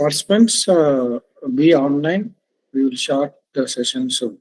Participants, be online. We will start the session soon.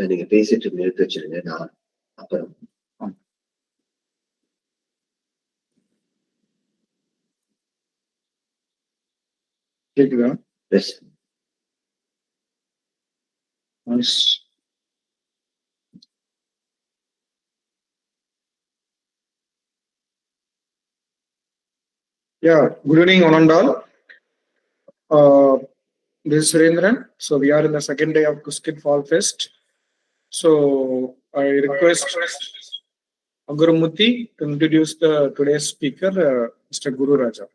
நீங்க பேசிட்டு நிறுத்தி வச்சிருங்க. நான் அப்புறம் கேக்குதா? S. Yeah, good evening, one and all. This is Surendran. So we are in the second day of Qiskit Fall Fest. So I request Agurumurthy to introduce the today's speaker, Mr. Guru Raja.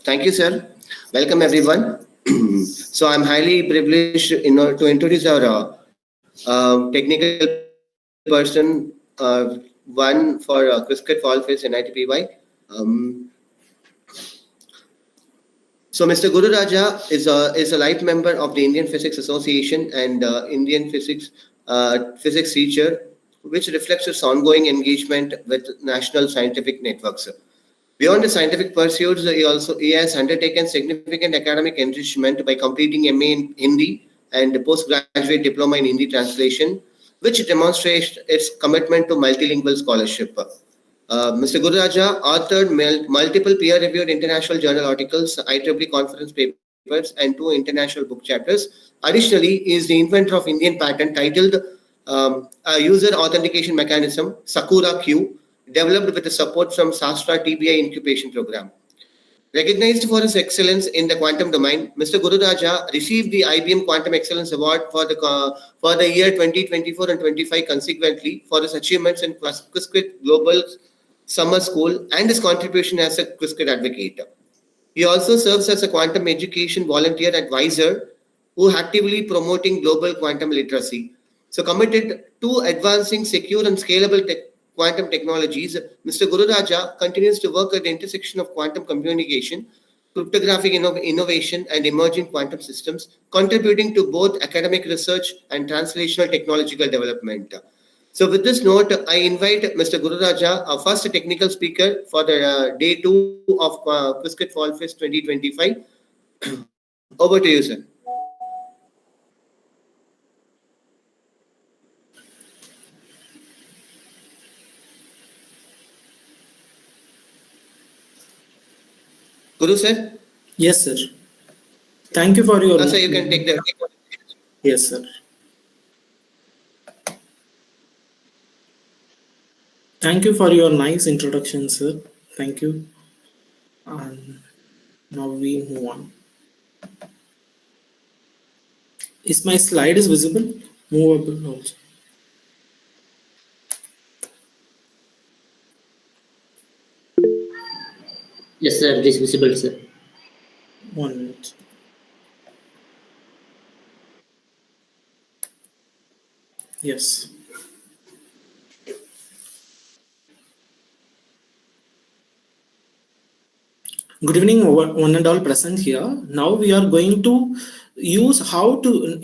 Thank you, sir. Welcome, everyone. So I'm highly privileged to introduce our technical person, one for Qiskit Fall Fest and ITPY. So Mr. Guru Raja is a life member of the Indian Physics Association and Indian physics teacher, which reflects his ongoing engagement with national scientific networks. Beyond his scientific pursuits, he has undertaken significant academic enrichment by completing MA in Hindi and postgraduate diploma in Hindi translation, which demonstrates its commitment to multilingual scholarship. Mr. Guru Raja authored multiple peer-reviewed international journal articles, IEEE conference papers, and 2 international book chapters. Additionally, he is the inventor of Indian patent titled a user authentication mechanism, Sakura Q, developed with the support from Sastra TBI incubation program. Recognized for his excellence in the quantum domain, Mr. Guru Raja received the IBM Quantum Excellence Award for the year 2024 and 25 consequently for his achievements in Qiskit Global Summer School and his contribution as a Qiskit advocate. He also serves as a quantum education volunteer advisor who actively promoting global quantum literacy. So committed to advancing secure and scalable quantum technologies, Mr. Guru Raja continues to work at the intersection of quantum communication, cryptographic innovation, and emerging quantum systems, contributing to both academic research and translational technological development. So with this note, I invite Mr. Guru Raja, our first technical speaker for the day 2 of Qiskit Fall Fest 2025. Over to you, sir. Guru sir? Yes, sir. Thank you for your... Sir, you can take the... Yes, sir. Thank you for your nice introduction, sir. Thank you. And now we move on. Is my slide is visible? Movable also. Yes, sir. It is visible, sir. 1 minute. Yes. Good evening, one and all present here. Now we are going to use how to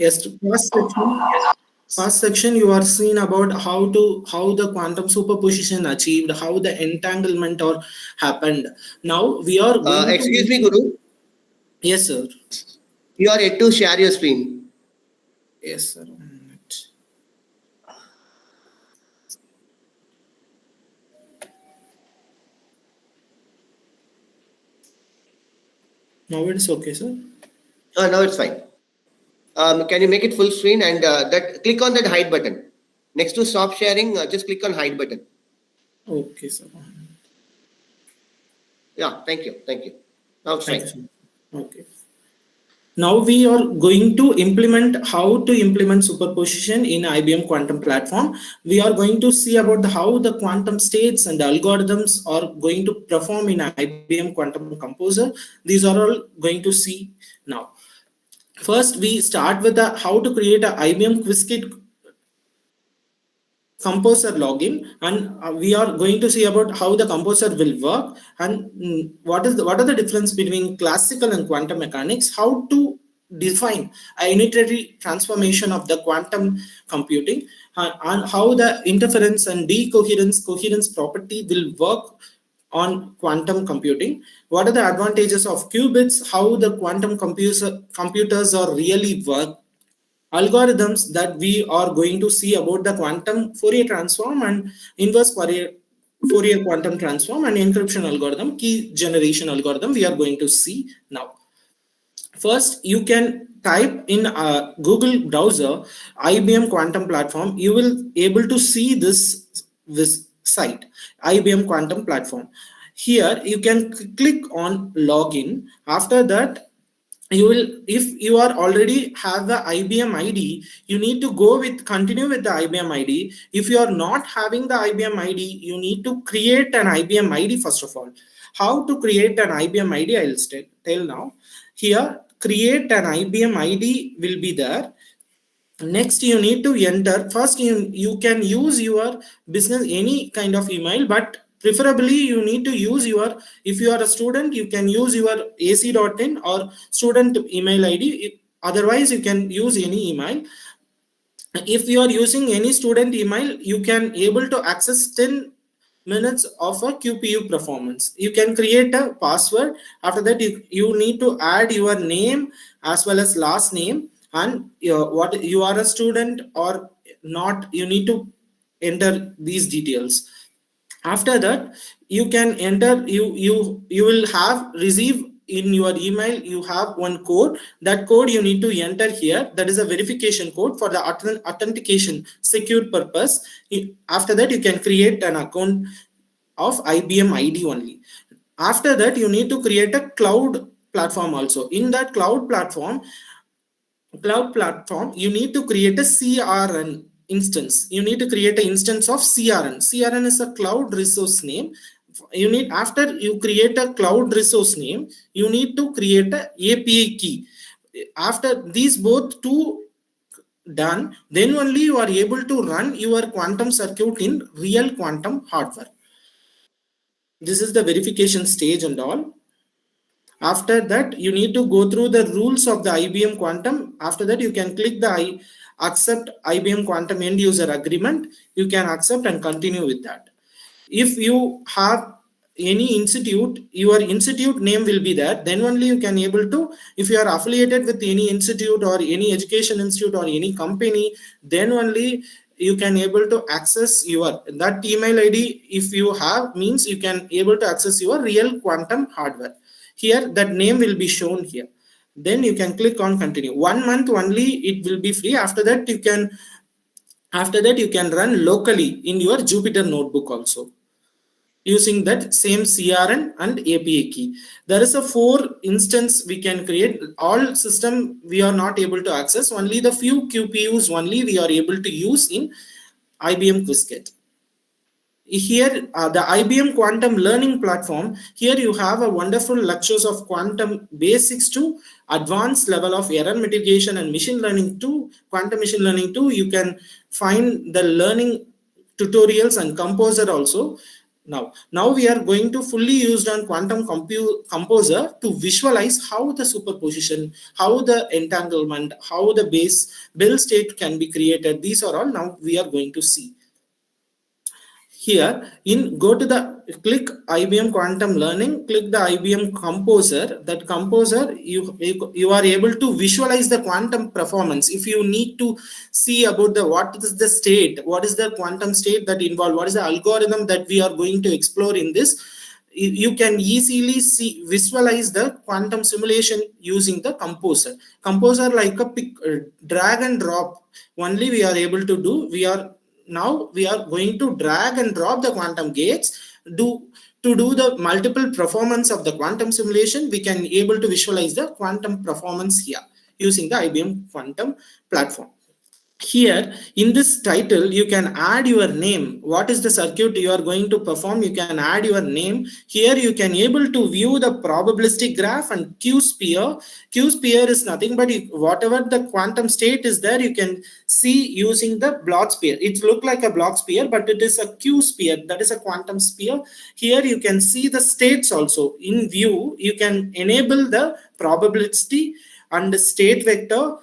first section you are seeing about how the quantum superposition achieved, how the entanglement or happened. Now we are going excuse me, Guru. Yes, sir. You are yet to share your screen. Yes, sir. 1 minute. Now it's okay, sir. Now it's fine. Can you make it full screen and click on that hide button next to stop sharing? Just click on hide button. Okay, sir. Yeah, thank you. Now it's fine. Okay. Now we are going to implement how to implement superposition in IBM quantum platform. We are going to see about how the quantum states and algorithms are going to perform in IBM quantum composer. These are all going to see now. First, we start with how to create a IBM Qiskit composer login, and we are going to see about how the composer will work and what are the difference between classical and quantum mechanics, how to define a unitary transformation of the quantum computing, and how the interference and coherence property will work on quantum computing. What are the advantages of qubits? How the quantum computers are really work. Algorithms that we are going to see about the quantum Fourier transform and inverse Fourier quantum transform and encryption algorithm, key generation algorithm we are going to see now. First, you can type in a Google browser IBM quantum platform. You will able to see this site, IBM quantum platform. Here you can click on login. After that, you will, if you are already have the IBM ID, you need to continue with the IBM ID. If you are not having the IBM ID, you need to create an IBM ID first of all. How to create an IBM ID, I'll tell now. Here, create an IBM ID will be there. Next, you need to enter. First, you can use your business any kind of email, but preferably you need to use your, if you are a student, you can use your ac.in or student email ID. Otherwise, you can use any email. If you are using any student email, you can able to access 10 minutes of a QPU performance. You can create a password. After that, you need to add your name as well as last name, and what you are a student or not, you need to enter these details. After that, you can enter, you will have receive in your email, you have one code. That code you need to enter here. That is a verification code for the authentication secure purpose. After that, you can create an account of IBM ID only. After that, you need to create a cloud platform also. In that cloud platform, you need to create a CRN instance. You need to create an instance of CRN. CRN is a cloud resource name. You need, after you create a cloud resource name, you need to create a API key. After these both two done, then only you are able to run your quantum circuit in real quantum hardware. This is the verification stage and all. After that, you need to go through the rules of the IBM quantum. After that, you can click the accept IBM quantum end user agreement. You can accept and continue with that. If you have any institute, your institute name will be there. Then only you can able to, if you are affiliated with any institute or any education institute or any company, then only you can able to access your that email ID. If you have, means you can able to access your real quantum hardware. Here that name will be shown here. Then you can click on continue. 1 month only it will be free. After that you can run locally in your Jupyter notebook also, using that same CRN and API key. There is a 4 instance we can create. All system we are not able to access. Only the few QPUs only we are able to use in IBM Qiskit. Here, the IBM quantum learning platform, here you have a wonderful lectures of quantum basics to advanced level of error mitigation and machine learning to quantum machine learning too. You can find the learning tutorials and composer also. Now we are going to fully used on quantum composer to visualize how the superposition, how the entanglement, how the Bell state can be created. These are all now we are going to see. Here, go to the click IBM quantum learning, click the IBM composer. That composer, you are able to visualize the quantum performance. If you need to see about what is the state, what is the quantum state that involved, what is the algorithm that we are going to explore in this, you can easily visualize the quantum simulation using the composer. Composer like a drag and drop only we are able to do. Now we are going to drag and drop the quantum gates to do the multiple performance of the quantum simulation. We can able to visualize the quantum performance here using the IBM quantum platform. Here in this title, you can add your name. What is the circuit you are going to perform? You can add your name. Here you can able to view the probabilistic graph and Q-sphere. Q-sphere is nothing but whatever the quantum state is there, you can see using the Bloch sphere. It looks like a Bloch sphere, but it is a Q-sphere. That is a quantum sphere. Here you can see the states also in view. You can enable the probability and the state vector.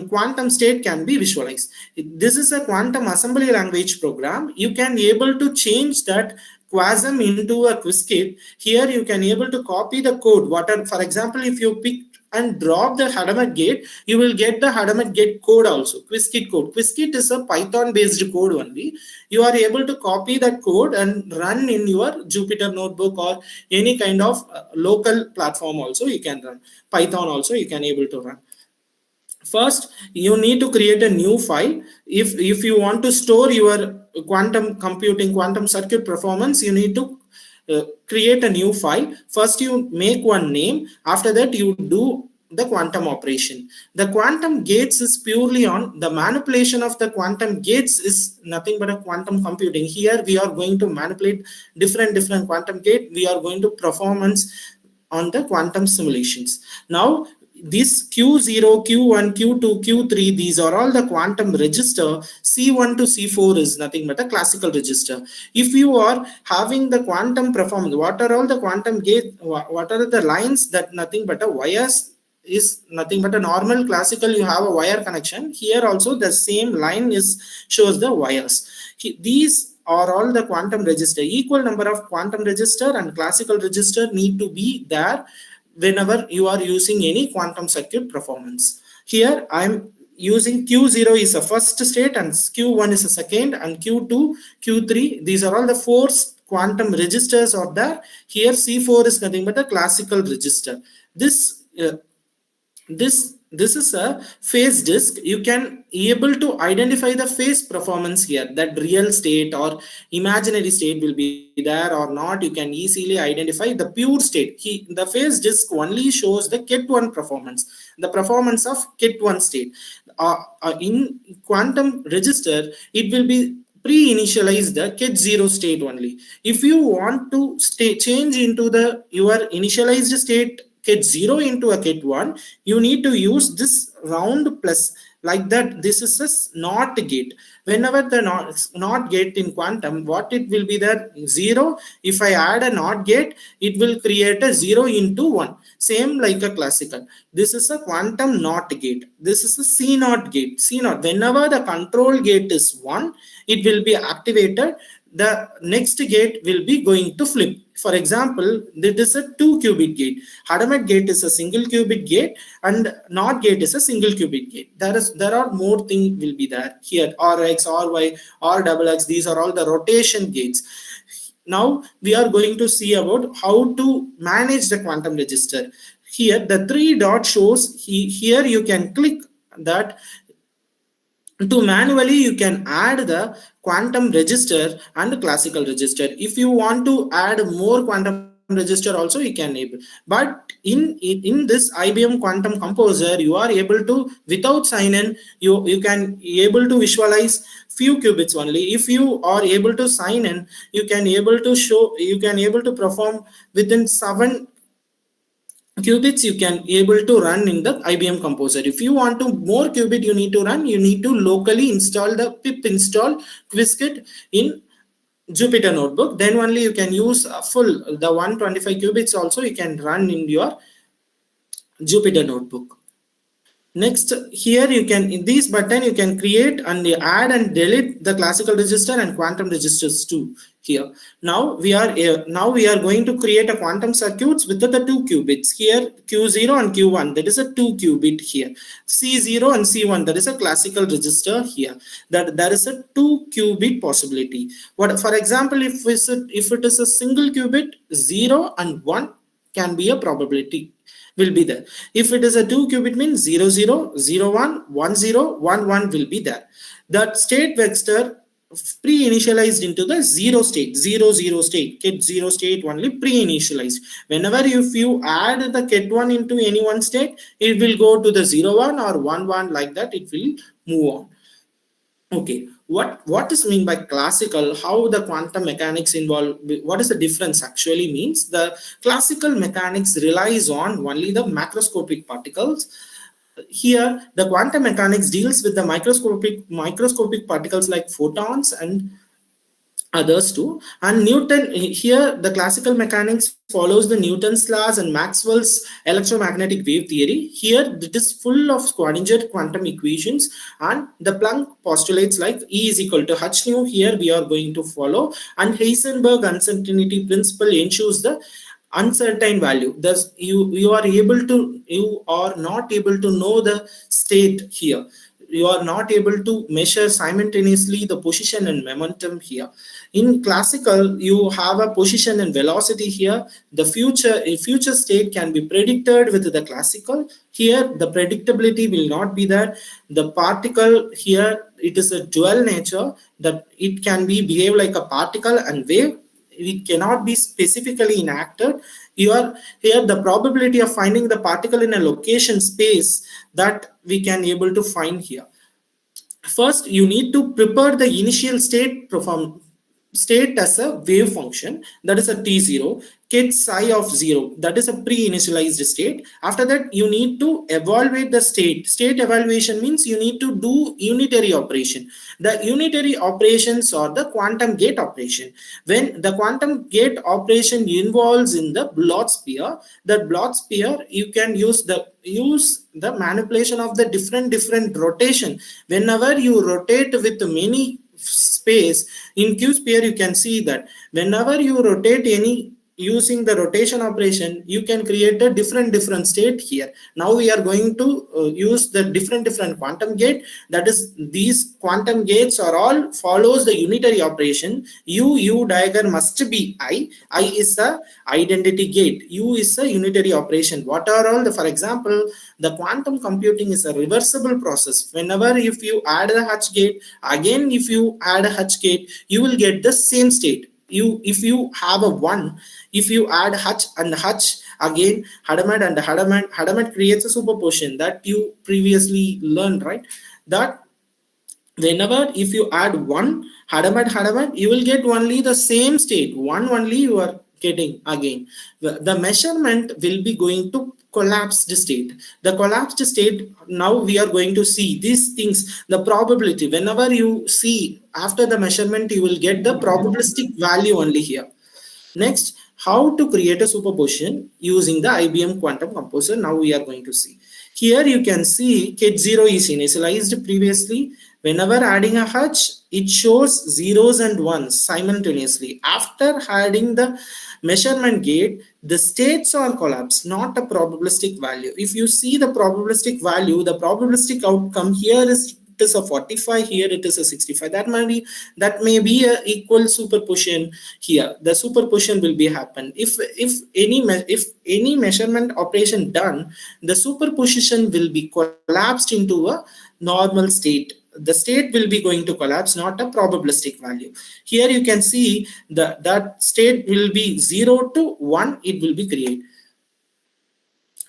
Quantum state can be visualized. This is a quantum assembly language program. You can able to change that Quasm into a Qiskit, here you can able to copy the code. For example, if you pick and drop the Hadamet gate, you will get the Hadamet gate code also, Qiskit code. Qiskit is a Python based code only. You are able to copy that code and run in your Jupyter notebook or any kind of local platform also you can run. Python also you can able to run. First, you need to create a new file. If you want to store your quantum computing, quantum circuit performance, you need to create a new file. First, you make one name. After that, you do the quantum operation. The quantum gates is purely on the manipulation of the quantum gates is nothing but a quantum computing. Here, we are going to manipulate different quantum gate. We are going to performance on the quantum simulations. Now, this Q0, Q1, Q2, Q3, these are all the quantum register. C1 to C4 is nothing but a classical register. If you are having the quantum performance, what are all the quantum gate, what are the lines, that nothing but a wires is nothing but a normal classical, you have a wire connection. Here also the same line shows the wires. These are all the quantum register. Equal number of quantum register and classical register need to be there whenever you are using any quantum circuit performance. Here I am using Q0 is a first state and Q1 is a second, and Q2, Q3, these are all the 4 quantum registers are there. Here C4 is nothing but a classical register. This is a phase disk. You can able to identify the phase performance here, that real state or imaginary state will be there or not. You can easily identify the pure state. The phase disk only shows the Ket1 performance, the performance of Ket1 state. In quantum register, it will be pre-initialize the Ket0 state only. If you want to change into your initialized state Ket0 into a Ket1, you need to use this round plus, like that. This is a NOT gate. Whenever the NOT gate in quantum, what it will be there? 0. If I add a NOT gate, it will create a 0 into 1. Same like a classical. This is a quantum NOT gate. This is a C0 gate. C0. Whenever the control gate is 1, it will be activated. The next gate will be going to flip. For example, this is a 2 qubit gate. Hadamet gate is a single qubit gate, and NOT gate is a single qubit gate. There are more things will be there here. RX, RY, RXX. These are all the rotation gates. Now we are going to see about how to manage the quantum register. Here the 3 dot shows. Here you can click that. To manually you can add the quantum register and classical register. If you want to add more quantum register also, you can enable. But in this IBM quantum composer, you are able to, without sign in, you can able to visualize few qubits only. If you are able to sign in, you can able to perform within 7 qubits. You can able to run in the IBM composer. If you want to more qubit you need to run, you need to locally install the pip install Qiskit in Jupyter notebook. Then only you can use the 125 qubits also you can run in your Jupyter notebook. Next, here you can, in this button you can create and add and delete the classical register and quantum registers too. Here now we are going to create a quantum circuits with the 2 qubits. Here Q0 and Q1, that is a 2 qubit. Here C0 and C1, that is a classical register. Here that there is a 2 qubit possibility. What, for example, if it is a single qubit, 0 and 1 can be a probability will be there. If it is a 2 qubit, means 0 0 0 1 1 0 1 1 will be there. That state vector pre-initialized into the 0 state, 0 0 state, Ket0 state only pre-initialized. Whenever if you add the Ket1 into any one state, it will go to the 0 1 or 1 1, like that it will move on. Okay, what is mean by classical? How the quantum mechanics involve? What is the difference actually means? The classical mechanics relies on only the macroscopic particles. Here the quantum mechanics deals with the microscopic particles like photons and others too. And Newton, here the classical mechanics follows the Newton's laws and Maxwell's electromagnetic wave theory. Here it is full of Schrödinger quantum equations, and the Planck postulates like E is equal to h nu. Here we are going to follow, and Heisenberg uncertainty principle ensures the uncertain value. Thus you are not able to know the state here. You are not able to measure simultaneously the position and momentum here. In classical, you have a position and velocity here. The future state can be predicted with the classical. Here the predictability will not be there. The particle here, it is a dual nature, that it can be behave like a particle and wave. It cannot be specifically enacted. Here the probability of finding the particle in a location space that we can able to find here. First, you need to prepare the initial state as a wave function, that is a t0, get psi of 0, that is a pre-initialized state. After that, you need to evaluate the state. State evaluation means you need to do unitary operation. The unitary operations are the quantum gate operation. When the quantum gate operation involves in the Bloch sphere, that Bloch sphere, you can use the manipulation of the different rotation. Whenever you rotate with many space in Q sphere, you can see that whenever you rotate any using the rotation operation, you can create a different state here. Now we are going to use the different quantum gate. That is, these quantum gates are all follows the unitary operation. U diagram must be I is a identity gate, U is a unitary operation. What are all the, for example, the quantum computing is a reversible process. Whenever if you add the H gate, again if you add a H gate, you will get the same state. If you have a 1, if you add H and H, again Hadamard and Hadamard creates a superposition that you previously learned, right? That whenever if you add 1 Hadamard, you will get only the same state, 1 only you are getting again. The measurement will be going to collapsed state. The collapsed state, now we are going to see these things, the probability. Whenever you see after the measurement, you will get the probabilistic value only here. Next, how to create a superposition using the IBM quantum composer. Now we are going to see. Here you can see Ket0 is initialized previously. Whenever adding a H, it shows zeros and ones simultaneously. After adding the measurement gate, the states are collapsed, not a probabilistic value. If you see the probabilistic value, the probabilistic outcome here is it is a 45, here it is a 65. That may be a equal superposition here. The superposition will be happen. If any measurement operation done, the superposition will be collapsed into a normal state. The state will be going to collapse, not a probabilistic value. Here you can see that state will be 0 to 1, it will be created.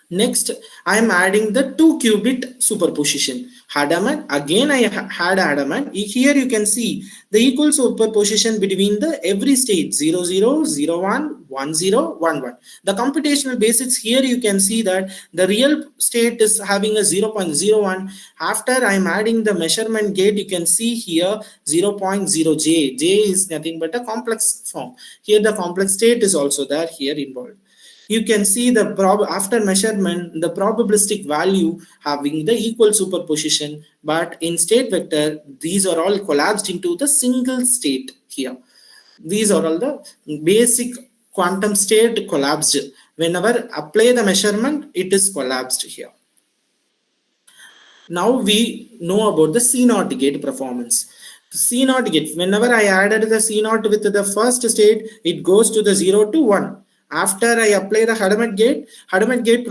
Next, I am adding the 2-qubit superposition. Hadamard, again I had Hadamard. Here you can see the equal superposition between the every state 0, 0, 0, 1, 1, 0, 1, 1. The computational basics, here you can see that the real state is having a 0.01. After I am adding the measurement gate, you can see here 0.0j. J is nothing but a complex form. Here the complex state is also there here involved. You can see the after measurement, the probabilistic value having the equal superposition, but in state vector, these are all collapsed into the single state here. These are all the basic quantum state collapsed. Whenever apply the measurement, it is collapsed here. Now we know about the C0 gate performance. C0 gate, whenever I added the C0 with the first state, it goes to the 0 to 1. After I apply the Hadamard gate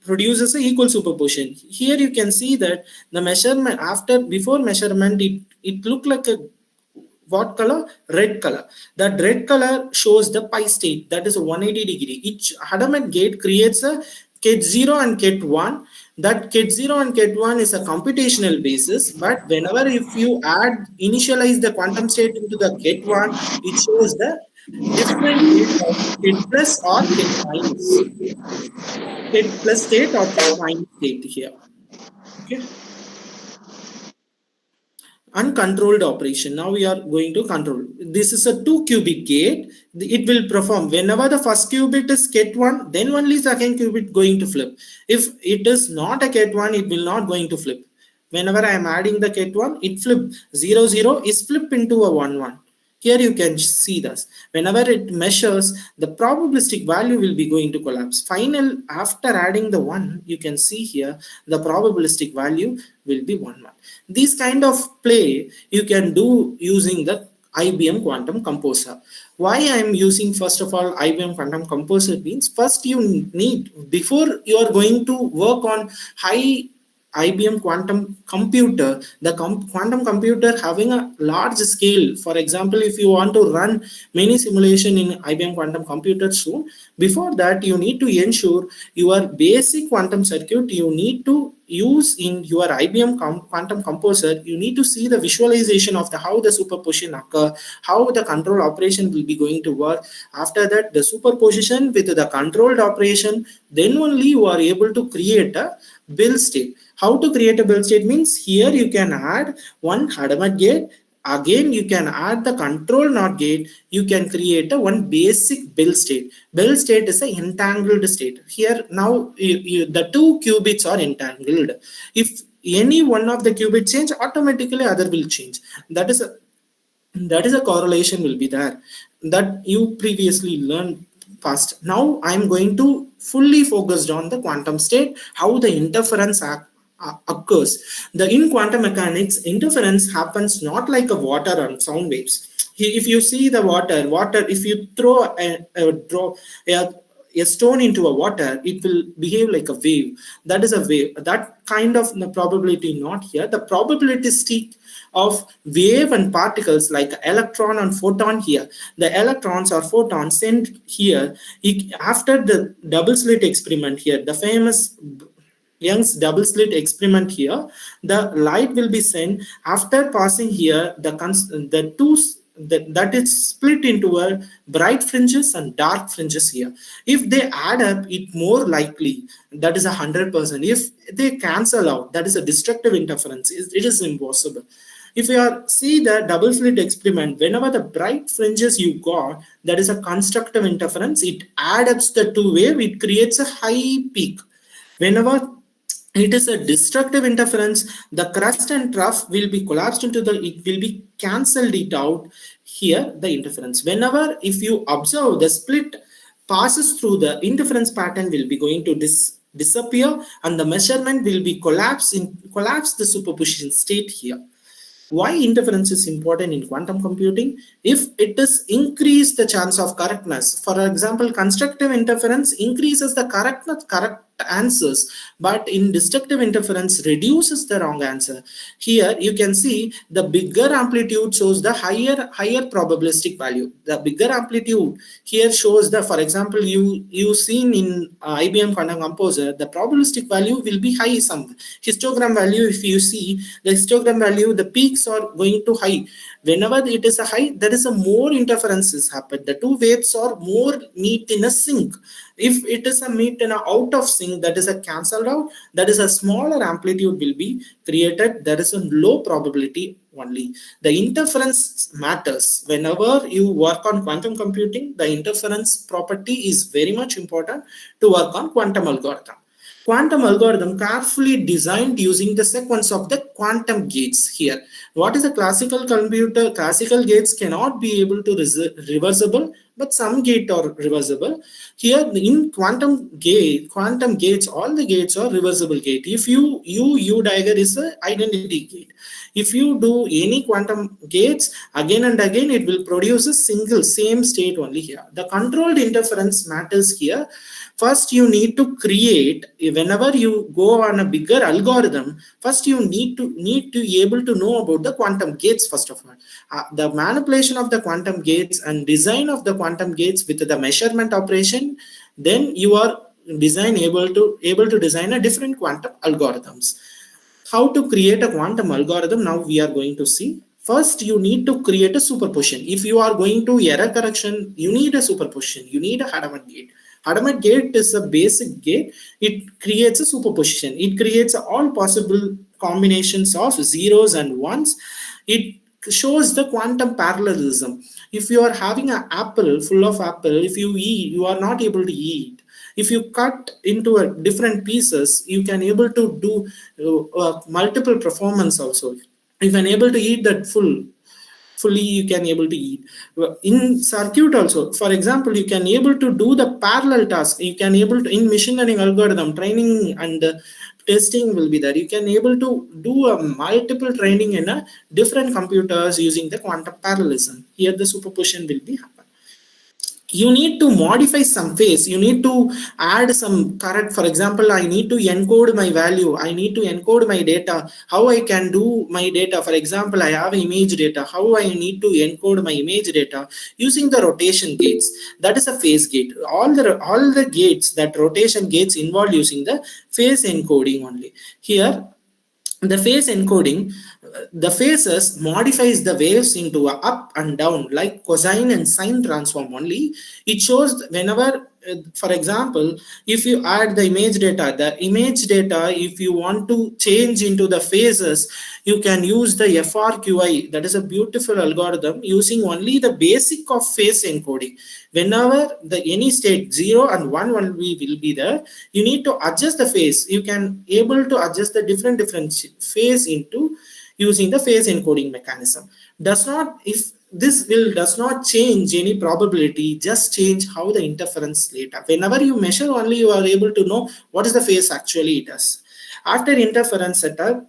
produces an equal superposition. Here you can see that the measurement before measurement, it looked like a what color? Red color. That red color shows the pi state, that is a 180 degree. Each Hadamard gate creates a Ket0 and Ket1. That Ket0 and Ket1 is a computational basis, but whenever if you initialize the quantum state into the Ket1, it shows the different state of Ket plus or Ket minus. Ket plus state or Ket minus state here. Okay. uncontrolled operation. Now we are going to control. This is a 2-qubit gate. It will perform whenever the first qubit is ket 1, then only second qubit going to flip. If it is not a ket 1, it will not going to flip. Whenever I am adding the ket 1, it flip 0 0 is flip into a 1 1. Here you can see this. Whenever it measures, the probabilistic value will be going to collapse. Final, after adding the 1, you can see here the probabilistic value will be 1 1. This kind of play you can do using the IBM Quantum Composer. Why I am using, first of all, IBM Quantum Composer means first you need, before you are going to work on high IBM quantum computer, the quantum computer having a large scale. For example, if you want to run many simulation in IBM quantum computer soon, before that you need to ensure your basic quantum circuit you need to use in your IBM quantum composer. You need to see the visualization of the how the superposition occur, how the control operation will be going to work. After that, the superposition with the controlled operation, then only you are able to create a Bill state. How to create a Bill state means here you can add one Hadamard gate. Again, you can add the control NOT gate. You can create a one basic Bill state. Bill state is an entangled state. Here now the 2 qubits are entangled. If any one of the qubits change, automatically other will change. That is a correlation will be there that you previously learned past. Now I'm going to fully focused on the quantum state, how the interference occurs. In quantum mechanics, interference happens not like a water and sound waves. If you see the water, if you throw a stone into a water, it will behave like a wave. That is a wave. That kind of probability not here. The probabilistic of wave and particles like electron and photon here. The electrons or photons sent here after the double slit experiment here, the famous Young's double slit experiment here, the light will be sent after passing here that is split into a bright fringes and dark fringes here. If they add up, it more likely that is 100%. If they cancel out, that is a destructive interference. It is impossible. If you see the double slit experiment, whenever the bright fringes you got, that is a constructive interference. It adds up the two wave, it creates a high peak. Whenever it is a destructive interference, the crust and trough will be collapsed into it will be cancelled it out here, the interference. Whenever, if you observe the split passes through, the interference pattern will be going to disappear and the measurement will be collapse the superposition state here. Why interference is important in quantum computing? If it is increase the chance of correctness. For example, constructive interference increases the correct answers, but in destructive interference reduces the wrong answer. Here you can see the bigger amplitude shows the higher probabilistic value. The bigger amplitude here shows the, for example, you seen in IBM quantum composer, the probabilistic value will be high. Some histogram value, if you see the histogram value, the peaks are going to high. Whenever it is a high, there is a more interferences happen. The two waves are more meet in a sync. If it is a meet in a out of sync, that is a cancelled out, that is a smaller amplitude will be created. There is a low probability only. The interference matters. Whenever you work on quantum computing, the interference property is very much important to work on quantum algorithm. Quantum algorithm carefully designed using the sequence of the quantum gates here. What is a classical computer? Classical gates cannot be able to reversible, but some gate are reversible. Here in quantum gates, all the gates are reversible gate. If U dagger is an identity gate. If you do any quantum gates again and again, it will produce a single same state only here. The controlled interference matters here. First, you need to create, whenever you go on a bigger algorithm, first you need to be able to know about the quantum gates first of all. The manipulation of the quantum gates and design of the quantum gates with the measurement operation, then you are able to design a different quantum algorithms. How to create a quantum algorithm, now we are going to see. First, you need to create a superposition. If you are going to error correction, you need a superposition. You need a Hadamard gate. Hadamard gate is a basic gate. It creates a superposition. It creates all possible combinations of zeros and ones. It shows the quantum parallelism. If you are having an apple full of apple, if you eat, you are not able to eat. If you cut into a different pieces, you can able to do multiple performance also. You can able to eat that fully, you can able to eat. In circuit also, for example, you can able to do the parallel task. You can able to, in machine learning algorithm training and testing will be there, you can able to do a multiple training in a different computers using the quantum parallelism. Here the superposition will be happen. You need to modify some phase, you need to add some correct. For example, I need to encode my value, I need to encode my data. How I can do my data? For example, I have image data, how I need to encode my image data using the rotation gates. That is a phase gate. All the gates, that rotation gates involved using the phase encoding only. Here the phase encoding, the phases modifies the waves into a up and down like cosine and sine transform only. It shows whenever, for example, if you add the image data, if you want to change into the phases, you can use the FRQI. That is a beautiful algorithm using only the basic of phase encoding. Whenever the any state 0 and 1 will be there, you need to adjust the phase. You can able to adjust the different phase into using the phase encoding mechanism. Does not change any probability, just change how the interference later. Whenever you measure only, you are able to know what is the phase actually it does. After interference setup,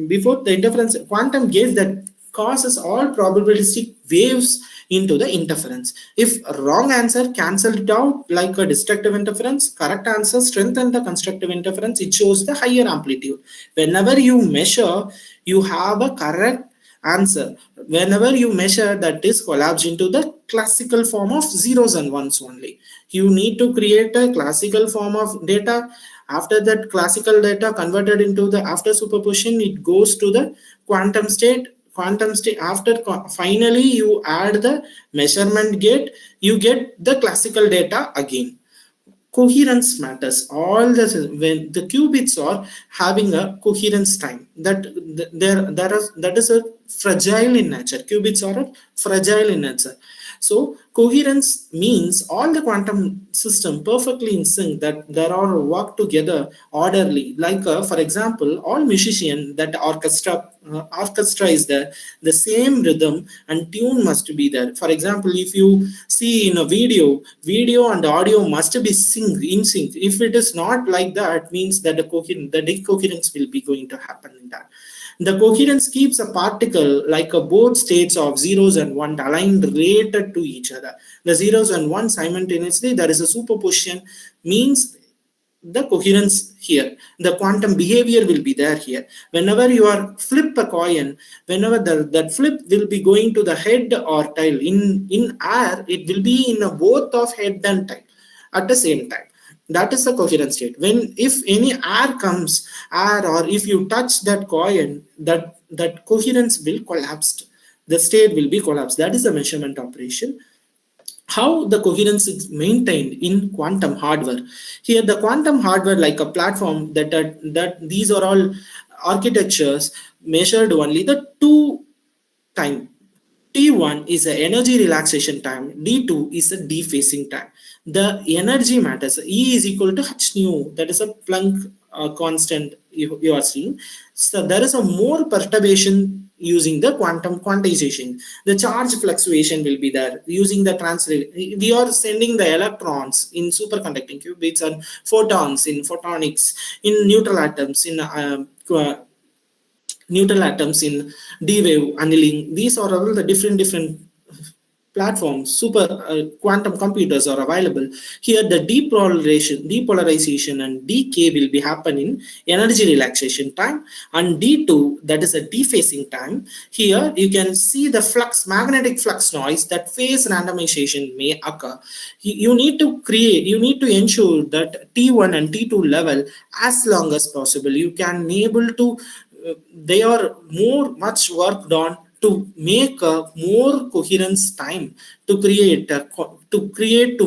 before the interference, quantum gates that causes all probabilistic waves into the interference. If wrong answer, cancel it out like a destructive interference. Correct answer strengthen the constructive interference. It shows the higher amplitude. Whenever you measure, you have a correct answer. Whenever you measure, that is collapsed into the classical form of zeros and ones only. You need to create a classical form of data. After that classical data converted into the, after superposition, it goes to the quantum state. After finally you add the measurement gate, you get the classical data again. Coherence matters. All this, when the qubits are having a coherence time, that is a fragile in nature. Qubits are fragile in nature. So coherence means all the quantum system perfectly in sync, that there are work together orderly. Like for example, all musician that orchestra is there, the same rhythm and tune must be there. For example, if you see in a video and audio must be in sync. If it is not like that, means that the decoherence will be going to happen in that. The coherence keeps a particle like a both states of zeros and one aligned related to each other. The zeros and one simultaneously, there is a superposition, means the coherence here. The quantum behavior will be there here. Whenever you are flip a coin, whenever that flip will be going to the head or tail. In air, it will be in a both of head and tail at the same time. That is the coherent state. If any air comes, or if you touch that coin, that coherence will collapse. The state will be collapsed. That is the measurement operation. How the coherence is maintained in quantum hardware. Here the quantum hardware, like a platform, that these are all architectures measured only the two time. T1 is the energy relaxation time, D2 is the dephasing time. The energy matters. E is equal to h nu, that is a Planck constant you are seeing. So there is a more perturbation using the quantum quantization. The charge fluctuation will be there using the we are sending the electrons in superconducting qubits and photons in photonics, in neutral atoms in D-wave annealing. These are all the different platforms. Super quantum computers are available. Here the depolarization and decay will be happening energy relaxation time, and D2, that is a dephasing time. Here you can see the magnetic flux noise, that phase randomization may occur. You need to ensure that T1 and T2 level as long as possible. You can able to they are much worked on to make a more coherence time to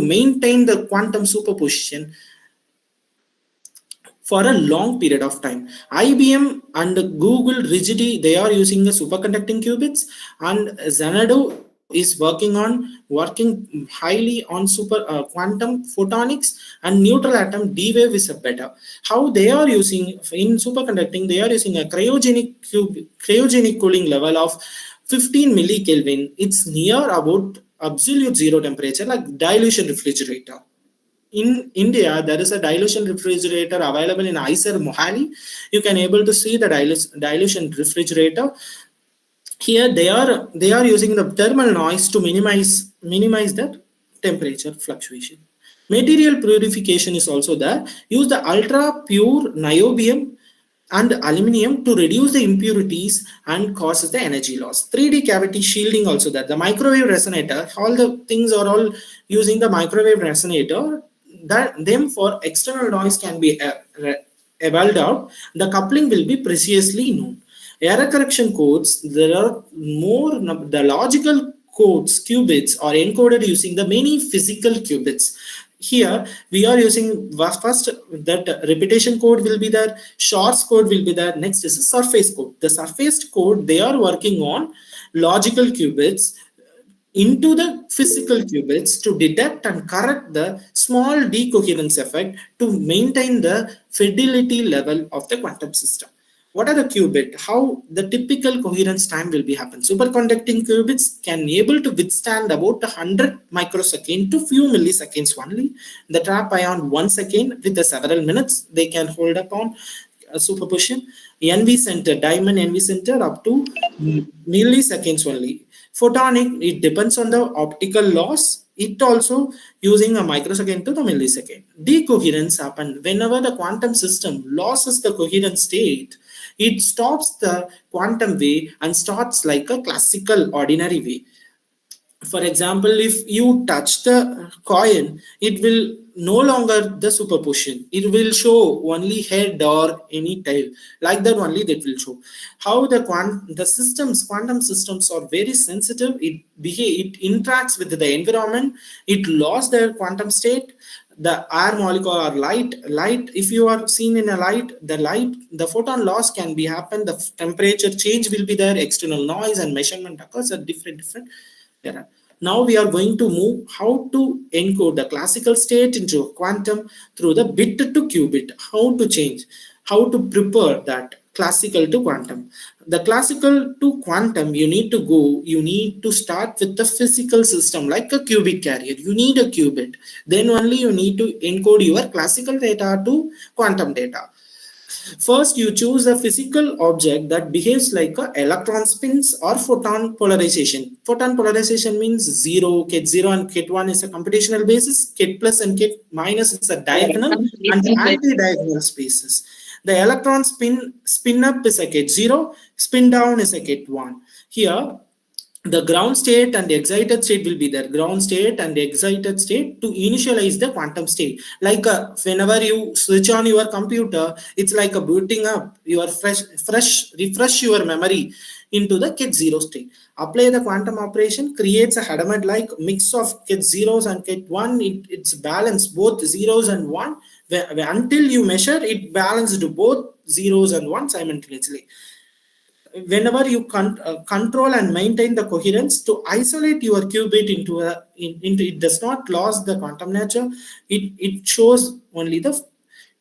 maintain the quantum superposition for a long period of time. IBM and Google Rigidity, they are using the superconducting qubits, and Xanadu is working highly on super quantum photonics, and neutral atom D-wave is a better. How they are using in superconducting, they are using a cryogenic cooling level of 15 millikelvin. It's near about absolute zero temperature, like dilution refrigerator. In India, there is a dilution refrigerator available in ICER Mohali. You can able to see the dilution refrigerator. Here they are using the thermal noise to minimize the temperature fluctuation. Material purification is also there. Use the ultra pure niobium and aluminium to reduce the impurities and causes the energy loss. 3D cavity shielding also there. The microwave resonator, all the things are all using the microwave resonator. That them for external noise can be evolved out. The coupling will be precisely known. Error correction codes, there are more, the logical codes, qubits are encoded using the many physical qubits. Here we are using first that repetition code will be there, shorts code will be there. Next is a surface code. The surface code, they are working on logical qubits into the physical qubits to detect and correct the small decoherence effect to maintain the fidelity level of the quantum system. What are the qubit? How the typical coherence time will be happen? Superconducting qubits can able to withstand about 100 microsecond to few milliseconds only. The trap ion 1 second with the several minutes they can hold upon superposition. NV center, diamond NV center up to milliseconds only. Photonic, it depends on the optical loss. It also using a microsecond to the millisecond. Decoherence happen whenever the quantum system loses the coherent state. It stops the quantum wave and starts like a classical ordinary wave. For example, if you touch the coin, it will no longer the superposition. It will show only head or any tail. Like that only that will show. How the quantum systems are very sensitive. It interacts with the environment. It lost their quantum state. The air molecule or light, if you are seen in a light, the photon loss can be happen. The temperature change will be there. External noise and measurement occurs at different. Now we are going to move how to encode the classical state into quantum through the bit to qubit. How to change, how to prepare that classical to quantum. The classical to quantum, you need to start with the physical system like a qubit carrier. You need a qubit. Then only you need to encode your classical data to quantum data. First, you choose a physical object that behaves like a electron spins or photon polarization. Photon polarization means zero, ket 0 and ket 1 is a computational basis. Ket plus and ket minus is a diagonal and anti-diagonal spaces. The electron spin up is a ket 0, spin down is a ket 1. Here, the ground state and the excited state will be there. Ground state and the excited state to initialize the quantum state. Like whenever you switch on your computer, it's like a booting up your refresh your memory into the ket 0 state. Apply the quantum operation, creates a Hadamard like mix of ket 0s and ket 1. It's balanced both 0s and 1. Until you measure, it balanced both 0s and 1 simultaneously. Whenever you control and maintain the coherence to isolate your qubit into it does not lose the quantum nature. It shows only the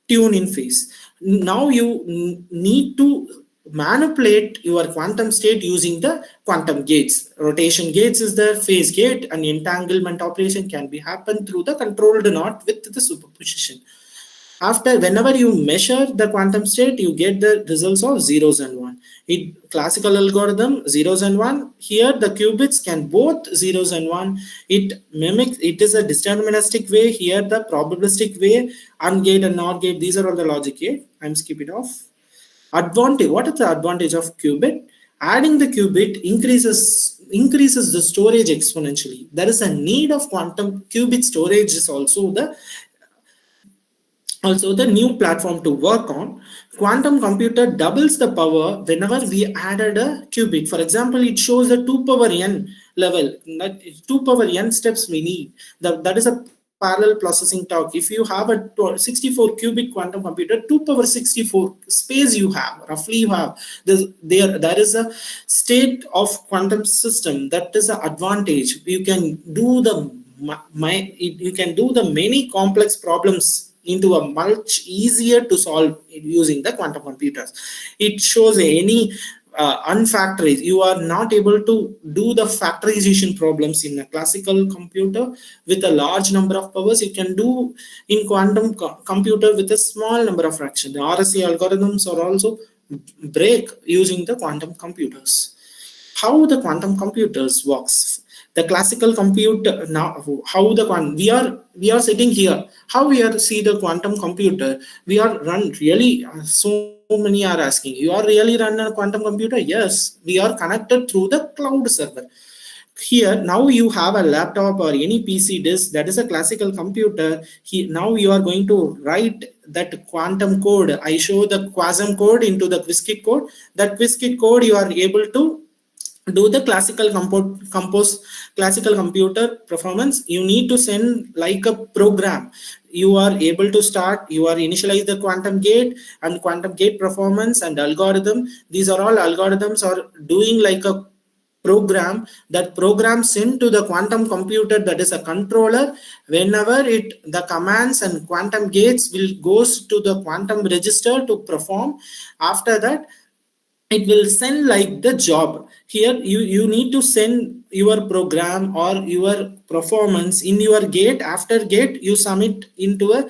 tune in phase. Now you need to manipulate your quantum state using the quantum gates. Rotation gates is the phase gate, and entanglement operation can be happen through the controlled knot with the superposition. After, whenever you measure the quantum state, you get the results of 0s and 1. Classical algorithm 0s and 1. Here the qubits can both 0s and 1. It mimics, it is a deterministic way. Here the probabilistic way, AND gate and NOR gate, these are all the logic gate. I'm skipping off. Advantage, what is the advantage of qubit? Adding the qubit increases the storage exponentially. There is a need of quantum qubit storage is also the new platform to work on. Quantum computer doubles the power whenever we added a qubit. For example, it shows the 2 power n level, 2 power n steps we need. That is a parallel processing talk, if you have a 64 qubit quantum computer, 2 power 64 space you have, roughly you have, there is a state of quantum system that is an advantage. You can do you can do the many complex problems into a much easier to solve using the quantum computers. It shows any unfactorize. You are not able to do the factorization problems in a classical computer with a large number of powers. You can do in quantum computer with a small number of fractions. The RSA algorithms are also break using the quantum computers. How the quantum computers works? The classical computer, now how the we are sitting here, how we are see the quantum computer, we are run really so many are asking, you are really run a quantum computer? Yes, we are connected through the cloud server. Here now you have a laptop or any PC disk, that is a classical computer. Now you are going to write that quantum code. I show the Quasar code into the Qiskit code. That Qiskit code you are able to do the classical classical computer performance. You need to send like a program. You are able to start, you are initialize the quantum gate and quantum gate performance and algorithm. These are all algorithms are doing like a program. That program sent to the quantum computer, that is a controller. Whenever the commands and quantum gates will goes to the quantum register to perform. After that it will send like the job. Here you need to send your program or your performance in your gate. After gate you submit into a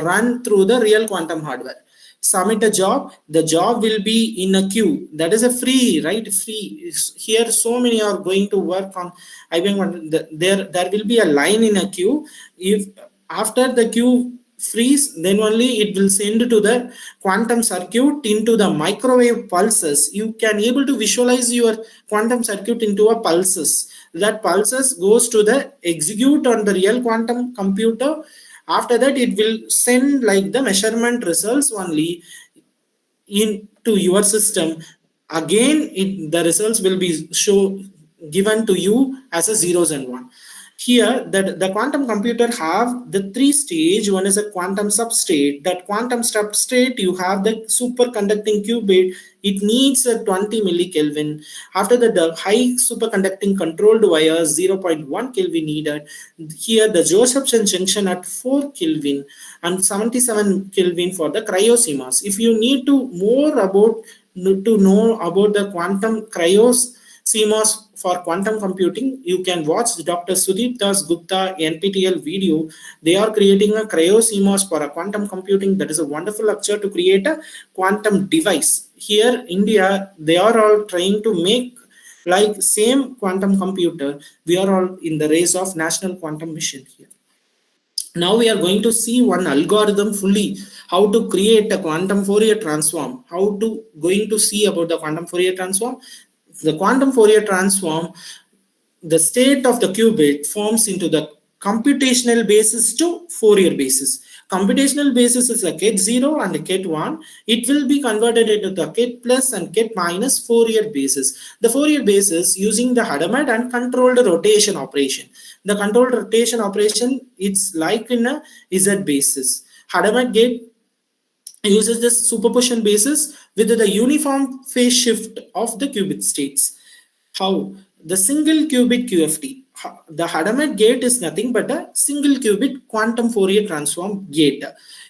run through the real quantum hardware. Submit a job, the job will be in a queue. That is a free, right? Free. Here so many are going to work on IBM. There will be a line in a queue. If after the queue freeze, then only it will send to the quantum circuit into the microwave pulses. You can able to visualize your quantum circuit into a pulses. That pulses goes to the execute on the real quantum computer. After that it will send like the measurement results only into your system. Again the results will be given to you as a zeros and one. Here that the quantum computer have the 3 stage. One is a quantum substrate. That quantum substrate you have the superconducting qubit. It needs a 20 millikelvin. After that the high superconducting controlled wire 0.1 kelvin needed. Here the Josephson junction at 4 kelvin and 77 kelvin for the cryo-CMOS. If you need to know about the quantum CMOS for quantum computing, you can watch Dr. Sudip Das Gupta NPTEL video. They are creating a cryo-CMOS for a quantum computing. That is a wonderful lecture to create a quantum device. Here India, they are all trying to make like same quantum computer. We are all in the race of national quantum mission here. Now we are going to see one algorithm fully, how to create a quantum Fourier transform. Going to see about the quantum Fourier transform. The quantum Fourier transform, the state of the qubit forms into the computational basis to Fourier basis. Computational basis is a ket 0 and a ket 1. It will be converted into the ket plus and ket minus Fourier basis. The Fourier basis using the Hadamard and controlled rotation operation. The controlled rotation operation, it's like in a Z basis. Hadamard gate uses this superposition basis with the uniform phase shift of the qubit states. How? The single qubit QFT. The Hadamard gate is nothing but a single qubit quantum Fourier transform gate.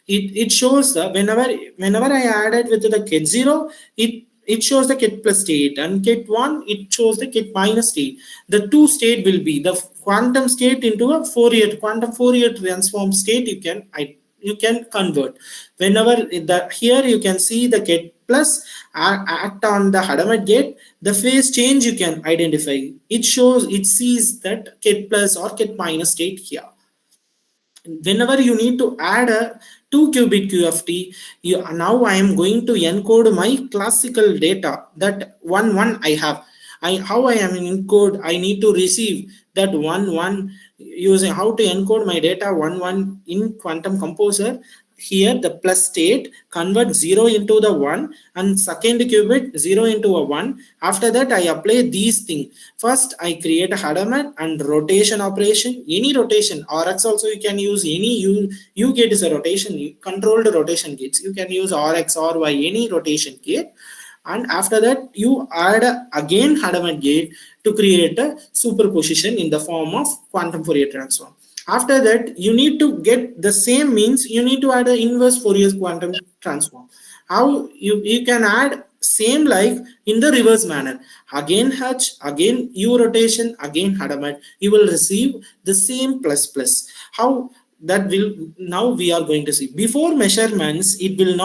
It shows that whenever I added with the ket 0, it shows the ket plus state, and ket 1 it shows the ket minus state. The two state will be the quantum state into a quantum Fourier transform state. You can convert. Whenever here you can see the ket plus act on the Hadamard gate, the phase change you can identify. It sees that ket plus or ket minus state here. Whenever you need to add a 2 qubit QFT, now I am going to encode my classical data. That 1 1 I have. How I am in encode, I need to receive that 1 1 using how to encode my data 1 1 in quantum composer. here the plus state, convert 0 into the 1, and second qubit 0 into a 1. After that, I apply these things. First, I create a Hadamard and rotation operation. Any rotation, RX also you can use any U gate is a rotation, controlled rotation gates. You can use RX or Y, any rotation gate. And after that, you add again Hadamard gate to create a superposition in the form of quantum Fourier transform. After that, you need to get the same means, you need to add an inverse Fourier quantum transform. How you can add same like in the reverse manner. Again H, again U rotation, again Hadamard. You will receive the same plus plus. How that will now we are going to see. Before measurements, it will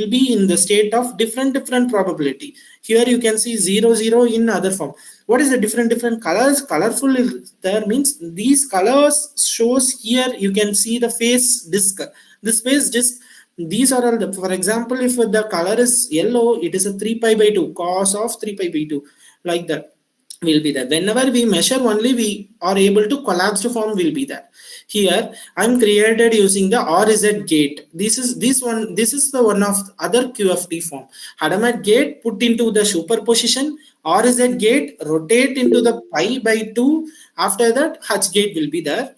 be in the state of different probability. Here you can see 0 0 in other form. What is the different colors? Colorful is there means these colors shows here. You can see the phase disk. This phase disk, these are all the, for example, if the color is yellow, it is a 3 pi by 2 cos of 3 pi by 2, like that will be there. Whenever we measure only, we are able to collapsed form will be there. Here I'm created using the RZ gate. This is the one of other QFT form. Hadamard gate put into the superposition, RZ gate rotate into the pi by 2. After that, H gate will be there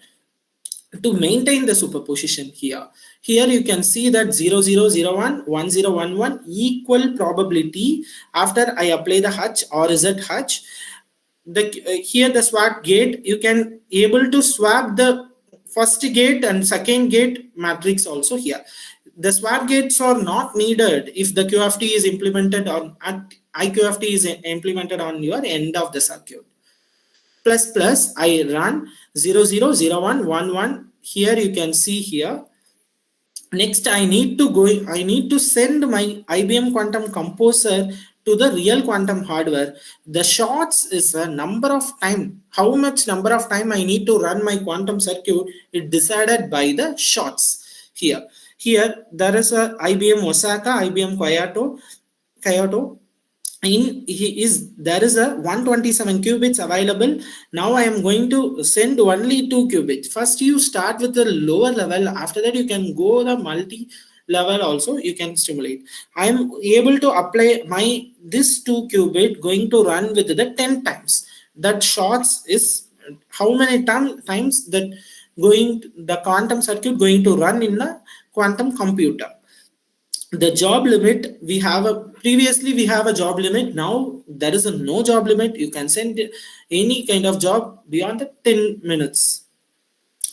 to maintain the superposition here. Here you can see that 0 0 0 1 1 0 1 1 equal probability. After I apply the H or Z H, here the swap gate, you can able to swap the first gate and second gate matrix also here. The swap gates are not needed if the QFT is implemented on at IQFT is implemented on your end of the circuit. Plus I run 0 0 0 1 1 1. Here you can see here. Next, I need to send my IBM quantum composer to the real quantum hardware. The shots is a number of time. How much number of time I need to run my quantum circuit is decided by the shots here. Here there is a IBM Osaka, IBM Kyoto. There is a 127 qubits available. Now I am going to send only 2 qubits. First you start with the lower level. After that you can go the multi level also you can stimulate. I am able to apply this 2 qubit going to run with the 10 times. That shots is how many times that the quantum circuit going to run in the quantum computer. The job limit, previously we have a job limit. Now there is no job limit. You can send any kind of job beyond the 10 minutes.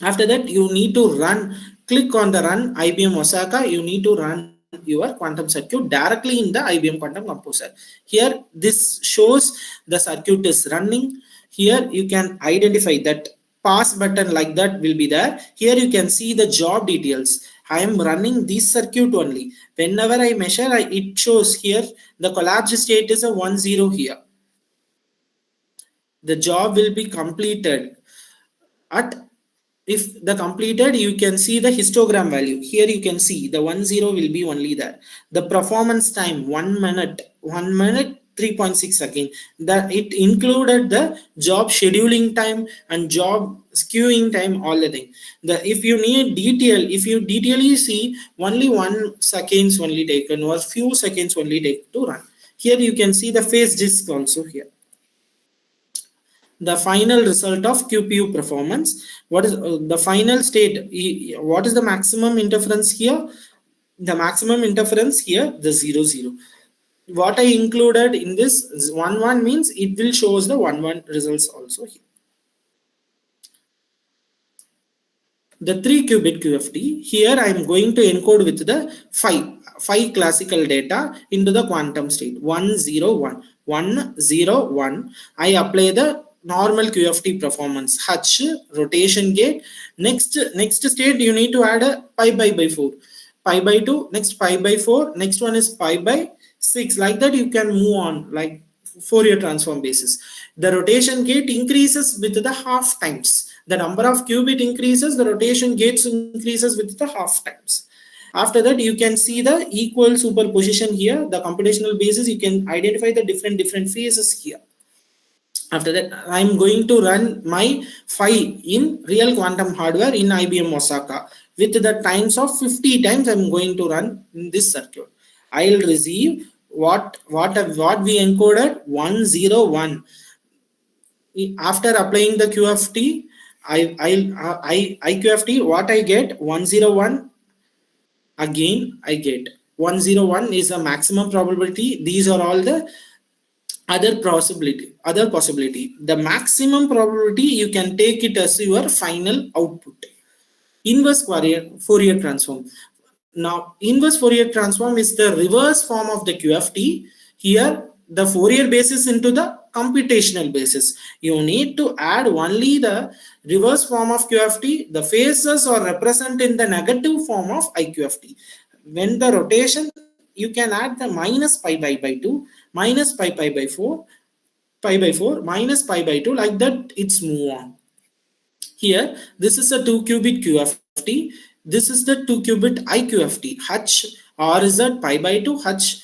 After that, you need to click on the run IBM Osaka. You need to run your quantum circuit directly in the IBM quantum composer. Here, this shows the circuit is running. Here you can identify that pass button like that will be there. Here you can see the job details. I am running this circuit only. Whenever I measure, it shows here the collapsed state is a 1 0 here. The job will be completed. If the completed, you can see the histogram value. Here you can see the 1 0 will be only there. The performance time 1 minute 3.6 seconds. That it included the job scheduling time and job queuing time, all the thing. If you need detail, if you detailly see, only 1 seconds only taken or few seconds only take to run. Here you can see the phase disk also here. The final result of QPU performance. What is the final state? What is the maximum interference here? The maximum interference here, the 0 0. What I included in this 1 1 means it will shows the 1 1 results also here. The 3 qubit QFT, here I am going to encode with the 5 classical data into the quantum state 1 0 1 1 0 1. I apply the normal QFT performance H rotation gate. Next state you need to add a pi by 4, pi by 2, next pi by 4, next one is pi by 6. Like that you can move on like Fourier transform basis. The rotation gate increases with the half times. The number of qubit increases, the rotation gates increases with the half times. After that, you can see the equal superposition here. The computational basis, you can identify the different phases here. After that, I'm going to run my phi in real quantum hardware in IBM Osaka with the times of 50 times. I'm going to run in this circuit. I'll receive what we encoded 101. After applying the QFT, IQFT, what I get 101. Again, I get 101 is a maximum probability. These are all the other possibility. The maximum probability, you can take it as your final output. Inverse Fourier transform. Now, inverse Fourier transform is the reverse form of the QFT. Here, the Fourier basis into the computational basis. You need to add only the reverse form of QFT. The phases are represented in the negative form of IQFT. When the rotation, you can add the minus pi by 2, minus pi by 4, pi by 4, minus pi by 2, like that it's move on. Here, this is a 2-qubit QFT. This is the 2-qubit IQFT. H or is it pi by 2? H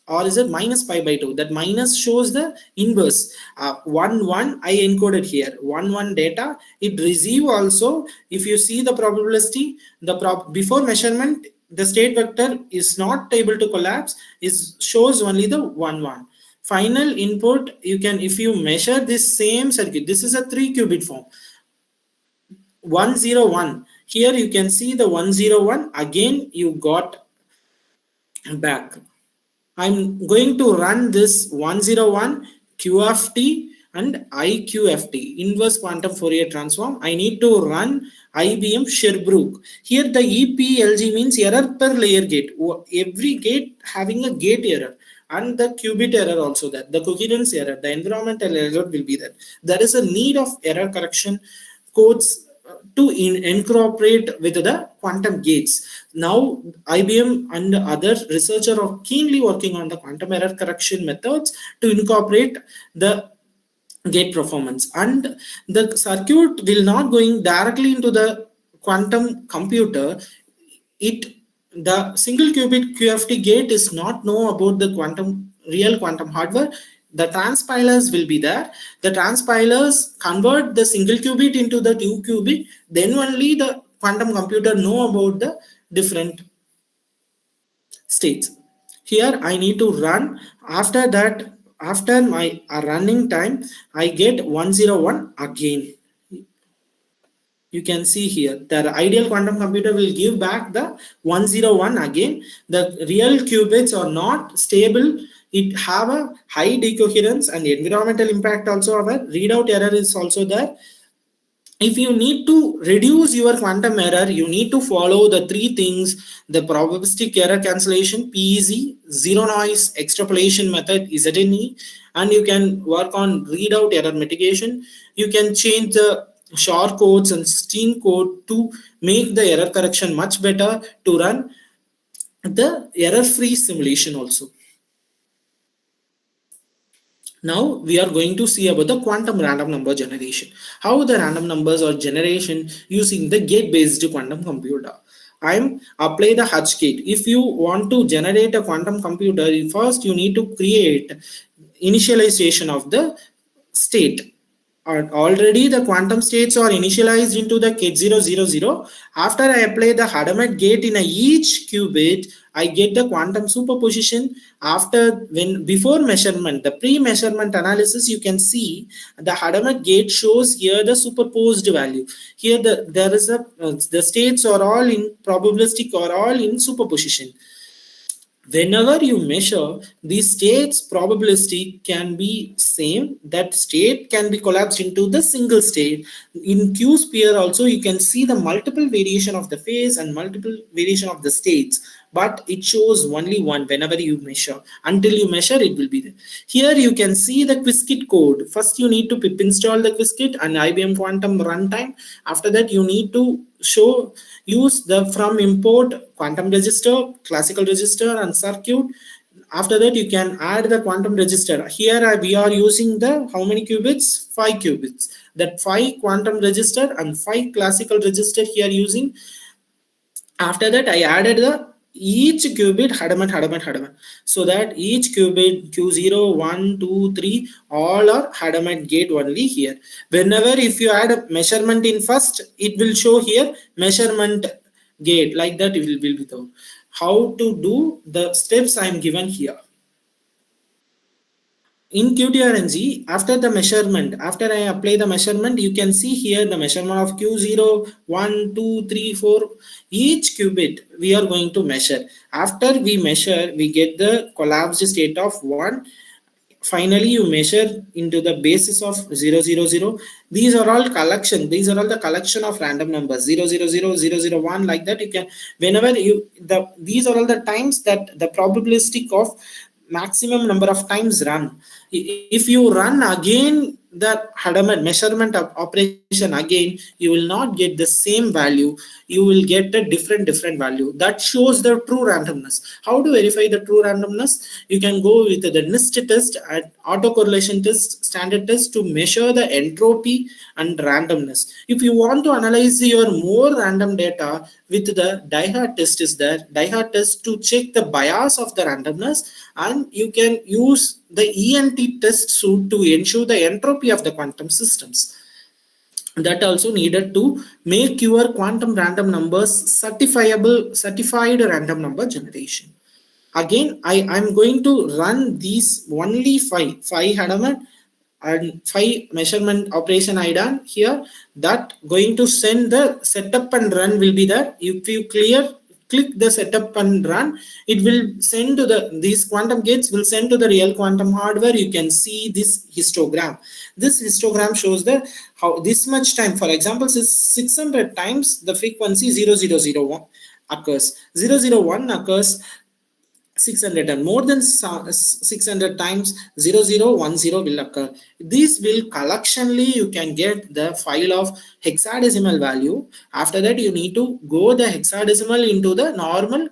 or is it minus pi by 2? That minus shows the inverse. 1 I encoded here. 1 data. It receive also. If you see the probability, before measurement, the state vector is not able to collapse. Is shows only the 1 final input. You can, if you measure this same circuit, this is a 3-qubit form. 101. Here you can see the 101. Again, you got back. I'm going to run this 101 QFT and IQFT, inverse quantum Fourier transform. I need to run IBM Sherbrooke. Here the EPLG means error per layer gate. Every gate having a gate error, and the qubit error also that. The coherence error, the environmental error will be that. There is a need of error correction codes to incorporate with the quantum gates. Now IBM and other researchers are keenly working on the quantum error correction methods to incorporate the gate performance, and the circuit will not going directly into the quantum computer. The single qubit QFT gate is not know about the real quantum hardware. The transpilers will be there. The transpilers convert the single qubit into the 2-qubit. Then only the quantum computer know about the different states. Here I need to run. After that, after my running time, I get 101 again. You can see here the ideal quantum computer will give back the 101 again. The real qubits are not stable. It have a high decoherence and environmental impact also. Our readout error is also there. If you need to reduce your quantum error, you need to follow the 3 things: the probabilistic error cancellation, PEZ, zero noise extrapolation method, ZNE, and you can work on readout error mitigation. You can change the SHOR codes and STEAM code to make the error correction much better, to run the error-free simulation also. Now we are going to see about the quantum random number generation. How the random numbers are generation using the gate-based quantum computer. I'm apply the H gate. If you want to generate a quantum computer, first you need to create initialization of the state. Already the quantum states are initialized into the K000. After I apply the Hadamard gate in each qubit, I get the quantum superposition. Before measurement, the pre-measurement analysis, you can see the Hadamard gate shows here the superposed value. Here the states are all in probabilistic or all in superposition. Whenever you measure, these states probabilistic can be same. That state can be collapsed into the single state. In Q sphere also, you can see the multiple variation of the phase and multiple variation of the states, but it shows only one whenever you measure. Until you measure, it will be there. Here you can see the Qiskit code. First you need to pip install the Qiskit and IBM quantum runtime. After that you need to use the from import quantum register, classical register and circuit. After that you can add the quantum register. Here we are using the how many qubits? 5 qubits. That 5 quantum register and 5 classical register here using. After that I added the each qubit Hadamard, so that each qubit Q0, 1, 2, 3 all are Hadamard gate only here. Whenever if you add a measurement in first, it will show here measurement gate, like that it will be there. How to do the steps I am given here. In QTRNG, after the measurement, after I apply the measurement, you can see here the measurement of Q0, 1, 2, 3, 4. Each qubit we are going to measure. After we measure, we get the collapsed state of 1. Finally, you measure into the basis of 0, 0, 0. These are all collection. These are all the collection of random numbers 0, 0, 0, 0, 0, 1, like that. You can, whenever you these are all the times that the probabilistic of maximum number of times run. If you run again the Hadamard measurement of operation again, you will not get the same value. You will get a different value. That shows the true randomness. How to verify the true randomness? You can go with the NIST test and autocorrelation test, standard test, to measure the entropy and randomness. If you want to analyze your more random data, with the DAY-2 test is there. DAY-2 test to check the bias of the randomness, and you can use the ENT test suite to ensure the entropy of the quantum systems. That also needed to make your quantum random numbers certified random number generation. Again, I'm going to run these only five Hadamard and 5 measurement operation I done here. That going to send the setup and run will be there. If you click the setup and run, it will send to these quantum gates will send to the real quantum hardware. You can see this histogram. This histogram shows the how this much time, for example, 600 times the frequency 0001 occurs. 001 occurs 600, and more than 600 times 0010 will occur. This will collectionally you can get the file of hexadecimal value. After that, you need to go the hexadecimal into the normal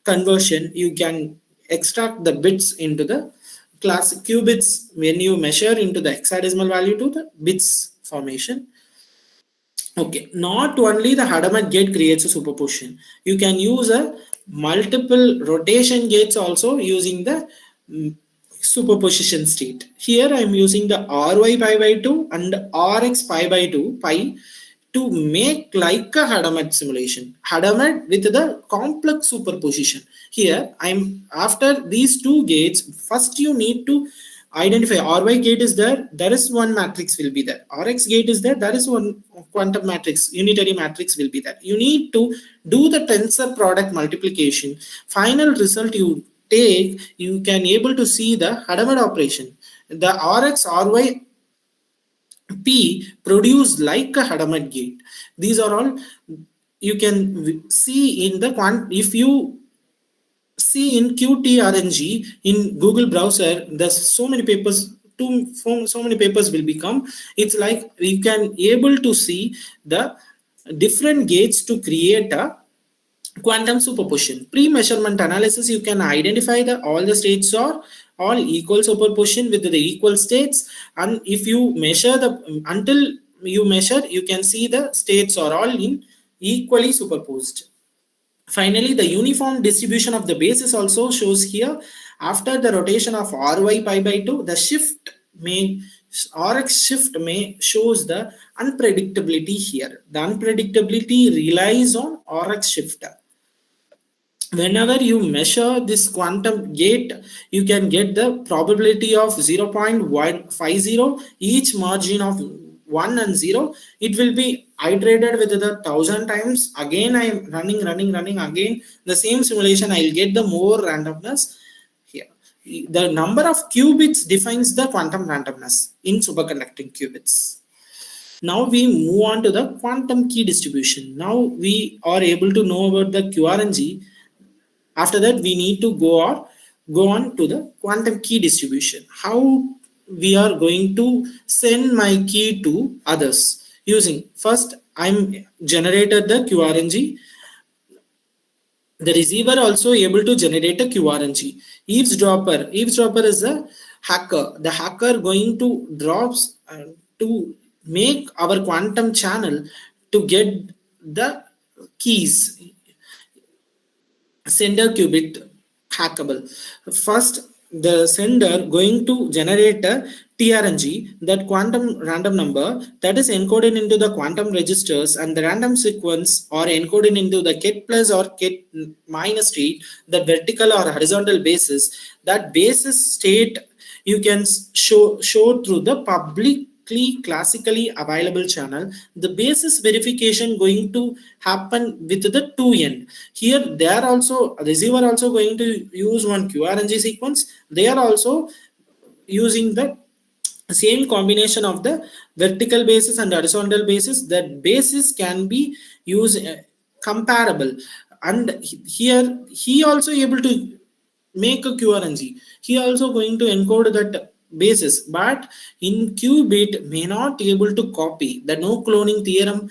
conversion. You can extract the bits into the classic qubits when you measure into the hexadecimal value to the bits formation. Okay, not only the Hadamard gate creates a superposition. You can use a multiple rotation gates also using the superposition state. Here I am using the Ry pi by 2 and Rx pi by 2 pi to make like a Hadamard simulation. Hadamard with the complex superposition. Here I'm after these two gates, first you need to identify Ry gate is there is one matrix will be there. Rx gate is there is one quantum matrix, unitary matrix will be there. You need to do the tensor product multiplication. Final result you take, you can able to see the Hadamard operation. The Rx, Ry, P produce like a Hadamard gate. These are all you can see in the if you see in QTRNG in Google browser, there's so many papers. So many papers will become. It's like you can able to see the different gates to create a quantum superposition. Pre-measurement analysis, you can identify all the states are all equal superposition with the equal states, and if you measure until you measure, you can see the states are all in equally superposed. Finally, the uniform distribution of the basis also shows here. After the rotation of Ry pi by 2, the shift Rx shift shows the unpredictability here. The unpredictability relies on Rx shifter. Whenever you measure this quantum gate, you can get the probability of 0.150, each margin of 1 and 0. It will be iterated with the 1000 times. Again, I am running again the same simulation. I will get the more randomness here. The number of qubits defines the quantum randomness in superconducting qubits. Now we move on to the quantum key distribution. Now we are able to know about the QRNG. After that, we need to go on to the quantum key distribution. How we are going to send my key to others using, first I'm generated the QRNG. The receiver also able to generate a QRNG. Eavesdropper is a hacker. The hacker going to drops to make our quantum channel to get the keys. sender qubit hackable. First, the sender going to generate a TRNG, that quantum random number, that is encoded into the quantum registers, and the random sequence are encoded into the ket plus or ket minus state, the vertical or horizontal basis. That basis state you can show through the publicly classically available channel. The basis verification going to happen with the 2n. Here they are also, receiver also going to use one QRNG sequence. They are also using the same combination of the vertical basis and horizontal basis. That basis can be used comparable, and here he also able to make a QRNG. He also going to encode that basis, but in qubit may not able to copy. The no cloning theorem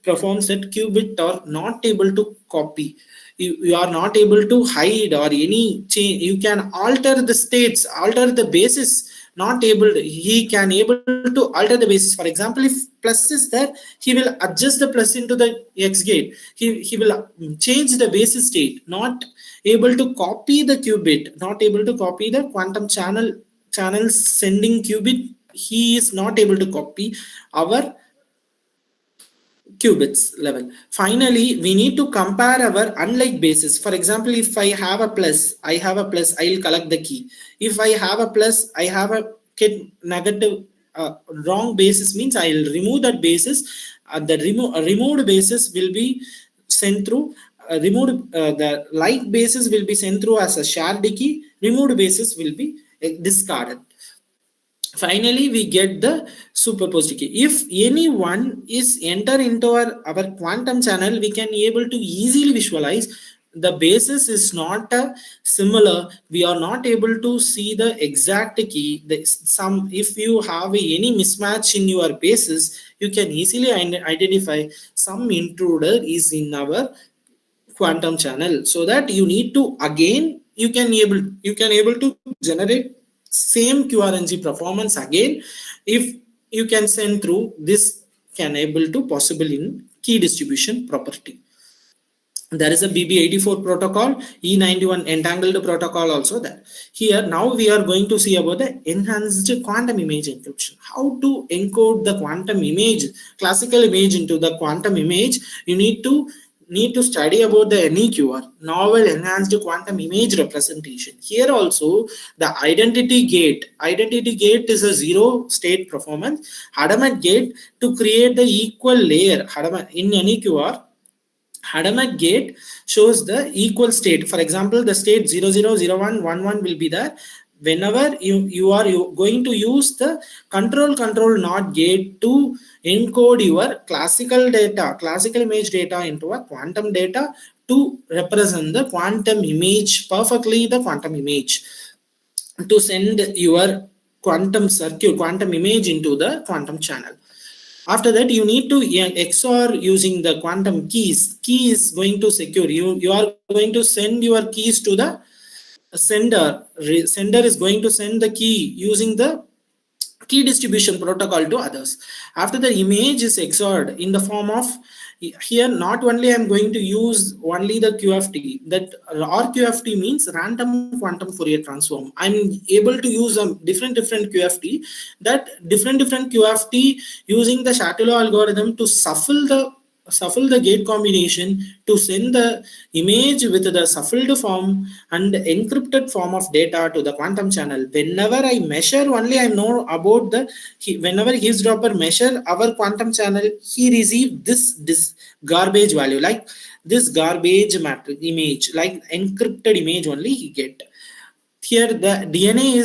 performs that qubit are not able to copy. You are not able to hide or any change. You can alter the states, alter the basis. Not able to, he can able to alter the basis. For example, if plus is there, he will adjust the plus into the X gate. He will change the basis state. Not able to copy the qubit, not able to copy the quantum channel sending qubit. He is not able to copy our qubits level. Finally, we need to compare our unlike basis. For example, if I have a plus, I will collect the key. If I have a plus, I have a negative wrong basis, means I will remove that basis. The removed basis will be sent through. The like basis will be sent through as a shared key. Removed basis will be discarded. Finally, we get the superposed key. If anyone is enter into our quantum channel, we can able to easily visualize the basis is not similar. We are not able to see the exact key. If you have any mismatch in your basis, you can easily identify some intruder is in our quantum channel. So that you need to again you can able to generate same QRNG performance again. If you can send through this, can able to possible in key distribution property. There is a BB84 protocol, E91 entangled protocol also there. Here now we are going to see about the enhanced quantum image encryption. How to encode the quantum image, classical image into the quantum image. You need to study about the NEQR, novel enhanced quantum image representation. Here also the identity gate is a zero state performance. Hadamard gate to create the equal layer. In NEQR, Hadamard gate shows the equal state. For example, the state 00, 01, 11 will be there. Whenever you are going to use the control NOT gate to encode your classical image data into a quantum data to represent the quantum image perfectly, the quantum image to send your quantum circuit, quantum image into the quantum channel. After that, you need to XOR using the quantum keys. Key is going to secure you are going to send your keys to the sender is going to send the key using the key distribution protocol to others. After the image is XORed in the form of, here not only I'm going to use only the QFT, that RQFT means random quantum Fourier transform. I'm able to use a different QFT, that different QFT using the Chatelain algorithm to shuffle the gate combination to send the image with the shuffled form and encrypted form of data to the quantum channel. Whenever I measure, only I know about whenever eavesdropper measure our quantum channel, he receive this garbage value, like this garbage matrix image, like encrypted image only he get. Here the DNA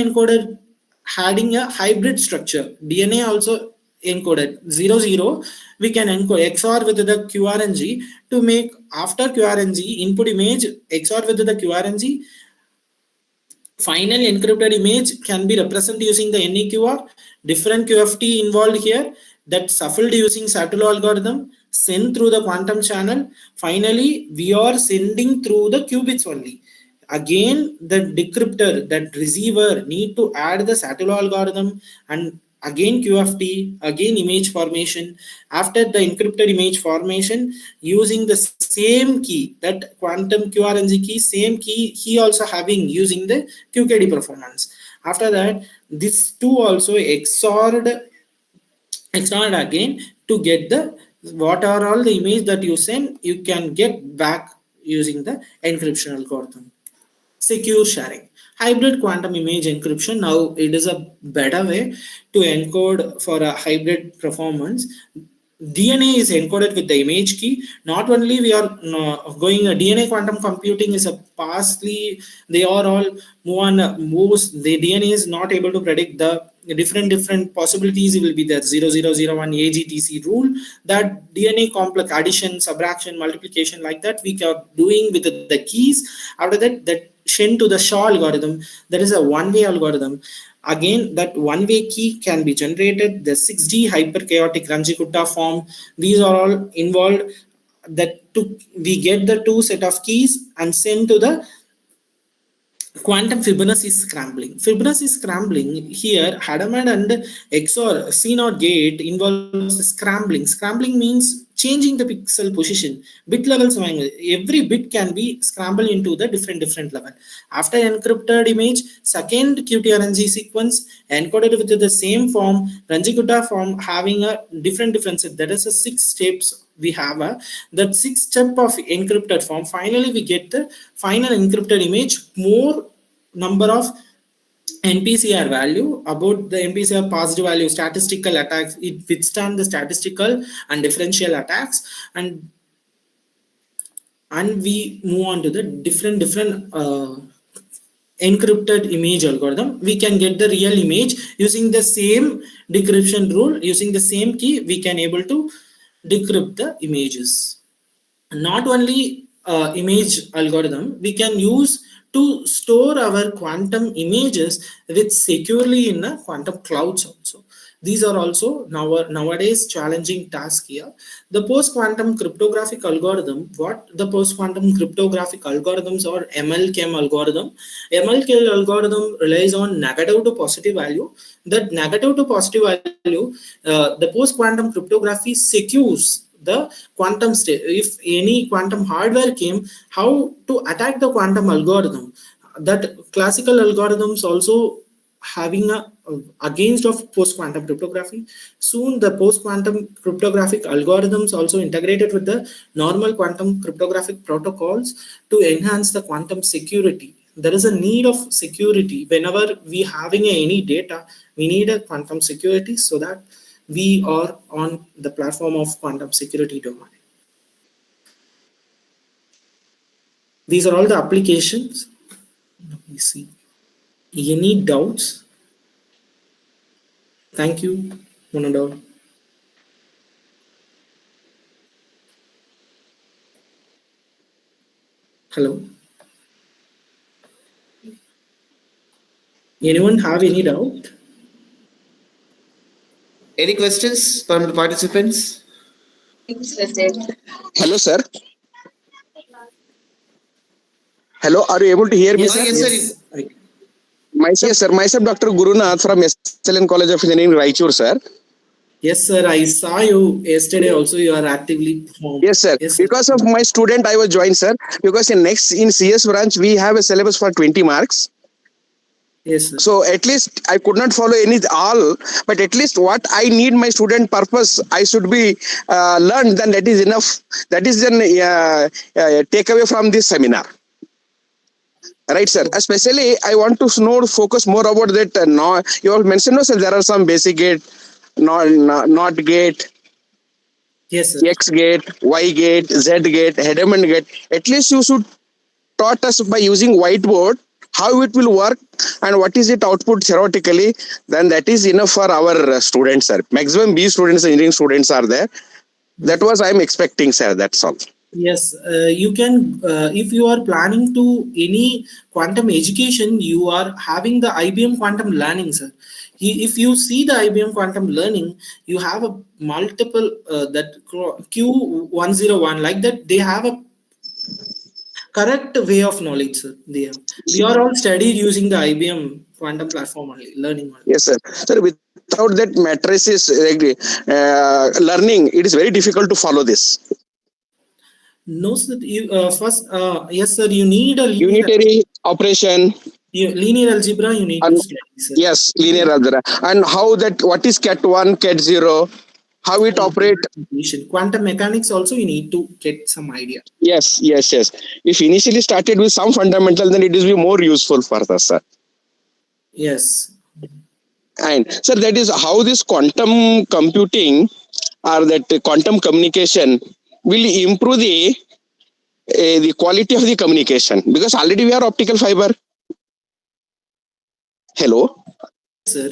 encoded having a hybrid structure. DNA also encoded 00, we can encode XOR with the QRNG to make after QRNG input image XOR with the QRNG. Final encrypted image can be represented using the NEQR. Different QFT involved here, that shuffled using Chatelain algorithm, send through the quantum channel. Finally, we are sending through the qubits only. Again, the decryptor, that receiver need to add the Chatelain algorithm and again QFT, again image formation. After the encrypted image formation, using the same key, that quantum QRNG key, same key he also having using the QKD performance. After that, this two also XORed again to get the what are all the image that you send, you can get back using the encryption algorithm. Secure sharing, hybrid quantum image encryption. Now it is a better way to encode for a hybrid performance. DNA is encoded with the image key. Not only we are going a DNA quantum computing is a pastly, they are all moves. The DNA is not able to predict the different possibilities. It will be the 0001 AGTC rule, that DNA complex addition, subtraction, multiplication, like that we are doing with the keys. After that, that Shen to the SHA algorithm, that is a one-way algorithm. Again, that one-way key can be generated. The 6D hyperchaotic Ranjikutta form, these are all involved. That we get the two set of keys and send to the quantum Fibonacci scrambling. Fibonacci scrambling here, Hadamard and XOR C0 gate involves scrambling. Scrambling means changing the pixel position. Bit levels, every bit can be scrambled into the different level. After encrypted image, second QTRNG sequence encoded with the same form, Ranjikutta form, having a different set. That is a 6 steps. We have that 6 step of encrypted form. Finally, we get the final encrypted image. More number of NPCR value, about the NPCR positive value statistical attacks. It withstand the statistical and differential attacks, and we move on to the different encrypted image algorithm. We can get the real image using the same decryption rule. Using the same key, we can able to decrypt the images. Not only image algorithm, we can use to store our quantum images with securely in a quantum clouds also. These are also nowadays challenging task here. The post-quantum cryptographic algorithm, what the post-quantum cryptographic algorithms or MLChem algorithm. MLChem algorithm relies on negative to positive value. That negative to positive value, the post-quantum cryptography secures the quantum state. If any quantum hardware came, how to attack the quantum algorithm. That classical algorithms also having a against of post-quantum cryptography. Soon the post-quantum cryptographic algorithms also integrated with the normal quantum cryptographic protocols to enhance the quantum security. There is a need of security. Whenever we having any data, we need a quantum security, so that we are on the platform of quantum security domain. These are all the applications. Let me see. Any doubts? Thank you, one and all. Hello. Anyone have any doubt? Any questions from the participants? Hello, sir. Hello, are you able to hear me, sir? Yes, sir. Myself, Dr. Gurunath from SLN College of Engineering, Raichur, sir. Yes, sir. I saw you yesterday also. You are actively performed. Yes, sir. Because of my student, I was joined, sir. Because in CS branch, we have a syllabus for 20 marks. Yes, sir. So at least I could not follow all, but at least what I need my student purpose, I should be learned. Then that is enough. That is then take away from this seminar. Right, sir. Especially, I want to focus more about that. You all mentioned, no, sir, there are some basic gate, not gate, yes, sir. X gate, Y gate, Z gate, Hedemond gate. At least you should taught us by using whiteboard how it will work and what is it output theoretically. Then that is enough for our students, sir. Maximum B students, engineering students are there. That was I am expecting, sir. That's all. Yes, you can, if you are planning to any quantum education, you are having the IBM quantum learning, sir. If you see the IBM quantum learning, you have a multiple, that Q101, like that, they have a correct way of knowledge, sir. We are all studied using the IBM quantum platform only, learning only. Yes, sir. Sir, without that matrices learning, it is very difficult to follow this. No, sir. You, first, yes, sir. You need a Unitary operation. linear algebra. You need to And study, sir. yes, linear algebra. And how that, what is cat 1, cat 0, how it operate. Quantum mechanics also you need to get some idea. Yes. If initially started with some fundamental, then it is be more useful for us, sir. Yes. And sir, that is how this quantum computing or that quantum communication will improve the quality of the communication, because already we are optical fiber. Hello. Sir.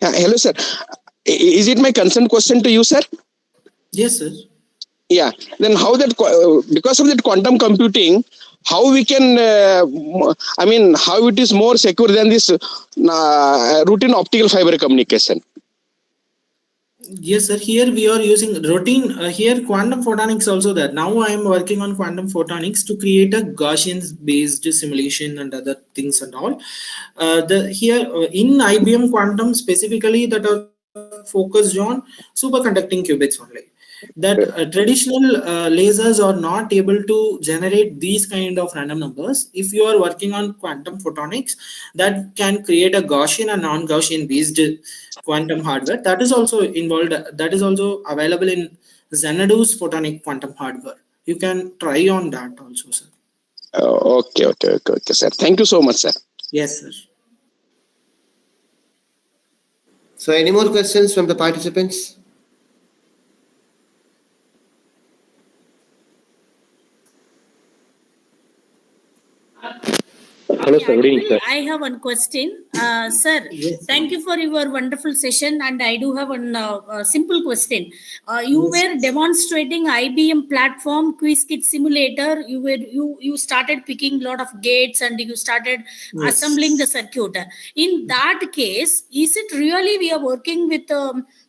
Hello, sir. Is it my concern question to you, sir? Yes, sir. Yeah. Then how that, because of that quantum computing, how we can, how it is more secure than this routine optical fiber communication? Yes, sir. Here we are using routine. Here quantum photonics also there. Now I am working on quantum photonics to create a Gaussian-based simulation and other things and all. In IBM quantum specifically that are focused on superconducting qubits only. That traditional lasers are not able to generate these kind of random numbers. If you are working on quantum photonics, that can create a Gaussian and non-Gaussian based quantum hardware. That is also involved. That is also available in Xanadu's photonic quantum hardware. You can try on that also, sir. Okay, sir. Thank you so much, sir. Yes, sir. So any more questions from the participants? Hello, sir. Good evening, sir. I have one question. Sir, Yes, thank you for your wonderful session. And I do have a simple question. You were demonstrating IBM platform Qiskit simulator. You started picking a lot of gates and you started assembling the circuit. In that case, is it really we are working with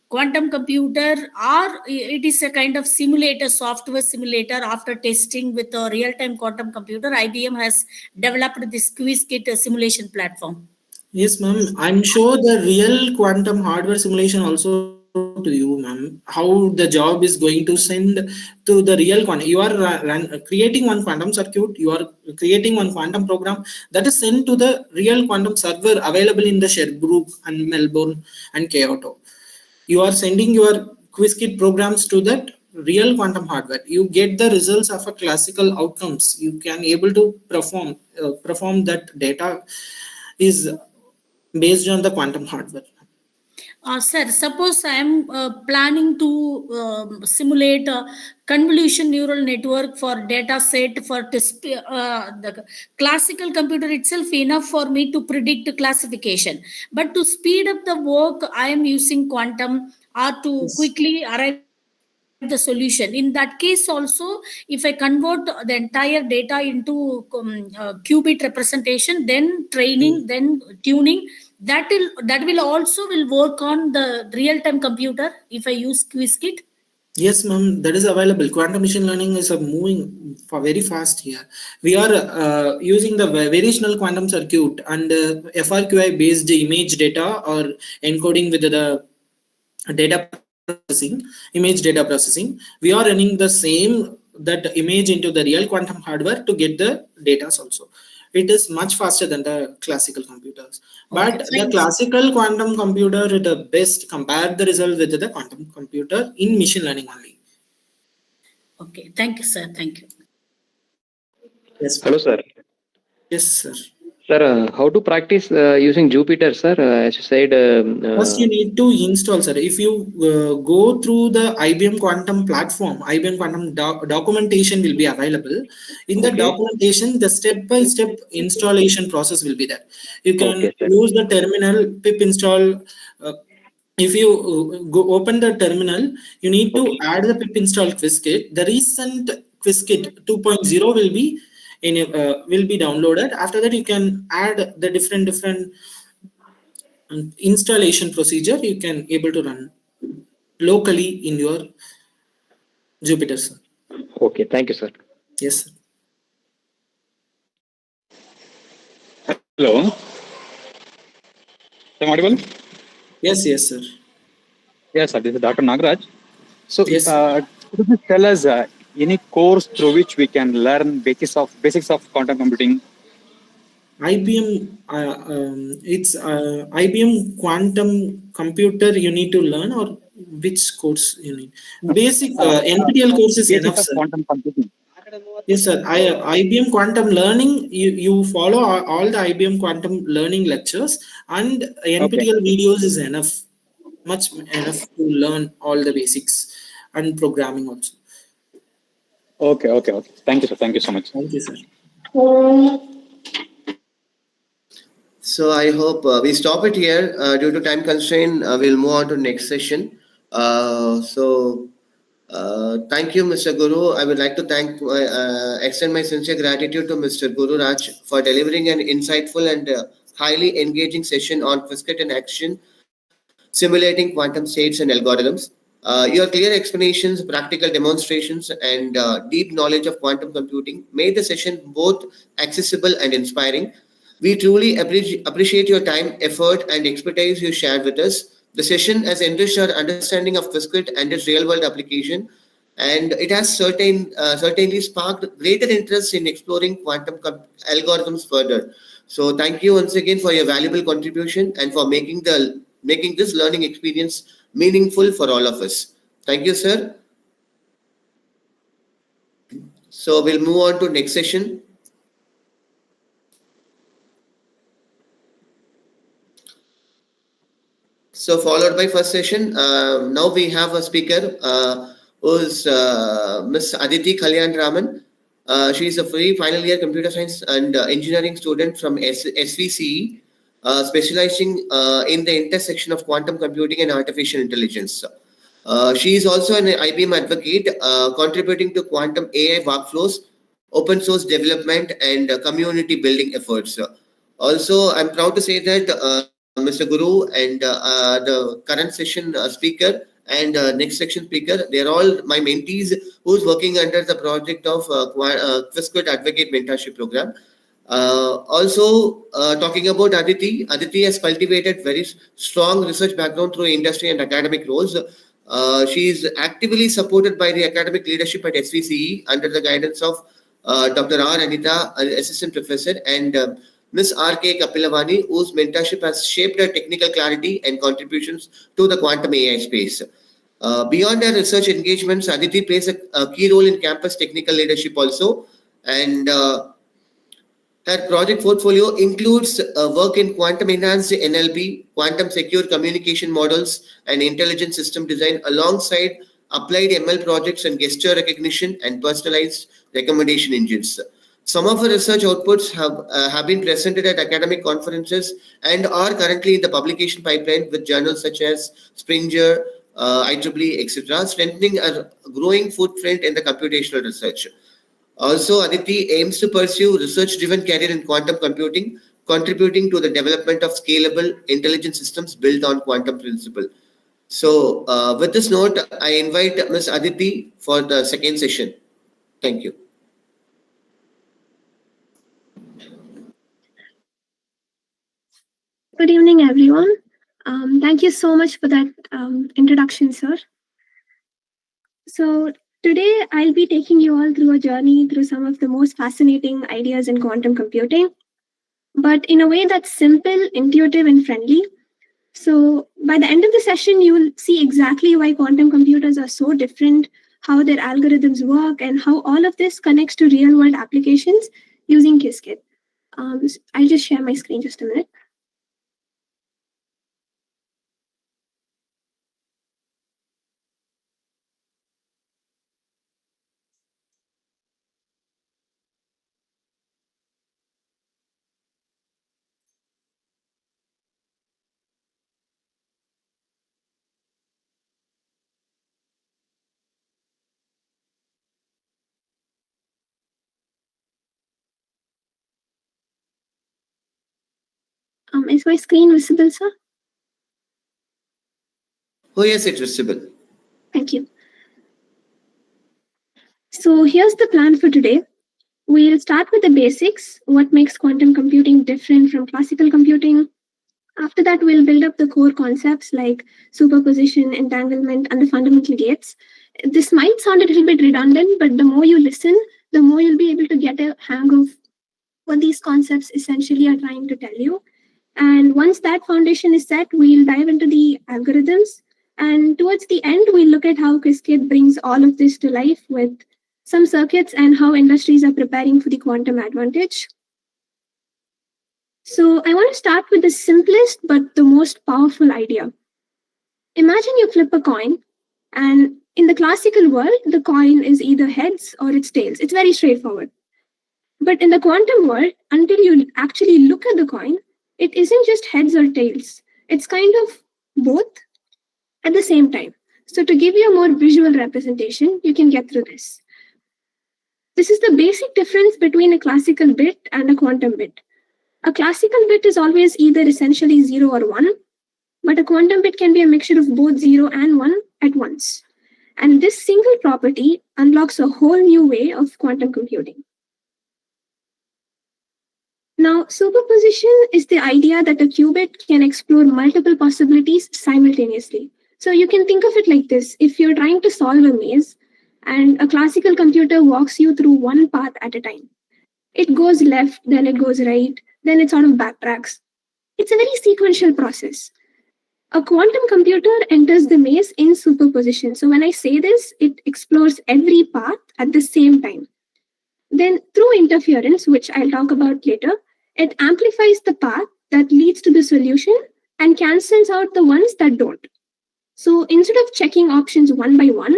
quantum computer, or it is a kind of simulator, software simulator? After testing with a real-time quantum computer, IBM has developed this Qiskit simulation platform. Yes, ma'am. I'm sure the real quantum hardware simulation also to you, ma'am. How the job is going to send to the real quantum. You are creating one quantum circuit. You are creating one quantum program that is sent to the real quantum server available in the Sherbrooke and Melbourne and Kyoto. You are sending your Qiskit programs to that real quantum hardware. You get the results of a classical outcomes. You can able to perform that data is based on the quantum hardware. Sir, suppose I am planning to simulate a convolution neural network for data set for the classical computer itself enough for me to predict classification. But to speed up the work, I am using quantum or to quickly arrive the solution. In that case also, if I convert the entire data into qubit representation, then training, then tuning, that will also will work on the real-time computer if I use Qiskit. Yes, ma'am, that is available. Quantum machine learning is moving very fast here. We are using the variational quantum circuit and FRQI based image data or encoding with the data processing, image data processing. We are running the same that image into the real quantum hardware to get the data also. It is much faster than the classical computers. But the classical quantum computer is the best. Compare the result with the quantum computer in machine learning only. Okay, thank you, sir. Thank you. Yes. Hello, sir. Yes, sir. Sir, how to practice using Jupyter, sir? As you said, First, you need to install, sir. If you go through the IBM Quantum platform, IBM Quantum documentation will be available. In the documentation, the step-by-step installation process will be there. You can use the terminal pip install. If you go open the terminal, you need to add the pip install Qiskit. The recent Qiskit 2.0 will be will be downloaded. After that, you can add the different installation procedure. You can able to run locally in your Jupyter, sir. Okay, thank you, sir. Yes, sir. Hello. Am I audible? Yes, sir. Yes, sir. This is Dr. Nagaraj. So, Yes. could you please tell us any course through which we can learn basics of quantum computing? IBM, it's IBM quantum computer you need to learn, or which course you need? Basic NPTEL course is enough, Basics of sir. quantum computing. Yes, sir. IBM quantum learning, you follow all the IBM quantum learning lectures, and NPTEL videos is enough, much enough to learn all the basics and programming also. Okay. Thank you, sir. Thank you so much. Thank you, sir. So I hope we stop it here. Due to time constraint, we'll move on to next session. Thank you, Mr. Guru. I would like to extend my sincere gratitude to Mr. Guru Raj for delivering an insightful and highly engaging session on Qiskit in action, simulating quantum states and algorithms. Your clear explanations, practical demonstrations, and deep knowledge of quantum computing made the session both accessible and inspiring. We truly appreciate your time, effort, and expertise you shared with us. The session has enriched our understanding of Qiskit and its real-world application, and it has certainly sparked greater interest in exploring quantum algorithms further. So thank you once again for your valuable contribution and for making this learning experience meaningful for all of us. Thank you, sir. So we'll move on to next session. So followed by first session, now we have a speaker who's Miss Aditi Kalyan Raman. She is a free final year computer science and engineering student from SVCE, specializing in the intersection of quantum computing and artificial intelligence. She is also an IBM advocate, contributing to quantum AI workflows, open source development, and community building efforts. Also, I'm proud to say that Mr. Guru and the current session speaker and next section speaker, they're all my mentees who's working under the project of Qiskit Advocate Mentorship Program. Talking about Aditi has cultivated very strong research background through industry and academic roles. She is actively supported by the academic leadership at SVCE under the guidance of Dr. R. Anita, Assistant Professor, and Ms. R.K. Kapilavani, whose mentorship has shaped her technical clarity and contributions to the quantum AI space. Beyond her research engagements, Aditi plays a key role in campus technical leadership also, and her project portfolio includes work in quantum-enhanced NLP, quantum-secure communication models, and intelligent system design, alongside applied ML projects and gesture recognition and personalized recommendation engines. Some of her research outputs have been presented at academic conferences and are currently in the publication pipeline with journals such as Springer, IEEE, etc., strengthening a growing footprint in the computational research. Also, Aditi aims to pursue research-driven career in quantum computing, contributing to the development of scalable intelligent systems built on quantum principle. So, with this note, I invite Ms. Aditi for the second session. Thank you. Good evening, everyone. Thank you so much for that introduction, sir. So today I'll be taking you all through a journey through some of the most fascinating ideas in quantum computing, but in a way that's simple, intuitive, and friendly. So by the end of the session, you will see exactly why quantum computers are so different, how their algorithms work, and how all of this connects to real-world applications using Qiskit. I'll just share my screen just a minute. Is my screen visible, sir? Oh, yes, it's visible. Thank you. So here's the plan for today. We'll start with the basics, what makes quantum computing different from classical computing. After that, we'll build up the core concepts like superposition, entanglement, and the fundamental gates. This might sound a little bit redundant, but the more you listen, the more you'll be able to get a hang of what these concepts essentially are trying to tell you. And once that foundation is set, we'll dive into the algorithms. And towards the end, we'll look at how Qiskit brings all of this to life with some circuits and how industries are preparing for the quantum advantage. So I want to start with the simplest but the most powerful idea. Imagine you flip a coin, and in the classical world, the coin is either heads or it's tails. It's very straightforward. But in the quantum world, until you actually look at the coin, it isn't just heads or tails. It's kind of both at the same time. So to give you a more visual representation, you can get through this. This is the basic difference between a classical bit and a quantum bit. A classical bit is always either essentially 0 or 1, but a quantum bit can be a mixture of both 0 and 1 at once. And this single property unlocks a whole new way of quantum computing. Now, superposition is the idea that a qubit can explore multiple possibilities simultaneously. So you can think of it like this. If you're trying to solve a maze and a classical computer walks you through one path at a time, it goes left, then it goes right, then it sort of backtracks. It's a very sequential process. A quantum computer enters the maze in superposition. So when I say this, it explores every path at the same time. Then through interference, which I'll talk about later, it amplifies the path that leads to the solution and cancels out the ones that don't. So instead of checking options one by one,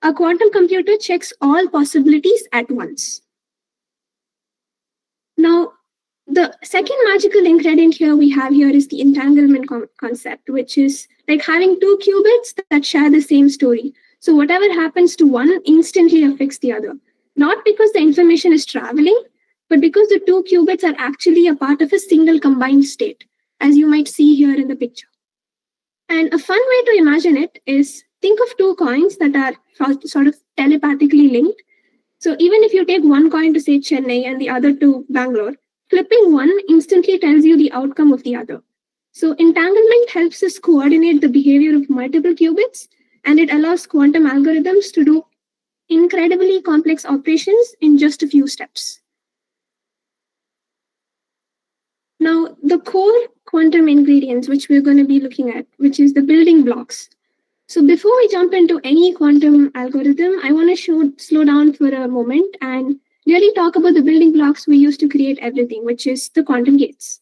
a quantum computer checks all possibilities at once. Now, the second magical ingredient we have here is the entanglement concept, which is like having two qubits that share the same story. So whatever happens to one instantly affects the other. Not because the information is traveling, but because the two qubits are actually a part of a single combined state, as you might see here in the picture. And a fun way to imagine it is think of two coins that are sort of telepathically linked. So even if you take one coin to say Chennai and the other to Bangalore, flipping one instantly tells you the outcome of the other. So entanglement helps us coordinate the behavior of multiple qubits, and it allows quantum algorithms to do incredibly complex operations in just a few steps. Now, the core quantum ingredients, which we're going to be looking at, which is the building blocks. So before we jump into any quantum algorithm, I want to slow down for a moment and really talk about the building blocks we use to create everything, which is the quantum gates.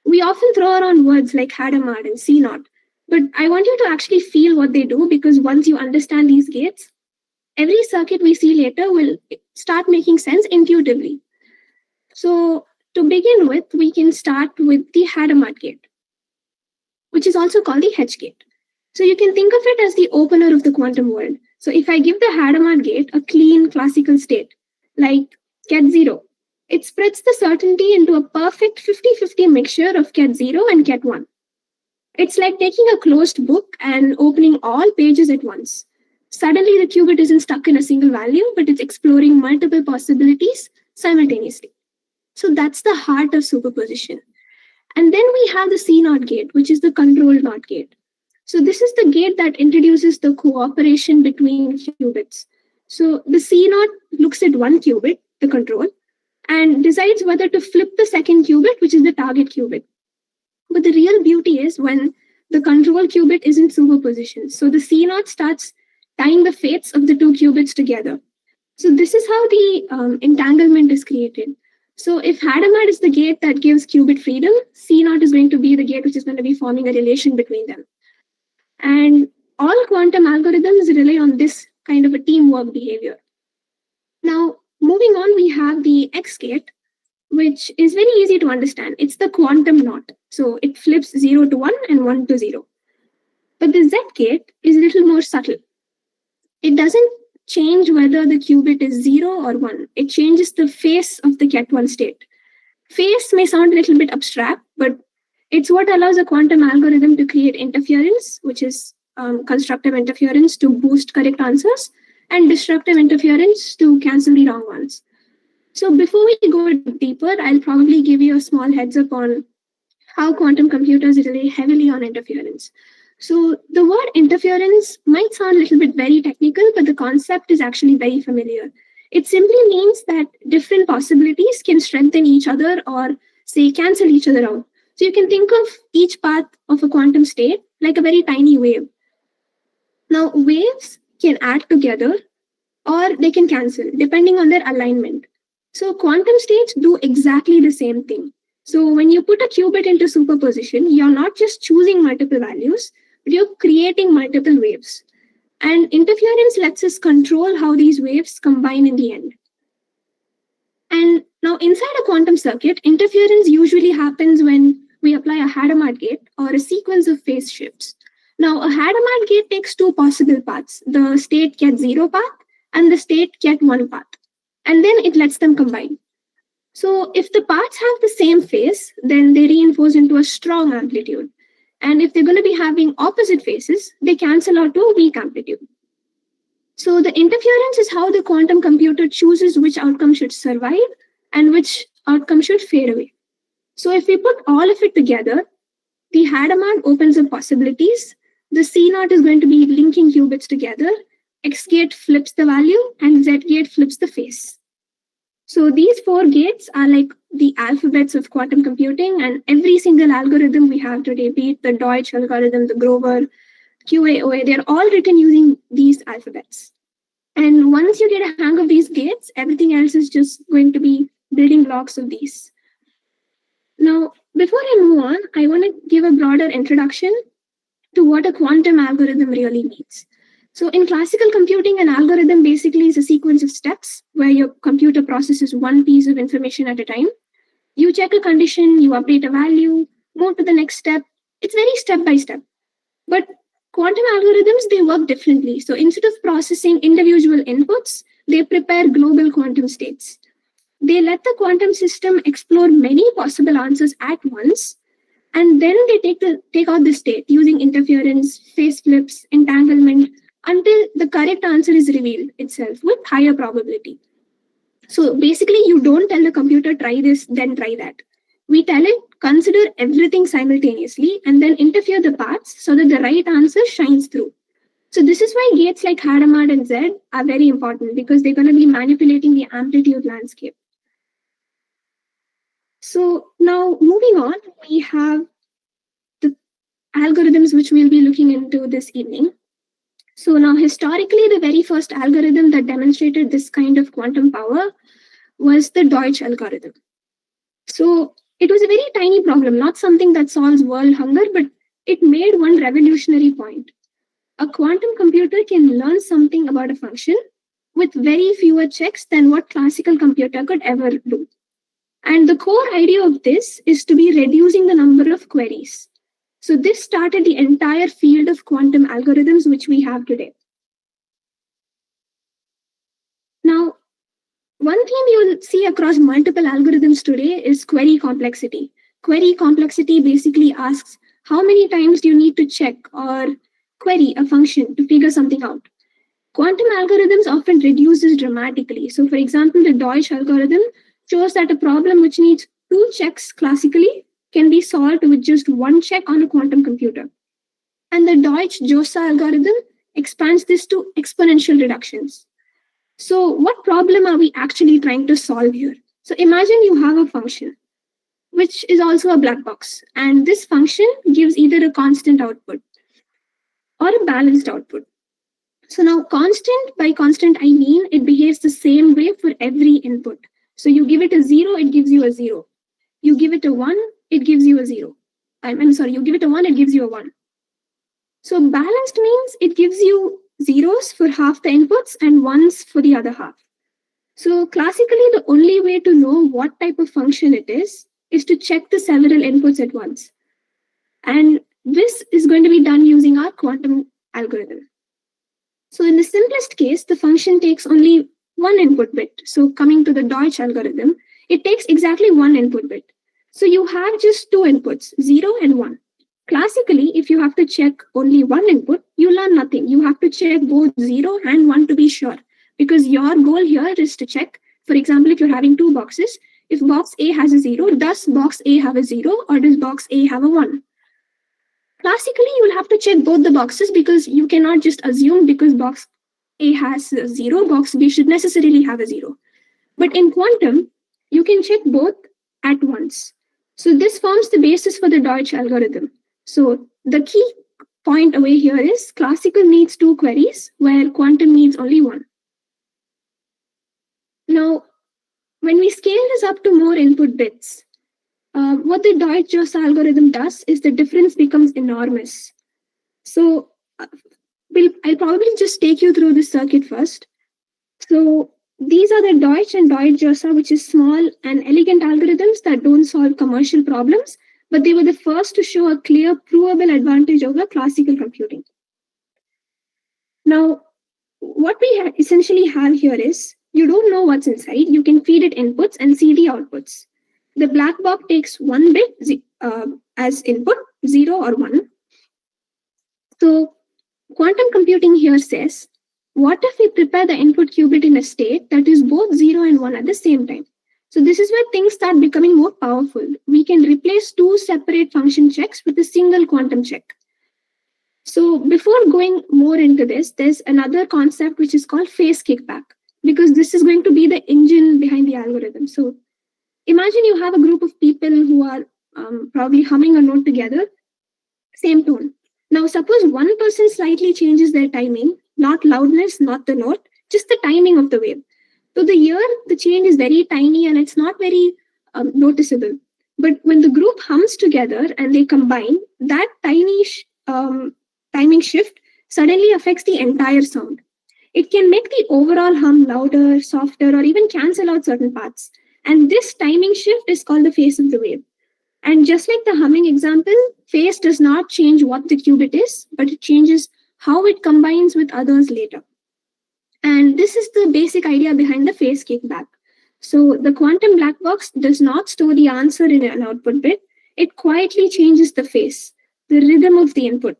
We often throw around words like Hadamard and C0, but I want you to actually feel what they do, because once you understand these gates, every circuit we see later will start making sense intuitively. So to begin with, we can start with the Hadamard gate, which is also called the H gate. So you can think of it as the opener of the quantum world. So if I give the Hadamard gate a clean classical state, like ket 0, it spreads the certainty into a perfect 50-50 mixture of ket 0 and ket 1. It's like taking a closed book and opening all pages at once. Suddenly, the qubit isn't stuck in a single value, but it's exploring multiple possibilities simultaneously. So that's the heart of superposition. And then we have the C0 gate, which is the control NOT gate. So this is the gate that introduces the cooperation between qubits. So the C0 looks at one qubit, the control, and decides whether to flip the second qubit, which is the target qubit. But the real beauty is when the control qubit is in superposition. So the C0 starts tying the fates of the two qubits together. So this is how the entanglement is created. So if Hadamard is the gate that gives qubit freedom, C0 is going to be the gate which is going to be forming a relation between them. And all quantum algorithms rely on this kind of a teamwork behavior. Now, moving on, we have the X gate, which is very easy to understand. It's the quantum NOT. So it flips 0 to 1 and 1 to 0. But the Z gate is a little more subtle. It doesn't change whether the qubit is 0 or 1. It changes the face of the ket 1 state. Face may sound a little bit abstract, but it's what allows a quantum algorithm to create interference, which is constructive interference to boost correct answers, and destructive interference to cancel the wrong ones. So before we go deeper, I'll probably give you a small heads up on how quantum computers rely heavily on interference. So the word interference might sound a little bit very technical, but the concept is actually very familiar. It simply means that different possibilities can strengthen each other or, say, cancel each other out. So you can think of each path of a quantum state like a very tiny wave. Now, waves can add together or they can cancel depending on their alignment. So quantum states do exactly the same thing. So when you put a qubit into superposition, you're not just choosing multiple values, but you're creating multiple waves. And interference lets us control how these waves combine in the end. And now inside a quantum circuit, interference usually happens when we apply a Hadamard gate or a sequence of phase shifts. Now, a Hadamard gate takes two possible paths. The state gets 0 path and the state get 1 path. And then it lets them combine. So if the paths have the same phase, then they reinforce into a strong amplitude. And if they're going to be having opposite phases, they cancel out to a weak amplitude. So the interference is how the quantum computer chooses which outcome should survive and which outcome should fade away. So if we put all of it together, the Hadamard opens up possibilities. The C0 is going to be linking qubits together. X gate flips the value and Z gate flips the phase. So these 4 gates are like the alphabets of quantum computing, and every single algorithm we have today, be it the Deutsch algorithm, the Grover, QA, they're all written using these alphabets. And once you get a hang of these gates, everything else is just going to be building blocks of these. Now, before I move on, I want to give a broader introduction to what a quantum algorithm really means. So in classical computing, an algorithm basically is a sequence of steps where your computer processes one piece of information at a time. You check a condition, you update a value, move to the next step. It's very step by step. But quantum algorithms, they work differently. So instead of processing individual inputs, they prepare global quantum states. They let the quantum system explore many possible answers at once, and then they take out the state using interference, phase flips, entanglement, until the correct answer is revealed itself with higher probability. So basically, you don't tell the computer, try this, then try that. We tell it, consider everything simultaneously, and then interfere the paths so that the right answer shines through. So this is why gates like Hadamard and Z are very important, because they're going to be manipulating the amplitude landscape. So now moving on, we have the algorithms which we'll be looking into this evening. So now historically, the very first algorithm that demonstrated this kind of quantum power was the Deutsch algorithm. So it was a very tiny problem, not something that solves world hunger, but it made one revolutionary point. A quantum computer can learn something about a function with very fewer checks than what classical computer could ever do. And the core idea of this is to be reducing the number of queries. So this started the entire field of quantum algorithms which we have today. Now, one theme you'll see across multiple algorithms today is query complexity. Query complexity basically asks how many times do you need to check or query a function to figure something out. Quantum algorithms often reduce this dramatically. So for example, the Deutsch algorithm shows that a problem which needs 2 checks classically can be solved with just 1 check on a quantum computer. And the Deutsch-Josa algorithm expands this to exponential reductions. So what problem are we actually trying to solve here? So imagine you have a function, which is also a black box. And this function gives either a constant output or a balanced output. So now constant, by constant I mean it behaves the same way for every input. So you give it a 0, it gives you a 0. You give it a 1, it gives you a 0. You give it a 1, it gives you a 1. So balanced means it gives you zeros for half the inputs and ones for the other half. So classically, the only way to know what type of function it is to check the several inputs at once. And this is going to be done using our quantum algorithm. So in the simplest case, the function takes only 1 input bit. So coming to the Deutsch algorithm, it takes exactly 1 input bit. So you have just 2 inputs, 0 and 1. Classically, if you have to check only 1 input, you learn nothing. You have to check both 0 and 1 to be sure, because your goal here is to check, for example, if you're having 2 boxes, if box A has a 0, does box A have a 0 or does box A have a 1? Classically, you will have to check both the boxes because you cannot just assume because box A has a 0, box B should necessarily have a 0. But in quantum, you can check both at once. So this forms the basis for the Deutsch algorithm. So the key point away here is classical needs 2 queries, where quantum needs only 1. Now, when we scale this up to more input bits, what the Deutsch algorithm does is the difference becomes enormous. So I'll probably just take you through this circuit first. So these are the Deutsch and Deutsch, which is small and elegant algorithms that don't solve commercial problems, but they were the first to show a clear, provable advantage over classical computing. Now, what we essentially have here is, you don't know what's inside. You can feed it inputs and see the outputs. The black box takes 1 bit as input, 0 or 1. So quantum computing here says, what if we prepare the input qubit in a state that is both 0 and 1 at the same time? So this is where things start becoming more powerful. We can replace 2 separate function checks with a single quantum check. So before going more into this, there's another concept which is called phase kickback, because this is going to be the engine behind the algorithm. So imagine you have a group of people who are probably humming a note together, same tone. Now, suppose one person slightly changes their timing, not loudness, not the note, just the timing of the wave. So the change is very tiny and it's not very noticeable. But when the group hums together and they combine, that tiny timing shift suddenly affects the entire sound. It can make the overall hum louder, softer, or even cancel out certain parts. And this timing shift is called the phase of the wave. And just like the humming example, phase does not change what the qubit is, but it changes how it combines with others later. And this is the basic idea behind the phase kickback. So the quantum black box does not store the answer in an output bit. It quietly changes the phase, the rhythm of the input.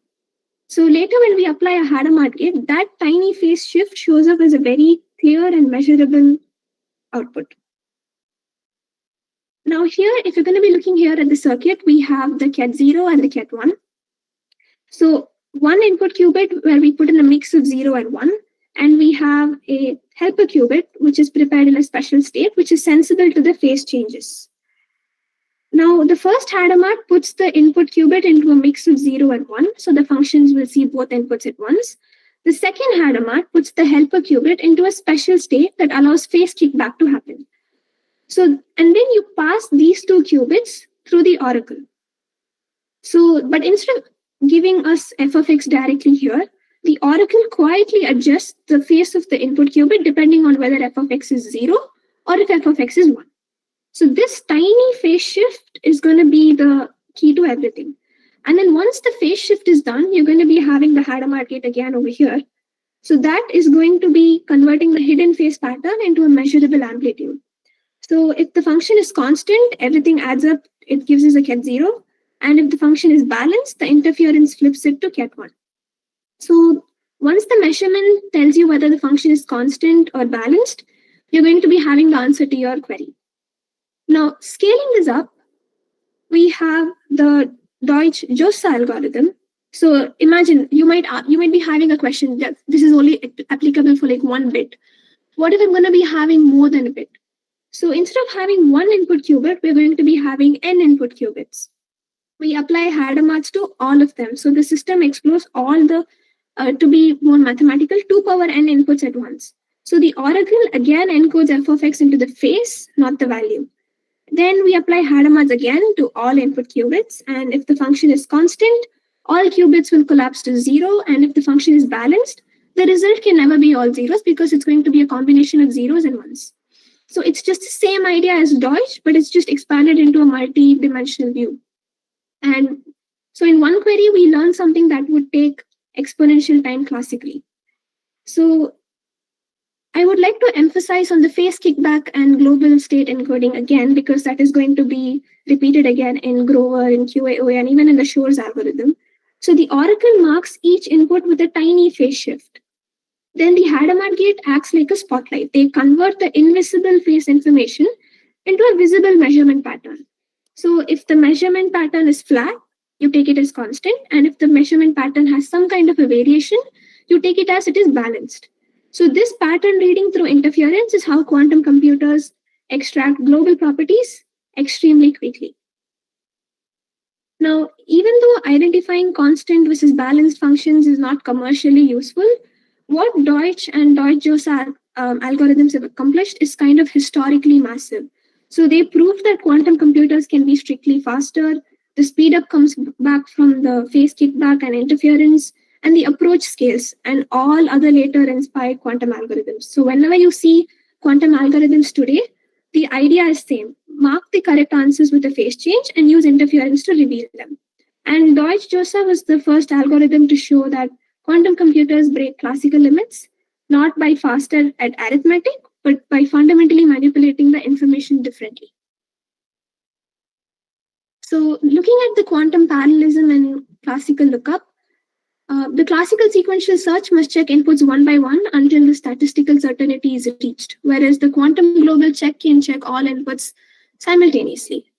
So later when we apply a Hadamard gate, that tiny phase shift shows up as a very clear and measurable output. Now here, if you're going to be looking here at the circuit, we have the ket 0 and the ket 1. So one input qubit where we put in a mix of 0 and 1, and we have a helper qubit, which is prepared in a special state, which is sensible to the phase changes. Now, the first Hadamard puts the input qubit into a mix of 0 and 1, so the functions will see both inputs at once. The second Hadamard puts the helper qubit into a special state that allows phase kickback to happen. So, and then you pass these 2 qubits through the oracle. So, but instead of giving us f of x directly here, the oracle quietly adjusts the phase of the input qubit depending on whether f of x is 0 or if f of x is 1. So this tiny phase shift is going to be the key to everything. And then once the phase shift is done, you're going to be having the Hadamard gate again over here. So that is going to be converting the hidden phase pattern into a measurable amplitude. So if the function is constant, everything adds up, it gives us a ket 0. And if the function is balanced, the interference flips it to ket 1. So once the measurement tells you whether the function is constant or balanced, you're going to be having the answer to your query. Now, scaling this up, we have the Deutsch algorithm. So imagine you might be having a question that this is only applicable for like 1 bit. What if I'm going to be having more than a bit? So instead of having 1 input qubit, we're going to be having n input qubits. We apply Hadamards to all of them. So the system explores all the, to be more mathematical, 2 power n inputs at once. So the oracle again encodes f of x into the phase, not the value. Then we apply Hadamards again to all input qubits. And if the function is constant, all qubits will collapse to 0. And if the function is balanced, the result can never be all zeros because it's going to be a combination of zeros and ones. So it's just the same idea as Deutsch, but it's just expanded into a multi-dimensional view. And so in one query, we learn something that would take exponential time classically. So I would like to emphasize on the phase kickback and global state encoding again, because that is going to be repeated again in Grover, in QAOA, and even in the Shor's algorithm. So the oracle marks each input with a tiny phase shift. Then the Hadamard gate acts like a spotlight. They convert the invisible phase information into a visible measurement pattern. So if the measurement pattern is flat, you take it as constant. And if the measurement pattern has some kind of a variation, you take it as it is balanced. So this pattern reading through interference is how quantum computers extract global properties extremely quickly. Now, even though identifying constant versus balanced functions is not commercially useful, what Deutsch and Deutsch-Jozsa algorithms have accomplished is kind of historically massive. So they proved that quantum computers can be strictly faster, the speed up comes back from the phase kickback and interference, and the approach scales, and all other later inspired quantum algorithms. So whenever you see quantam algorithms today, the idea is same. Mark the correct answers with a phase change and use interference to reveal them. And Deutsch-Jozsa was the first algorithm to show that quantum computers break classical limits, not by faster at arithmetic, but by fundamentally manipulating the information differently. So looking at the quantum parallelism and classical lookup, the classical sequential search must check inputs one by one until the statistical certainty is reached, whereas the quantum global check can check all inputs simultaneously.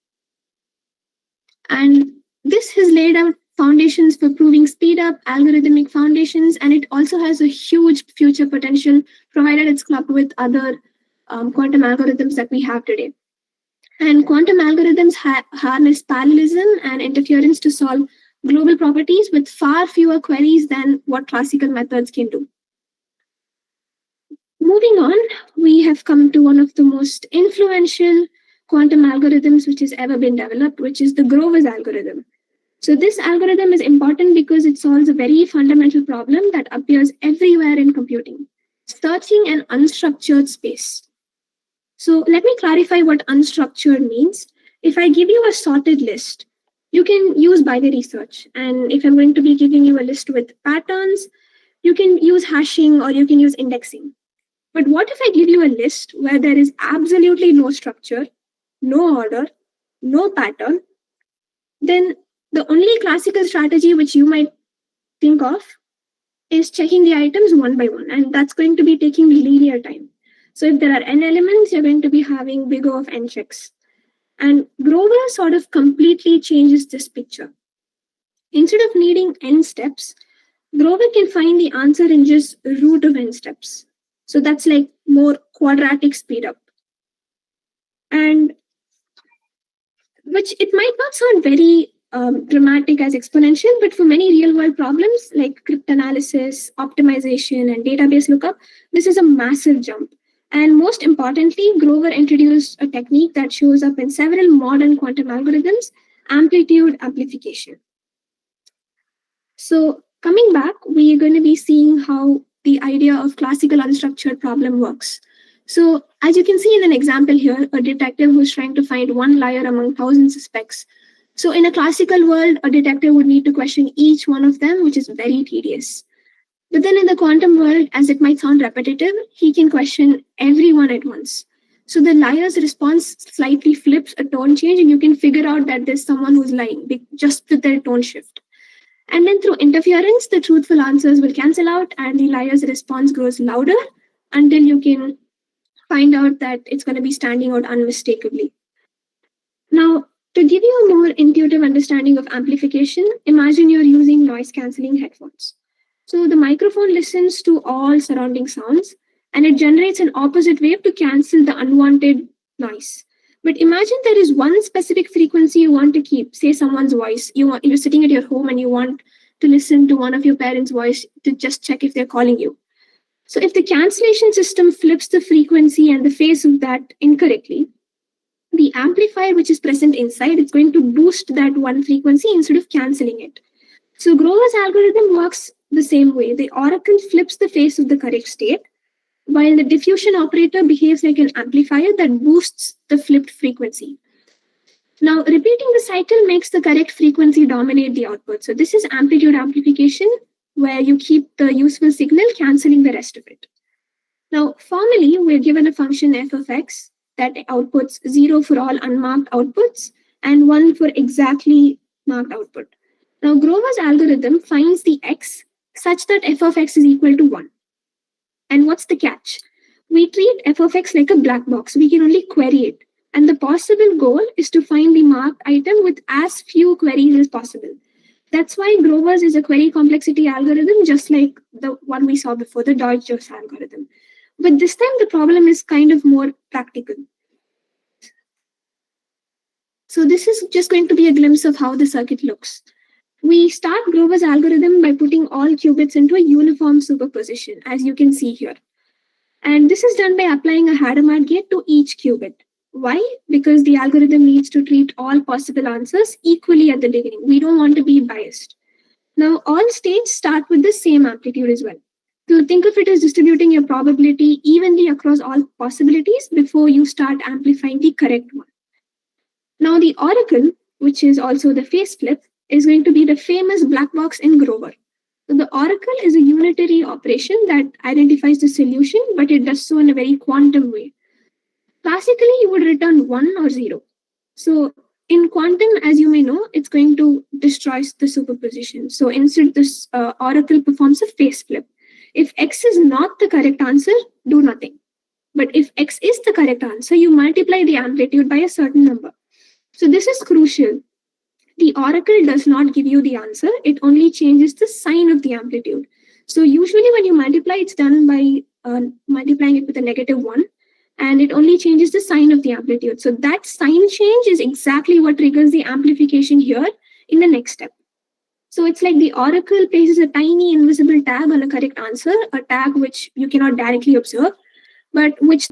And this has laid out foundations for proving speed up, algorithmic foundations, and it also has a huge future potential provided it's clubbed with other quantum algorithms that we have today. And quantum algorithms harness parallelism and interference to solve global properties with far fewer queries than what classical methods can do. Moving on, we have come to one of the most influential quantum algorithms which has ever been developed, which is the Grover's algorithm. So this algorithm is important because it solves a very fundamental problem that appears everywhere in computing, searching an unstructured space. So let me clarify what unstructured means. If I give you a sorted list, you can use binary search. And if I'm going to be giving you a list with patterns, you can use hashing or you can use indexing. But what if I give you a list where there is absolutely no structure, no order, no pattern? Then the only classical strategy which you might think of is checking the items one by one, and that's going to be taking linear time. So if there are n elements, you're going to be having big O of n checks. And Grover sort of completely changes this picture. Instead of needing n steps, Grover can find the answer in just root of n steps. So that's like more quadratic speed up. And which it might not sound very dramatic as exponential, but for many real world problems like cryptanalysis, optimization, and database lookup, this is a massive jump. And most importantly, Grover introduced a technique that shows up in several modern quantum algorithms, amplitude amplification. So coming back, we are going to be seeing how the idea of classical unstructured problem works. So as you can see in an example here, a detective who's trying to find one liar among 1,000 suspects. So in a classical world, a detective would need to question each one of them, which is very tedious. But then in the quantum world, as it might sound repetitive, he can question everyone at once. So the liar's response slightly flips a tone change, and you can figure out that there's someone who's lying just with their tone shift. And then through interference, the truthful answers will cancel out and the liar's response grows louder until you can find out that it's going to be standing out unmistakably. Now, to give you a more intuitive understanding of amplification, imagine you're using noise cancelling headphones. So the microphone listens to all surrounding sounds and it generates an opposite wave to cancel the unwanted noise. But imagine there is one specific frequency you want to keep, say someone's voice. You're sitting at your home and you want to listen to one of your parents' voice to just check if they're calling you. So if the cancellation system flips the frequency and the phase of that incorrectly, the amplifier which is present inside, it's going to boost that one frequency instead of cancelling it. So Grover's algorithm works the same way. The oracle flips the phase of the correct state, while the diffusion operator behaves like an amplifier that boosts the flipped frequency. Now, repeating the cycle makes the correct frequency dominate the output. So this is amplitude amplification, where you keep the useful signal cancelling the rest of it. Now, formally, we're given a function f of x that outputs 0 for all unmarked outputs and 1 for exactly marked output. Now, Grover's algorithm finds the x such that f of x is equal to 1. And what's the catch? We treat f of x like a black box. We can only query it. And the possible goal is to find the marked item with as few queries as possible. That's why Grover's is a query complexity algorithm, just like the one we saw before, the DAY-2 algorithm. But this time the problem is kind of more practical. So this is just going to be a glimpse of how the circuit looks. We start Grover's algorithm by putting all qubits into a uniform superposition, as you can see here. And this is done by applying a Hadamard gate to each qubit. Why? Because the algorithm needs to treat all possible answers equally at the beginning. We don't want to be biased. Now, all states start with the same amplitude as well. So think of it as distributing your probability evenly across all possibilities before you start amplifying the correct one. Now, the oracle, which is also the phase flip, is going to be the famous black box in Grover. So the oracle is a unitary operation that identifies the solution, but it does so in a very quantum way. Classically, you would return 1 or 0. So in quantum, as you may know, it's going to destroy the superposition. So instead, this oracle performs a phase flip. If X is not the correct answer, do nothing. But if X is the correct answer, you multiply the amplitude by a certain number. So this is crucial. The oracle does not give you the answer. It only changes the sign of the amplitude. So usually when you multiply, it's done by multiplying it with a -1. And it only changes the sign of the amplitude. So that sign change is exactly what triggers the amplification here in the next step. So it's like the oracle places a tiny invisible tag on a correct answer, a tag which you cannot directly observe, but which...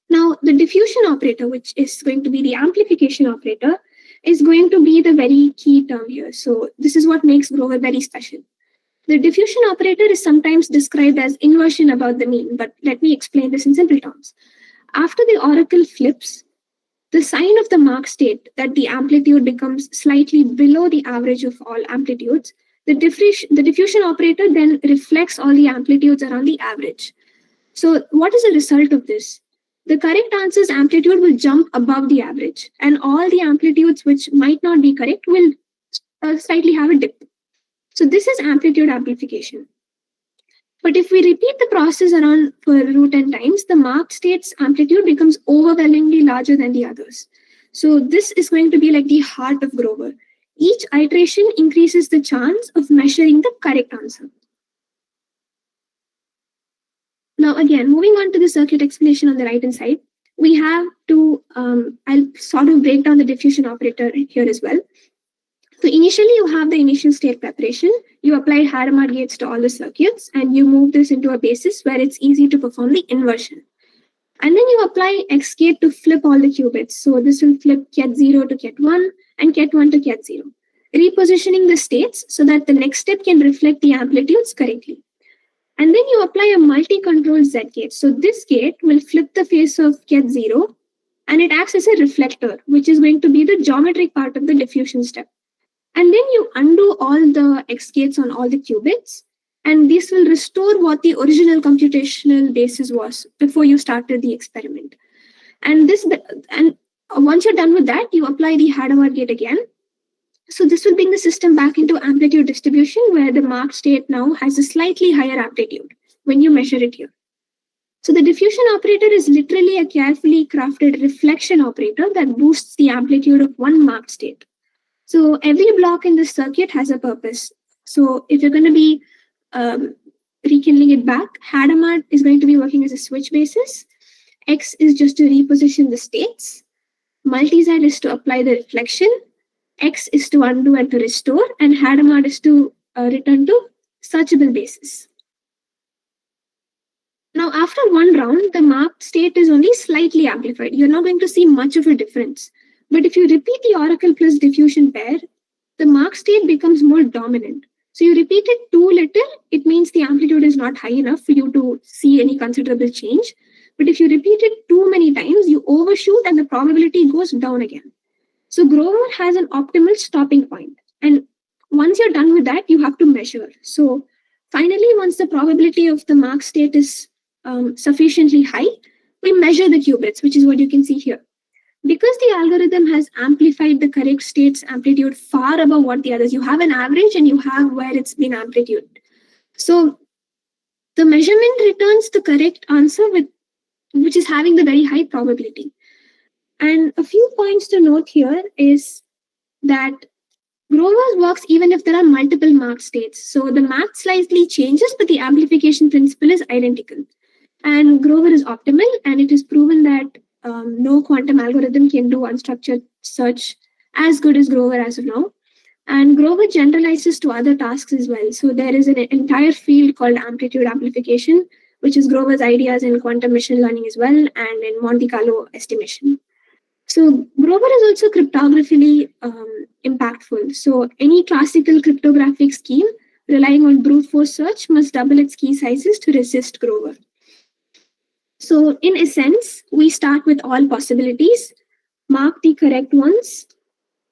Now, the diffusion operator, which is going to be the amplification operator, is going to be the very key term here. So this is what makes Grover very special. The diffusion operator is sometimes described as inversion about the mean, but let me explain this in simple terms. After the oracle flips, the sign of the mark state that the amplitude becomes slightly below the average of all amplitudes, the diffusion operator then reflects all the amplitudes around the average. So what is the result of this? The correct answer's amplitude will jump above the average, and all the amplitudes which might not be correct will slightly have a dip. So this is amplitude amplification. But if we repeat the process around for root n times, the marked state's amplitude becomes overwhelmingly larger than the others. So this is going to be like the heart of Grover. Each iteration increases the chance of measuring the correct answer. Now again, moving on to the circuit explanation on the right hand side, we have to, I'll sort of break down the diffusion operator here as well. So initially you have the initial state preparation, you apply Hadamard gates to all the circuits, and you move this into a basis where it's easy to perform the inversion. And then you apply X gate to flip all the qubits. So this will flip Ket0 to Ket1 and Ket1 to Ket0, repositioning the states so that the next step can reflect the amplitudes correctly. And then you apply a multi-control Z gate. So this gate will flip the face of Ket0 and it acts as a reflector, which is going to be the geometric part of the diffusion step. And then you undo all the X gates on all the qubits, and this will restore what the original computational basis was before you started the experiment. And once you're done with that, you apply the Hadamard gate again. So this will bring the system back into amplitude distribution, where the marked state now has a slightly higher amplitude when you measure it here. So the diffusion operator is literally a carefully crafted reflection operator that boosts the amplitude of one marked state. So every block in the circuit has a purpose. So if you're going to be rekindling it back, Hadamard is going to be working as a switch basis. X is just to reposition the states. Multi-Z is to apply the reflection. X is to undo and to restore. And Hadamard is to return to searchable basis. Now, after one round, the marked state is only slightly amplified. You're not going to see much of a difference. But if you repeat the oracle plus diffusion pair, the marked state becomes more dominant. So you repeat it too little, it means the amplitude is not high enough for you to see any considerable change. But if you repeat it too many times, you overshoot and the probability goes down again. So Grover has an optimal stopping point. And once you're done with that, you have to measure. So finally, once the probability of the marked state is sufficiently high, we measure the qubits, which is what you can see here. Because the algorithm has amplified the correct state's amplitude far above what the others, you have an average and you have where it's been amplitude. So the measurement returns the correct answer which is having the very high probability. And a few points to note here is that Grover's works even if there are multiple marked states. So the math slightly changes, but the amplification principle is identical. And Grover is optimal, and it is proven that no quantum algorithm can do unstructured search as good as Grover as of now. And Grover generalizes to other tasks as well. So there is an entire field called amplitude amplification, which is Grover's ideas in quantum machine learning as well, and in Monte Carlo estimation. So Grover is also cryptographically impactful. So any classical cryptographic scheme relying on brute force search must double its key sizes to resist Grover. So in essence, we start with all possibilities, mark the correct ones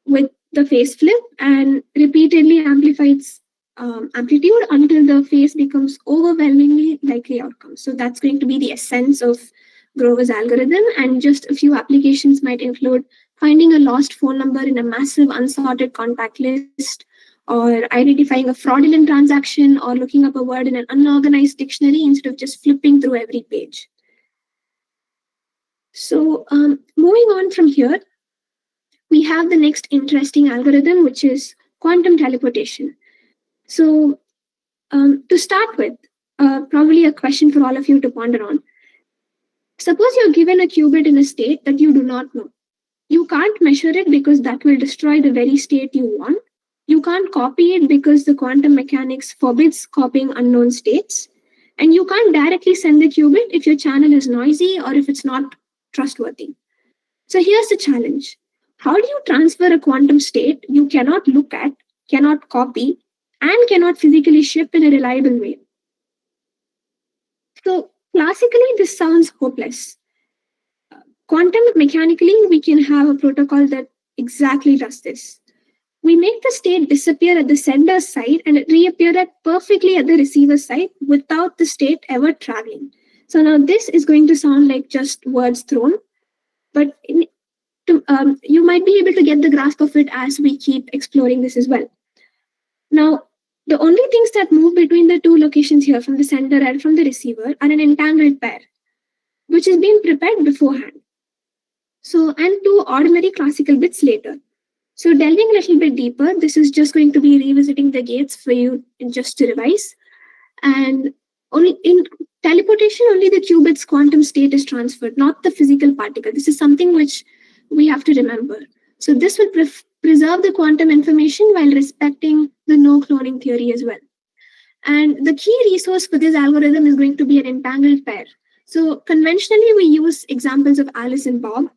with the phase flip, and repeatedly amplify its amplitude until the phase becomes overwhelmingly likely outcome. So that's going to be the essence of Grover's algorithm, and just a few applications might include finding a lost phone number in a massive unsorted contact list, or identifying a fraudulent transaction, or looking up a word in an unorganized dictionary instead of just flipping through every page. So moving on from here, we have the next interesting algorithm, which is quantum teleportation. So to start with, probably a question for all of you to ponder on. Suppose you're given a qubit in a state that you do not know. You can't measure it because that will destroy the very state you want. You can't copy it because the quantum mechanics forbids copying unknown states. And you can't directly send the qubit if your channel is noisy or if it's not trustworthy. So here's the challenge. How do you transfer a quantum state you cannot look at, cannot copy, and cannot physically ship in a reliable way? So classically, this sounds hopeless. Quantum mechanically, we can have a protocol that exactly does this. We make the state disappear at the sender's side and reappear perfectly at the receiver's side without the state ever traveling. So now this is going to sound like just words thrown, but you might be able to get the grasp of it as we keep exploring this as well. Now, the only things that move between the two locations here, from the sender and from the receiver, are an entangled pair, which is being prepared beforehand. So, and two ordinary classical bits later. So delving a little bit deeper, this is just going to be revisiting the gates for you just to revise. And only in teleportation, only the qubit's quantum state is transferred, not the physical particle. This is something which we have to remember. So this will preserve the quantum information while respecting the no cloning theory as well. And the key resource for this algorithm is going to be an entangled pair. So conventionally, we use examples of Alice and Bob.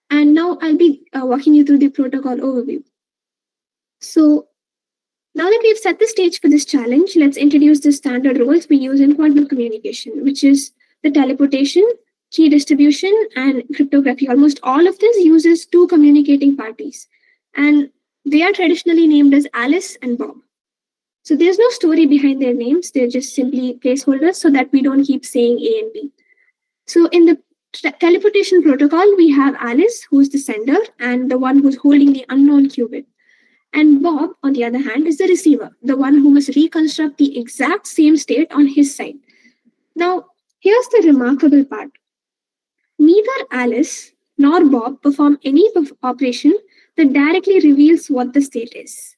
And now I'll be walking you through the protocol overview. So now that we've set the stage for this challenge, let's introduce the standard roles we use in quantum communication, which is the teleportation, key distribution, and cryptography. Almost all of this uses two communicating parties, and they are traditionally named as Alice and Bob. So there's no story behind their names. They're just simply placeholders so that we don't keep saying A and B. So in the teleportation protocol, we have Alice, who's the sender and the one who's holding the unknown qubit. And Bob, on the other hand, is the receiver, the one who must reconstruct the exact same state on his side. Now, here's the remarkable part. Neither Alice nor Bob perform any operation that directly reveals what the state is.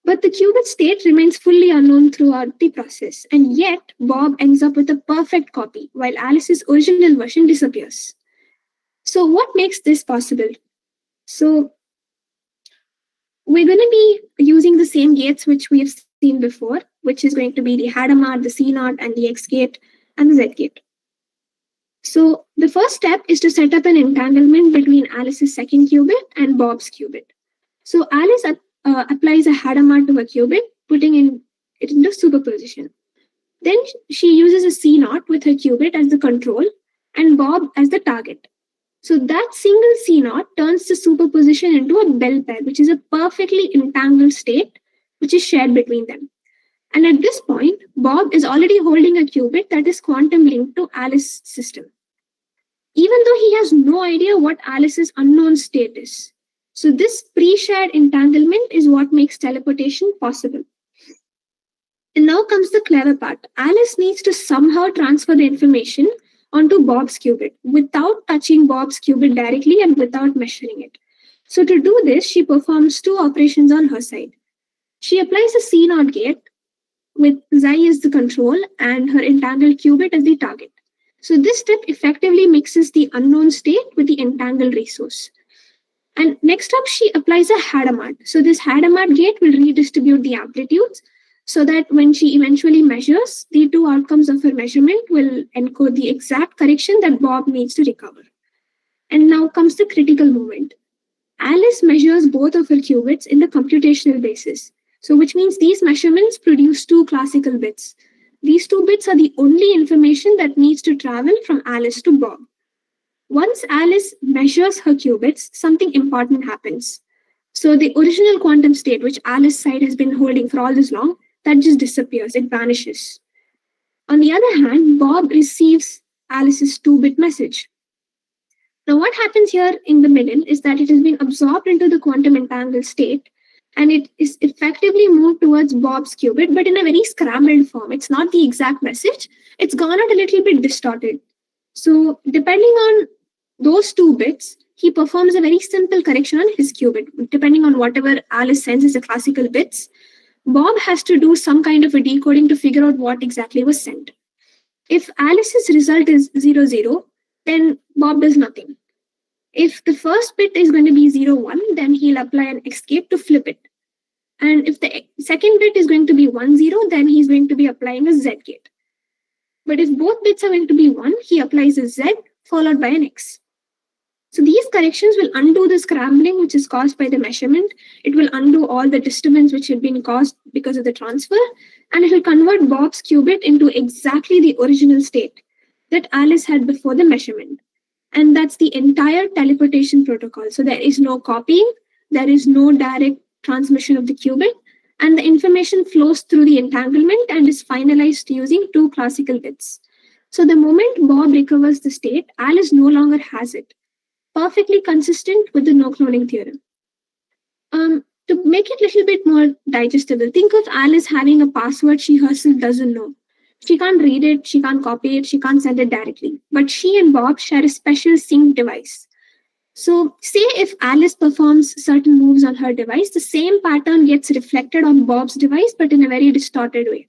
But the qubit state remains fully unknown throughout the process, and yet Bob ends up with a perfect copy, while Alice's original version disappears. So what makes this possible? So we're going to be using the same gates which we have seen before, which is going to be the Hadamard, the C0, and the X gate, and the Z gate. So the first step is to set up an entanglement between Alice's second qubit and Bob's qubit. So Alice applies a Hadamard to a qubit, putting it into superposition. Then she uses a C0 with her qubit as the control and Bob as the target. So that single C0 turns the superposition into a bell pair, which is a perfectly entangled state, which is shared between them. And at this point, Bob is already holding a qubit that is quantum linked to Alice's system, even though he has no idea what Alice's unknown state is. So this pre-shared entanglement is what makes teleportation possible. And now comes the clever part. Alice needs to somehow transfer the information onto Bob's qubit without touching Bob's qubit directly and without measuring it. So to do this, she performs two operations on her side. She applies a C0 gate with Xi as the control and her entangled qubit as the target. So this step effectively mixes the unknown state with the entangled resource. And next up, she applies a Hadamard. So this Hadamard gate will redistribute the amplitudes so that when she eventually measures, the two outcomes of her measurement will encode the exact correction that Bob needs to recover. And now comes the critical moment. Alice measures both of her qubits in the computational basis. So which means these measurements produce two classical bits. These two bits are the only information that needs to travel from Alice to Bob. Once Alice measures her qubits, something important happens. So the original quantum state, which Alice's side has been holding for all this long, that just disappears, it vanishes. On the other hand, Bob receives Alice's 2-bit message. Now what happens here in the middle is that it has been absorbed into the quantum entangled state and it is effectively moved towards Bob's qubit, but in a very scrambled form. It's not the exact message. It's gone out a little bit distorted. So depending on those 2 bits, he performs a very simple correction on his qubit. Depending on whatever Alice sends as the classical bits, Bob has to do some kind of a decoding to figure out what exactly was sent. If Alice's result is 00, then Bob does nothing. If the first bit is going to be 01, then he'll apply an escape to flip it. And if the second bit is going to be 10, then he's going to be applying a Z gate. But if both bits are going to be 1, he applies a Z followed by an X. So these corrections will undo the scrambling which is caused by the measurement. It will undo all the disturbance which had been caused because of the transfer. And it will convert Bob's qubit into exactly the original state that Alice had before the measurement. And that's the entire teleportation protocol. So there is no copying, there is no direct transmission of the qubit, and the information flows through the entanglement and is finalized using 2 classical bits. So the moment Bob recovers the state, Alice no longer has it. Perfectly consistent with the no-cloning theorem. To make it a little bit more digestible, think of Alice having a password she herself doesn't know. She can't read it, she can't copy it, she can't send it directly. But she and Bob share a special sync device. So say if Alice performs certain moves on her device, the same pattern gets reflected on Bob's device, but in a very distorted way.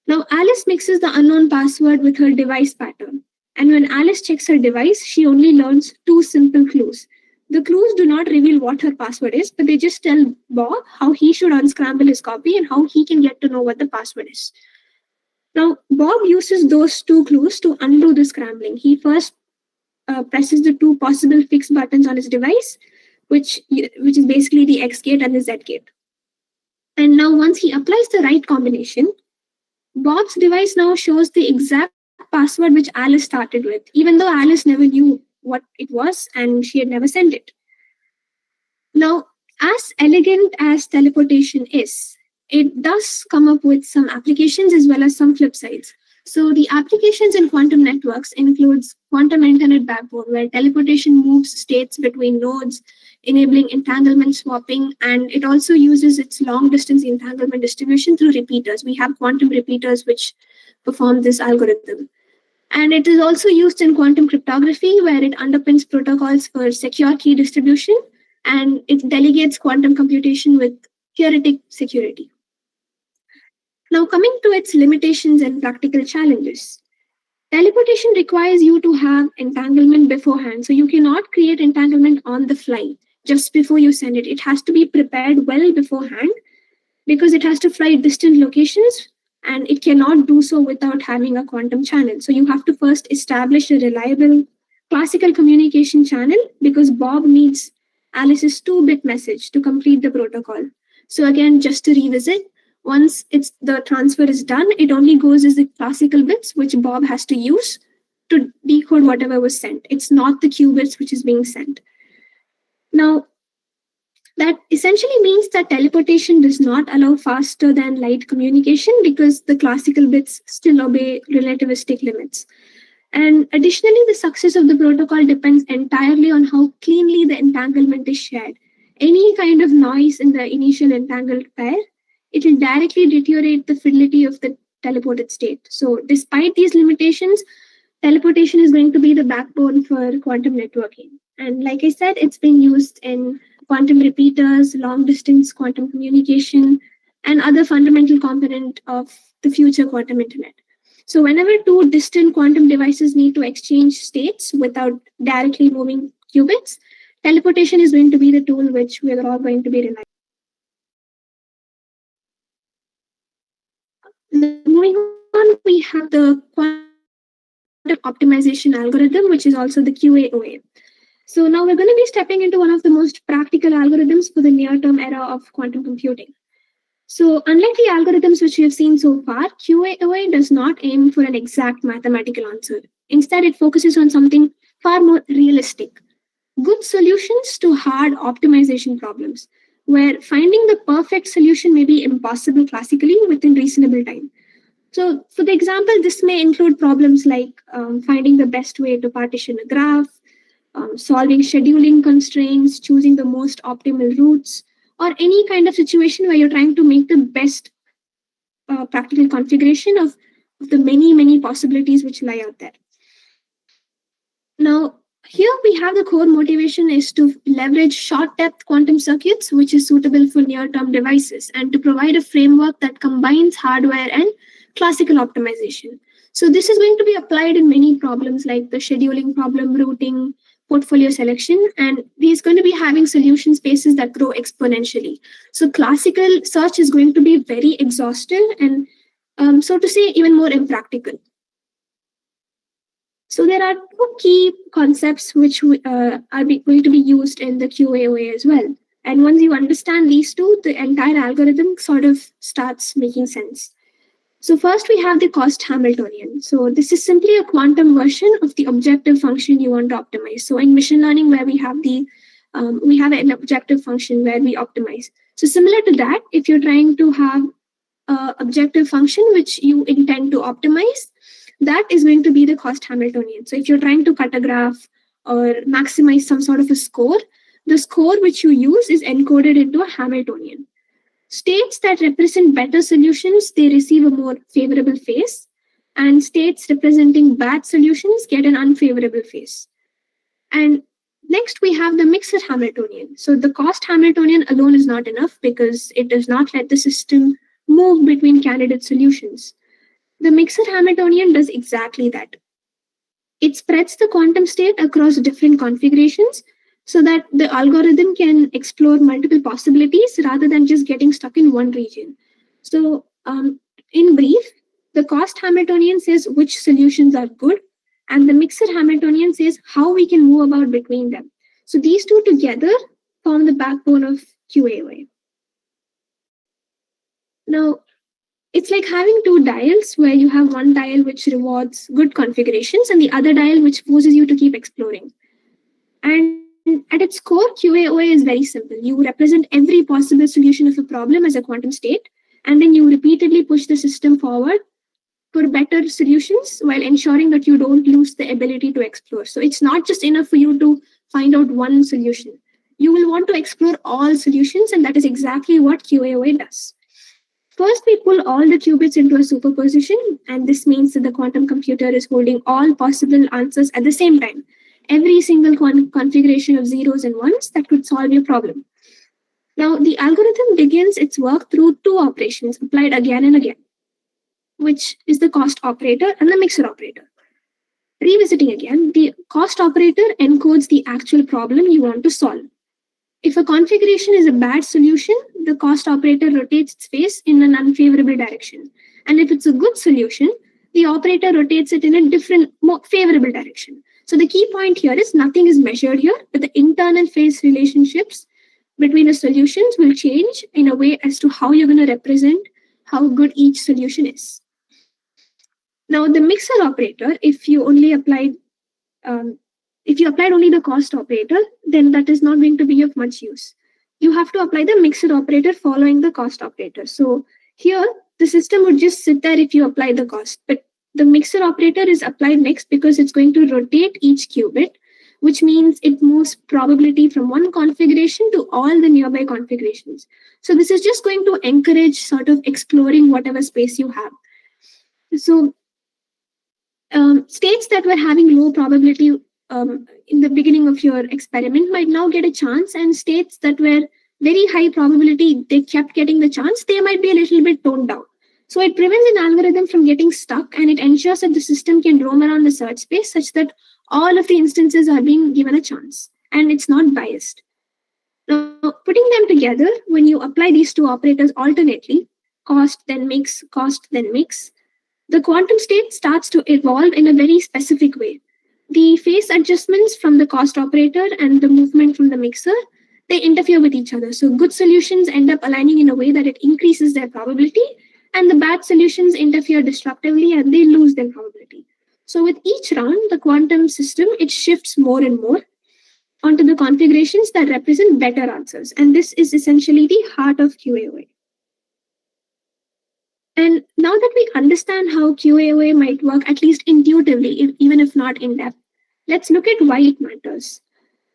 Now Alice mixes the unknown password with her device pattern. And when Alice checks her device, she only learns 2 simple clues. The clues do not reveal what her password is, but they just tell Bob how he should unscramble his copy and how he can get to know what the password is. Now, Bob uses those 2 clues to undo the scrambling. He first presses the 2 possible fixed buttons on his device, which is basically the X gate and the Z gate. And now once he applies the right combination, Bob's device now shows the exact password which Alice started with, even though Alice never knew what it was and she had never sent it. Now, as elegant as teleportation is, it does come up with some applications as well as some flip sides. So the applications in quantum networks includes quantum internet backbone, where teleportation moves states between nodes, enabling entanglement swapping, and it also uses its long distance entanglement distribution through repeaters. We have quantum repeaters which perform this algorithm. And it is also used in quantum cryptography, where it underpins protocols for secure key distribution, and it delegates quantum computation with theoretic security. Now, coming to its limitations and practical challenges. Teleportation requires you to have entanglement beforehand. So you cannot create entanglement on the fly just before you send it. It has to be prepared well beforehand because it has to fly distant locations, and it cannot do so without having a quantum channel. So you have to first establish a reliable classical communication channel because Bob needs Alice's 2-bit message to complete the protocol. So again, just to revisit, once the transfer is done, it only goes as the classical bits, which Bob has to use to decode whatever was sent. It's not the qubits which is being sent. Now, that essentially means that teleportation does not allow faster than light communication because the classical bits still obey relativistic limits. And additionally, the success of the protocol depends entirely on how cleanly the entanglement is shared. Any kind of noise in the initial entangled pair, it will directly deteriorate the fidelity of the teleported state. So despite these limitations, teleportation is going to be the backbone for quantum networking. And like I said, it's being used in quantum repeaters, long distance quantum communication, and other fundamental component of the future quantum internet. So whenever two distant quantum devices need to exchange states without directly moving qubits, teleportation is going to be the tool which we are all going to be relying on. Moving on, we have the quantum optimization algorithm, which is also the QAOA. So now we're going to be stepping into one of the most practical algorithms for the near-term era of quantum computing. So unlike the algorithms which we have seen so far, QAOA does not aim for an exact mathematical answer. Instead, it focuses on something far more realistic. Good solutions to hard optimization problems, where finding the perfect solution may be impossible classically within reasonable time. So for the example, this may include problems like finding the best way to partition a graph, solving scheduling constraints, choosing the most optimal routes, or any kind of situation where you're trying to make the best practical configuration of the many possibilities which lie out there. Now, here we have the core motivation is to leverage short depth quantum circuits, which is suitable for near-term devices, and to provide a framework that combines hardware and classical optimization. So this is going to be applied in many problems like the scheduling problem, routing, portfolio selection, and these going to be having solution spaces that grow exponentially. So classical search is going to be very exhaustive and so to say even more impractical. So there are two key concepts which are going to be used in the QAOA as well. And once you understand these two, the entire algorithm sort of starts making sense. So first we have the cost Hamiltonian. So this is simply a quantum version of the objective function you want to optimize. So in machine learning, where we have an objective function where we optimize. So similar to that, if you're trying to have an objective function which you intend to optimize, that is going to be the cost Hamiltonian. So if you're trying to cut a graph or maximize some sort of a score, the score which you use is encoded into a Hamiltonian. States that represent better solutions, they receive a more favorable phase, and states representing bad solutions get an unfavorable phase. And next we have the mixed Hamiltonian. So the cost Hamiltonian alone is not enough because it does not let the system move between candidate solutions. The mixed Hamiltonian does exactly that. It spreads the quantum state across different configurations so that the algorithm can explore multiple possibilities rather than just getting stuck in one region. So in brief, the cost Hamiltonian says which solutions are good, and the mixed Hamiltonian says how we can move about between them. So these two together form the backbone of QAOA. Now, it's like having two dials where you have one dial which rewards good configurations and the other dial which forces you to keep exploring. And at its core, QAOA is very simple. You represent every possible solution of a problem as a quantum state, and then you repeatedly push the system forward for better solutions while ensuring that you don't lose the ability to explore. So it's not just enough for you to find out one solution. You will want to explore all solutions, and that is exactly what QAOA does. First, we pull all the qubits into a superposition, and this means that the quantum computer is holding all possible answers at the same time. Every single configuration of zeros and ones that could solve your problem. Now, the algorithm begins its work through two operations applied again and again, which is the cost operator and the mixer operator. Revisiting again, the cost operator encodes the actual problem you want to solve. If a configuration is a bad solution, the cost operator rotates its face in an unfavorable direction. And if it's a good solution, the operator rotates it in a different, more favorable direction. So the key point here is nothing is measured here, but the internal phase relationships between the solutions will change in a way as to how you're going to represent how good each solution is. Now, the mixer operator, if you applied only the cost operator, then that is not going to be of much use. You have to apply the mixer operator following the cost operator. So here, the system would just sit there if you apply the cost, but the mixer operator is applied next because it's going to rotate each qubit, which means it moves probability from one configuration to all the nearby configurations. So this is just going to encourage sort of exploring whatever space you have. So states that were having low probability in the beginning of your experiment might now get a chance, and states that were very high probability, they kept getting the chance, they might be a little bit toned down. So it prevents an algorithm from getting stuck, and it ensures that the system can roam around the search space such that all of the instances are being given a chance, and it's not biased. Now, putting them together, when you apply these two operators alternately, cost then mix, the quantum state starts to evolve in a very specific way. The phase adjustments from the cost operator and the movement from the mixer, they interfere with each other. So good solutions end up aligning in a way that it increases their probability, and the bad solutions interfere destructively and they lose their probability. So with each round, the quantum system, it shifts more and more onto the configurations that represent better answers. And this is essentially the heart of QAOA. And now that we understand how QAOA might work, at least intuitively, even if not in depth, let's look at why it matters.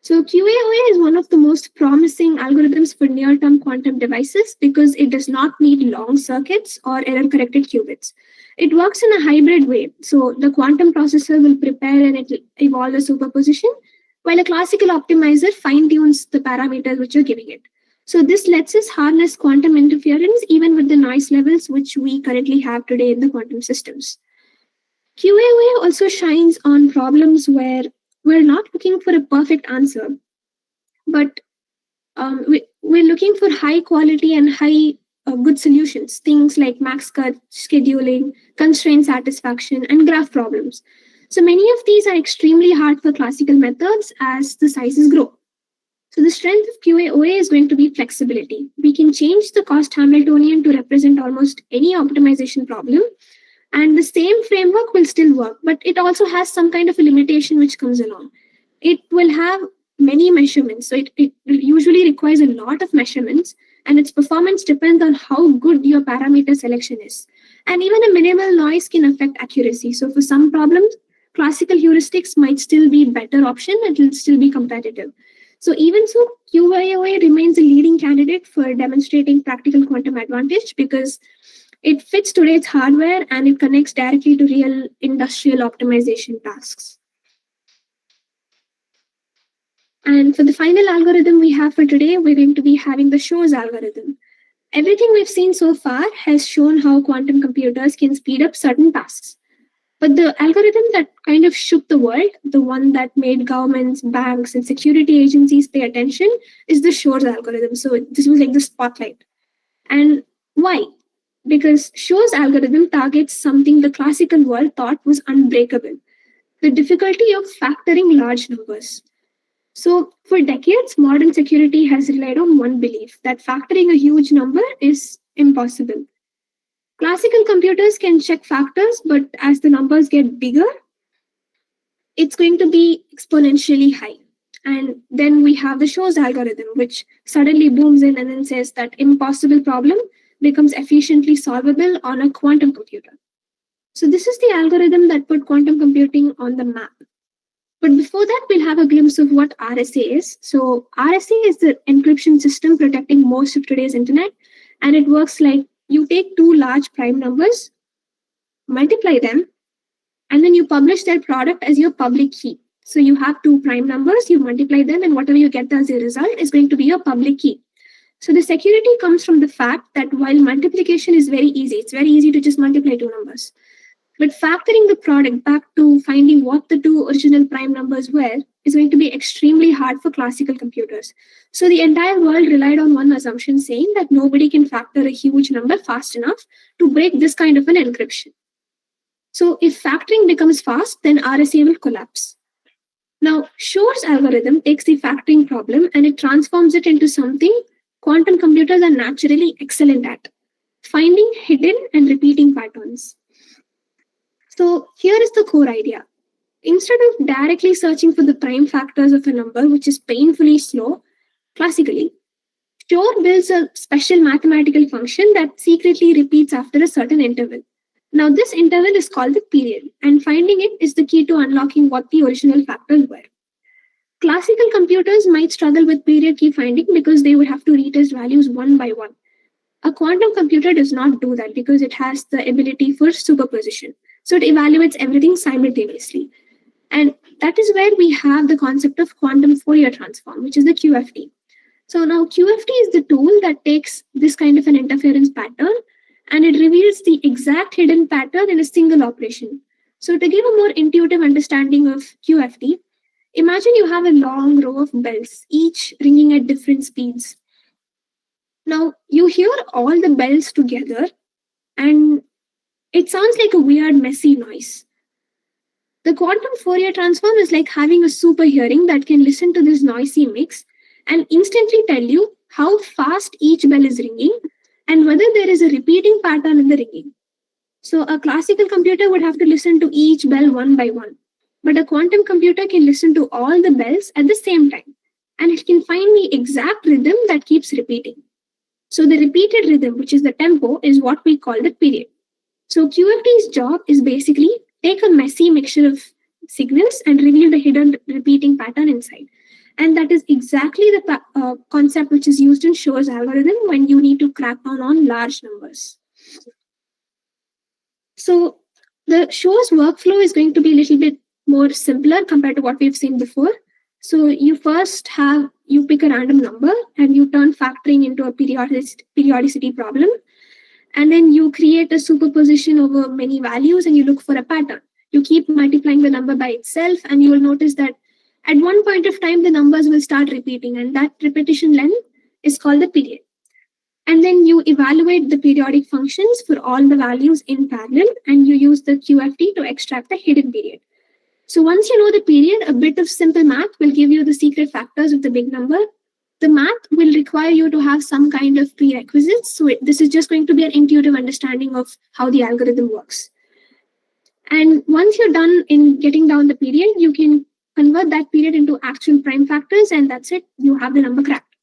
So QAOA is one of the most promising algorithms for near-term quantum devices because it does not need long circuits or error-corrected qubits. It works in a hybrid way. So the quantum processor will prepare and it will evolve the superposition, while a classical optimizer fine-tunes the parameters which you're giving it. So this lets us harness quantum interference even with the noise levels which we currently have today in the quantum systems. QAOA also shines on problems where we're not looking for a perfect answer, but we're looking for high quality and high good solutions, things like max cut, scheduling, constraint satisfaction, and graph problems. So many of these are extremely hard for classical methods as the sizes grow. So the strength of QAOA is going to be flexibility. We can change the cost Hamiltonian to represent almost any optimization problem, and the same framework will still work, but it also has some kind of a limitation which comes along. It will have many measurements, so it usually requires a lot of measurements, and its performance depends on how good your parameter selection is. And even a minimal noise can affect accuracy. So for some problems, classical heuristics might still be a better option and it will still be competitive. So even so, QAOA remains a leading candidate for demonstrating practical quantum advantage because it fits today's hardware and it connects directly to real industrial optimization tasks. And for the final algorithm we have for today, we're going to be having the Shor's algorithm. Everything we've seen so far has shown how quantum computers can speed up certain tasks. But the algorithm that kind of shook the world, the one that made governments, banks, and security agencies pay attention, is the Shor's algorithm. So this was like the spotlight. And why? Because Shor's algorithm targets something the classical world thought was unbreakable, the difficulty of factoring large numbers. So for decades, modern security has relied on one belief, that factoring a huge number is impossible. Classical computers can check factors, but as the numbers get bigger, it's going to be exponentially high. And then we have the Shor's algorithm, which suddenly booms in and then says that impossible problem becomes efficiently solvable on a quantum computer. So this is the algorithm that put quantum computing on the map. But before that, we'll have a glimpse of what RSA is. So RSA is the encryption system protecting most of today's internet. And it works like you take two large prime numbers, multiply them, and then you publish their product as your public key. So you have two prime numbers, you multiply them, and whatever you get as a result is going to be your public key. So the security comes from the fact that while multiplication is very easy, it's very easy to just multiply two numbers. But factoring the product back to finding what the two original prime numbers were is going to be extremely hard for classical computers. So the entire world relied on one assumption saying that nobody can factor a huge number fast enough to break this kind of an encryption. So if factoring becomes fast, then RSA will collapse. Now, Shor's algorithm takes the factoring problem and it transforms it into something quantum computers are naturally excellent at, finding hidden and repeating patterns. So here is the core idea. Instead of directly searching for the prime factors of a number, which is painfully slow, classically, Shor builds a special mathematical function that secretly repeats after a certain interval. Now this interval is called the period, and finding it is the key to unlocking what the original factors were. Classical computers might struggle with period key finding because they would have to retest values one by one. A quantum computer does not do that because it has the ability for superposition. So it evaluates everything simultaneously. And that is where we have the concept of quantum Fourier transform, which is the QFT. So now QFT is the tool that takes this kind of an interference pattern and it reveals the exact hidden pattern in a single operation. So to give a more intuitive understanding of QFT, imagine you have a long row of bells, each ringing at different speeds. Now you hear all the bells together and it sounds like a weird, messy noise. The quantum Fourier transform is like having a super hearing that can listen to this noisy mix and instantly tell you how fast each bell is ringing and whether there is a repeating pattern in the ringing. So a classical computer would have to listen to each bell one by one, but a quantum computer can listen to all the bells at the same time and it can find the exact rhythm that keeps repeating. So the repeated rhythm, which is the tempo, is what we call the period. So QFT's job is basically take a messy mixture of signals and reveal the hidden repeating pattern inside. And that is exactly the concept which is used in Shor's algorithm when you need to crack down on large numbers. So the Shor's workflow is going to be a little bit more simpler compared to what we've seen before. So you pick a random number and you turn factoring into a periodicity problem. And then you create a superposition over many values and you look for a pattern. You keep multiplying the number by itself and you will notice that at one point of time, the numbers will start repeating and that repetition length is called the period. And then you evaluate the periodic functions for all the values in parallel and you use the QFT to extract the hidden period. So once you know the period, a bit of simple math will give you the secret factors of the big number. The math will require you to have some kind of prerequisites. So this is just going to be an intuitive understanding of how the algorithm works. And once you're done in getting down the period, you can convert that period into actual prime factors and that's it. You have the number cracked.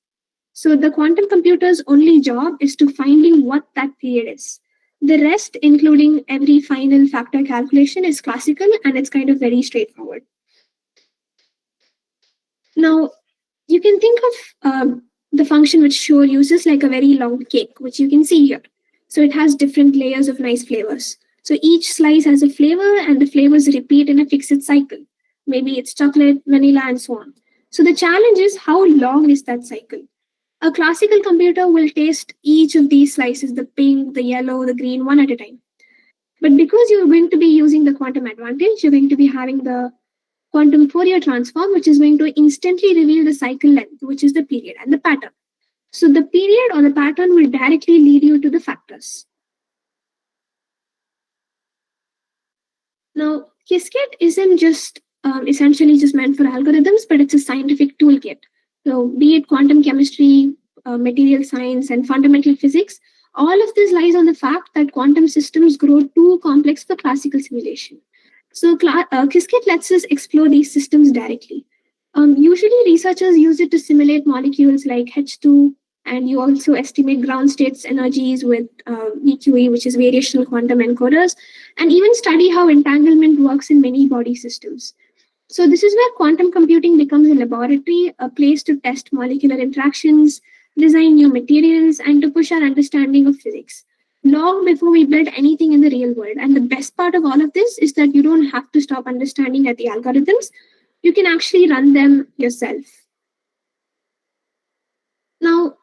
So the quantum computer's only job is to finding what that period is. The rest, including every final factor calculation, is classical and it's kind of very straightforward. Now, you can think of the function which Shor uses like a very long cake, which you can see here. So it has different layers of nice flavors. So each slice has a flavor and the flavors repeat in a fixed cycle. Maybe it's chocolate, vanilla, and so on. So the challenge is how long is that cycle? A classical computer will taste each of these slices, the pink, the yellow, the green, one at a time. But because you're going to be using the quantum advantage, you're going to be having the quantum Fourier transform, which is going to instantly reveal the cycle length, which is the period and the pattern. So the period or the pattern will directly lead you to the factors. Now, Qiskit isn't just essentially just meant for algorithms, but it's a scientific toolkit. So be it quantum chemistry, material science, and fundamental physics, all of this lies on the fact that quantum systems grow too complex for classical simulation. So Qiskit lets us explore these systems directly. Usually researchers use it to simulate molecules like H2, and you also estimate ground states energies with VQE, which is variational quantum encoders, and even study how entanglement works in many body systems. So this is where quantum computing becomes a laboratory, a place to test molecular interactions, design new materials, and to push our understanding of physics, long before we build anything in the real world. And the best part of all of this is that you don't have to stop understanding at the algorithms. You can actually run them yourself. Now,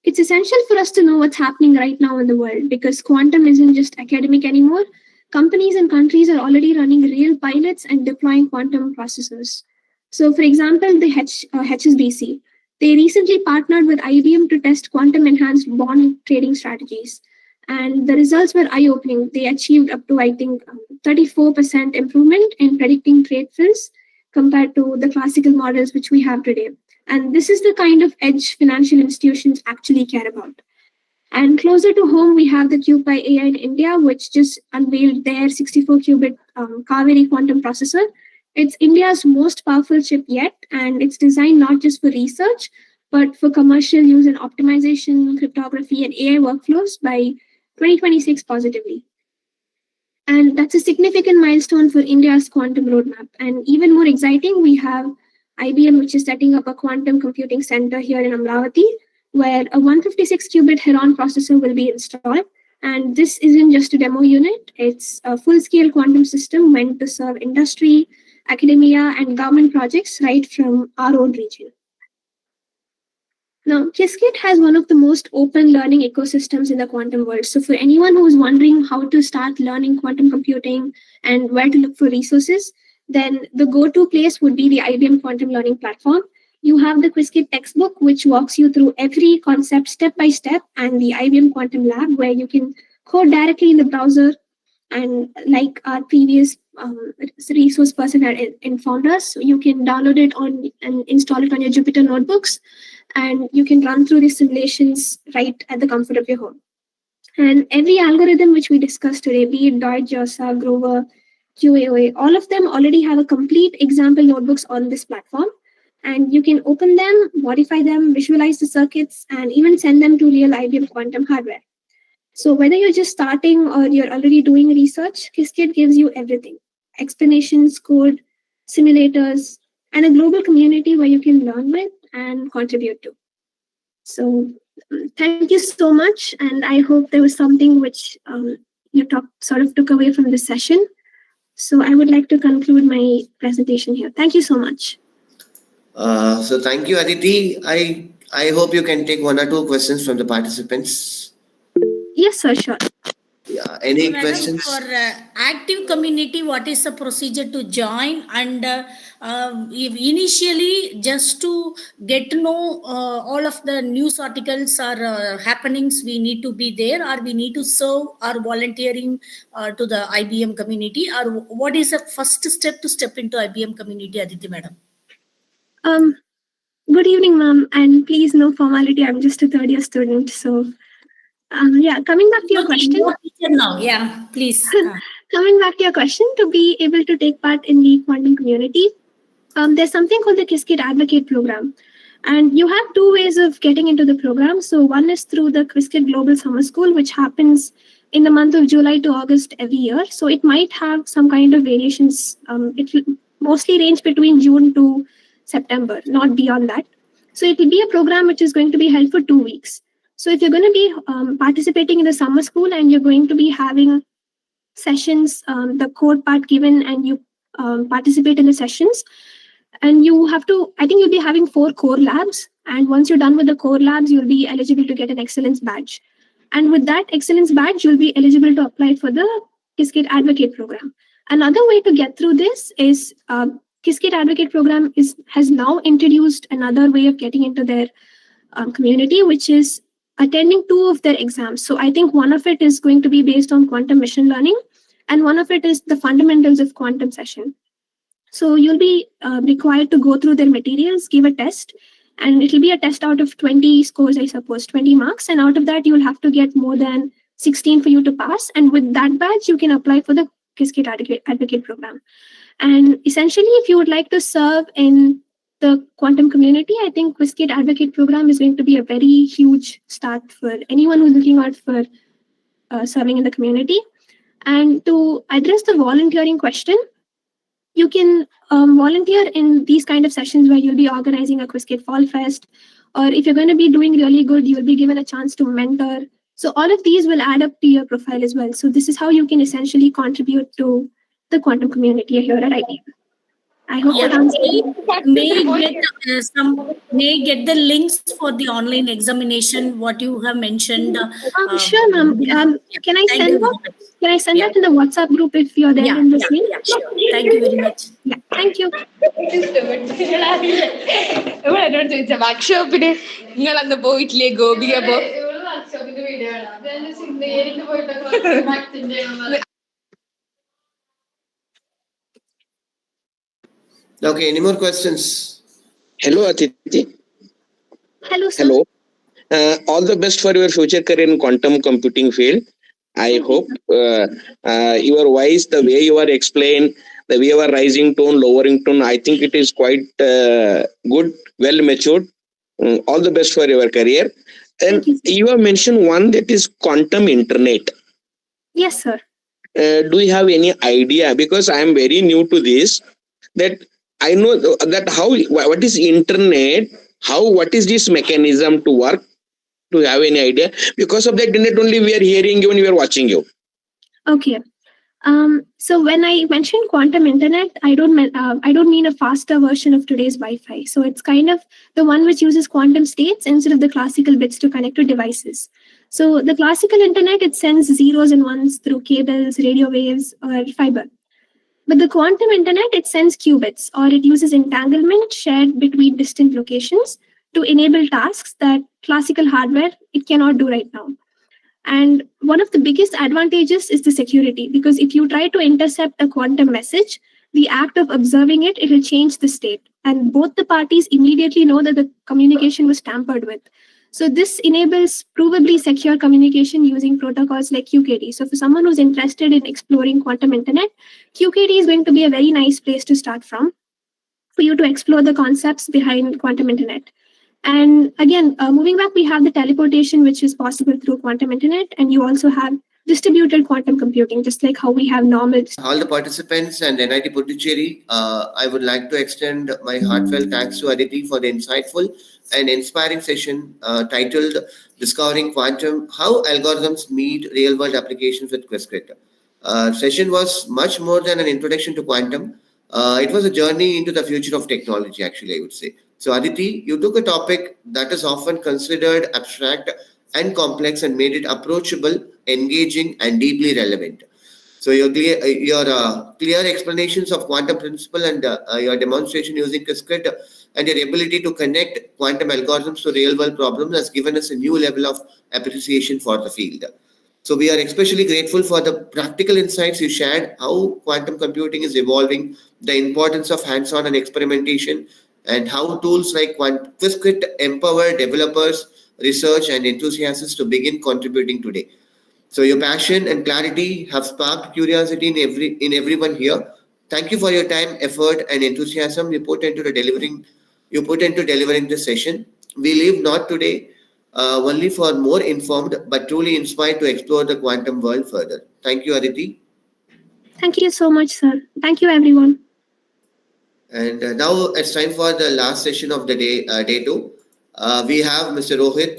it's essential for us to know what's happening right now in the world because quantum isn't just academic anymore. Companies and countries are already running real pilots and deploying quantum processors. So, for example, the HSBC, they recently partnered with IBM to test quantum-enhanced bond trading strategies. And the results were eye-opening. They achieved up to, I think, 34% improvement in predicting trade fills compared to the classical models which we have today. And this is the kind of edge financial institutions actually care about. And closer to home, we have the QPI AI in India, which just unveiled their 64-qubit Kaveri quantum processor. It's India's most powerful chip yet, and it's designed not just for research, but for commercial use in optimization, cryptography, and AI workflows by 2026 positively. And that's a significant milestone for India's quantum roadmap. And even more exciting, we have IBM, which is setting up a quantum computing center here in Amravati, where a 156-qubit Heron processor will be installed. And this isn't just a demo unit, it's a full-scale quantum system meant to serve industry, academia, and government projects right from our own region. Now, Qiskit has one of the most open learning ecosystems in the quantum world. So for anyone who's wondering how to start learning quantum computing and where to look for resources, then the go-to place would be the IBM Quantum Learning Platform. You have the Qiskit textbook, which walks you through every concept step by step, and the IBM Quantum Lab, where you can code directly in the browser. And like our previous resource person had informed us, you can download it on and install it on your Jupyter notebooks, and you can run through the simulations right at the comfort of your home. And every algorithm which we discussed today, be it DAY, JOSA, Grover, QAOA, all of them already have a complete example notebooks on this platform. And you can open them, modify them, visualize the circuits, and even send them to real IBM quantum hardware. So whether you're just starting or you're already doing research, Qiskit gives you everything: explanations, code, simulators, and a global community where you can learn with and contribute to. So thank you so much. And I hope there was something which you sort of took away from this session. So I would like to conclude my presentation here. Thank you so much. So thank you, Aditi. I hope you can take one or two questions from the participants. Yes, sir, sure. Yeah, any Madam, questions? for active community, what is the procedure to join? And if initially, just to get to know all of the news articles or happenings, we need to be there, or we need to serve or volunteering to the IBM community, or what is the first step to step into IBM community, Aditi madam? Good evening, ma'am, and please, no formality. I'm just a third-year student, so. Yeah, coming back to your question. Now, yeah, please. Coming back to your question, to be able to take part in the quantum community, there's something called the Qiskit Advocate Program. And you have two ways of getting into the program. So one is through the Qiskit Global Summer School, which happens in the month of July to August every year. So it might have some kind of variations. It will mostly range between June to September, not beyond that. So it will be a program which is going to be held for 2 weeks. So if you're going to be participating in the summer school and you're going to be having sessions, the code part given, and you participate in the sessions, and you have to, I think you'll be having 4 core labs. And once you're done with the core labs, you'll be eligible to get an excellence badge. And with that excellence badge, you'll be eligible to apply for the Qiskit Advocate Program. Another way to get through this is Qiskit Advocate Program has now introduced another way of getting into their community, which is attending 2 of their exams. So I think one of it is going to be based on quantum machine learning, and one of it is the fundamentals of quantum session. So you'll be required to go through their materials, give a test, and it'll be a test out of 20 scores, I suppose, 20 marks. And out of that, you'll have to get more than 16 for you to pass. And with that badge, you can apply for the Qiskit Advocate Program. And essentially, if you would like to serve in the quantum community, I think Qiskit Advocate Program is going to be a very huge start for anyone who's looking out for serving in the community. And to address the volunteering question, you can volunteer in these kind of sessions where you'll be organizing a Qiskit Fall Fest, or if you're going to be doing really good, you'll be given a chance to mentor. So all of these will add up to your profile as well. So this is how you can essentially contribute to the quantum community here at IBM. I hope that may get the links for the online examination, what you have mentioned. Sure, ma'am. Can I send that in the WhatsApp group if you're there in this link? Yeah, sure. Thank you very much. Yeah, thank you. Okay, any more questions? Hello, Aditi. Hello, sir. Hello. All the best for your future career in quantum computing field. I hope your voice, the way you are explained, the way you are rising tone, lowering tone, I think it is quite good, well matured. All the best for your career. And you have mentioned one, that is quantum internet. Yes, sir. Do you have any idea? Because I am very new to this, that I know that what is internet, what is this mechanism to work, to have any idea. Because of the internet only we are hearing you and we are watching you. Okay. So when I mentioned quantum internet, I don't mean a faster version of today's Wi-Fi. So it's kind of the one which uses quantum states instead of the classical bits to connect to devices. So the classical internet, it sends zeros and ones through cables, radio waves, or fiber. But the quantum internet, it sends qubits, or it uses entanglement shared between distant locations to enable tasks that classical hardware it cannot do right now. And one of the biggest advantages is the security, because if you try to intercept a quantum message, the act of observing it, it will change the state. And both the parties immediately know that the communication was tampered with. So this enables provably secure communication using protocols like QKD. So for someone who's interested in exploring quantum internet, QKD is going to be a very nice place to start from for you to explore the concepts behind quantum internet. And again, moving back, we have the teleportation, which is possible through quantum internet. And you also have distributed quantum computing, just like how we have normal. All the participants and NIT Puducherry, I would like to extend my heartfelt thanks to Aditi for the insightful and inspiring session titled Discovering Quantum, How Algorithms Meet Real-World Applications with Qiskit. Session was much more than an introduction to quantum. It was a journey into the future of technology, actually, I would say. So Aditi, you took a topic that is often considered abstract and complex and made it approachable, engaging, and deeply relevant. So your clear explanations of quantum principle and your demonstration using Qiskit and your ability to connect quantum algorithms to real-world problems has given us a new level of appreciation for the field. So we are especially grateful for the practical insights you shared, how quantum computing is evolving, the importance of hands-on and experimentation, and how tools like Qiskit empower developers, research, and enthusiasts to begin contributing today. So your passion and clarity have sparked curiosity in everyone here. Thank you for your time, effort, and enthusiasm you put into delivering this session. We live not today only for more informed, but truly inspired to explore the quantum world further. Thank you, Aditi. Thank you so much, sir. Thank you, everyone. And now it's time for the last session of the day 2. We have Mr. Rohit,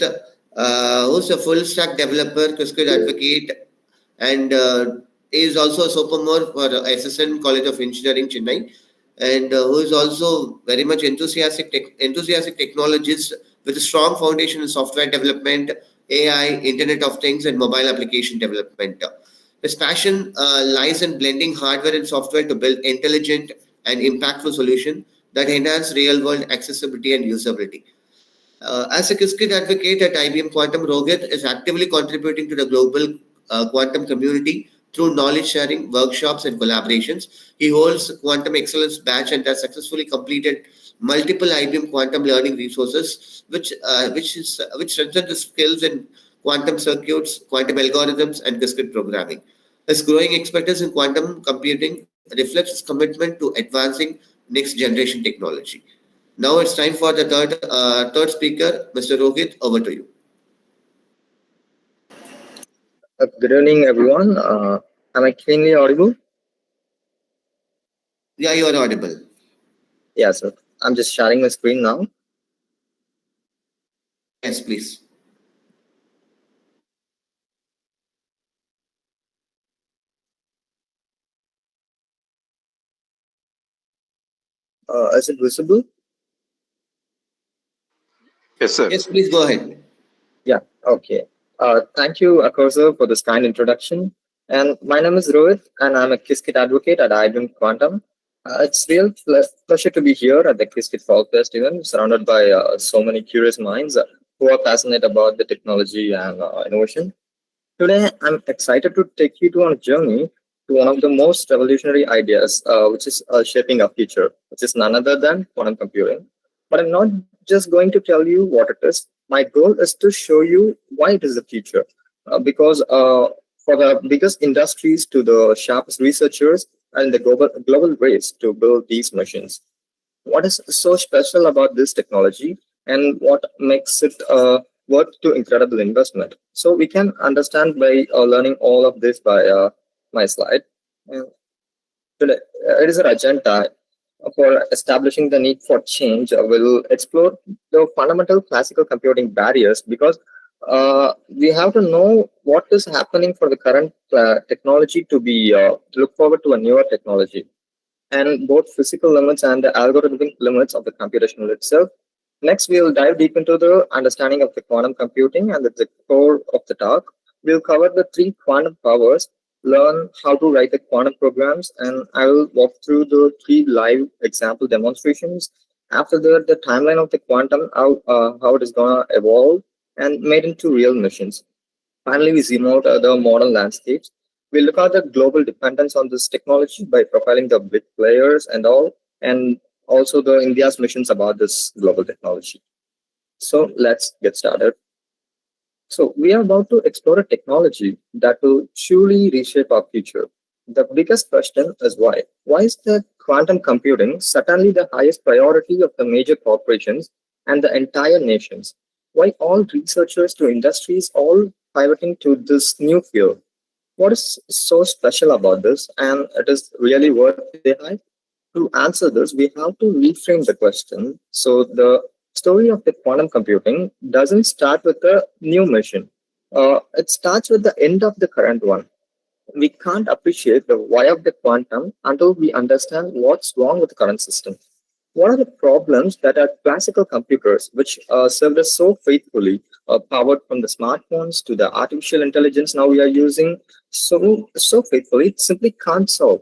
who's a full stack developer, Qiskit advocate, and is also a sophomore for SSN College of Engineering, Chennai, and who is also very much enthusiastic technologist with a strong foundation in software development, AI, Internet of Things, and mobile application development. His passion lies in blending hardware and software to build intelligent and impactful solutions that enhance real-world accessibility and usability. As a Qiskit advocate at IBM Quantum, Rohit is actively contributing to the global quantum community through knowledge sharing, workshops, and collaborations. He holds Quantum Excellence Badge and has successfully completed multiple IBM Quantum learning resources, which strengthen the skills in quantum circuits, quantum algorithms, and Qiskit programming. His growing expertise in quantum computing reflects his commitment to advancing next generation technology. Now it's time for the third speaker, Mr. Rohit. Over to you. Good evening, everyone. Am I clearly audible? Yeah, you are audible. Yeah, sir. I'm just sharing my screen now. Yes, please. Is it visible? Yes, sir. Yes, please go ahead. Yeah, okay. Thank you, Akosa, for this kind introduction. And my name is Rohit, and I'm a Qiskit advocate at IBM Quantum. It's real pleasure to be here at the Qiskit Fall Festival, surrounded by so many curious minds who are passionate about the technology and innovation. Today, I'm excited to take you on a journey to one of the most revolutionary ideas, which is shaping our future, which is none other than quantum computing. But I'm not just going to tell you what it is. My goal is to show you why it is the future. Because for the biggest industries to the sharpest researchers and the global race to build these machines, what is so special about this technology and what makes it worth to incredible investment? So we can understand by learning all of this by my slide. Today, it is an agenda for establishing the need for change. We'll explore the fundamental classical computing barriers because we have to know what is happening for the current technology to be look forward to a newer technology, and both physical limits and the algorithmic limits of the computational itself. Next, we'll dive deep into the understanding of the quantum computing, and at the core of the talk, we'll cover the 3 quantum powers, learn how to write the quantum programs, and I will walk through the 3 live example demonstrations. After that, the timeline of the quantum, how it is going to evolve and made into real missions. Finally, we zoom out the modern landscapes. We look at the global dependence on this technology by profiling the big players and all, and also the India's missions about this global technology. So let's get started. So we are about to explore a technology that will truly reshape our future. The biggest question is why? Why is the quantum computing suddenly the highest priority of the major corporations and the entire nations? Why all researchers to industries all pivoting to this new field? What is so special about this, and it is really worth the hype? To answer this, we have to reframe the question. So the story of the quantum computing doesn't start with a new mission. It starts with the end of the current one. We can't appreciate the why of the quantum until we understand what's wrong with the current system. What are the problems that our classical computers, which served us so faithfully, powered from the smartphones to the artificial intelligence now we are using so faithfully, it simply can't solve?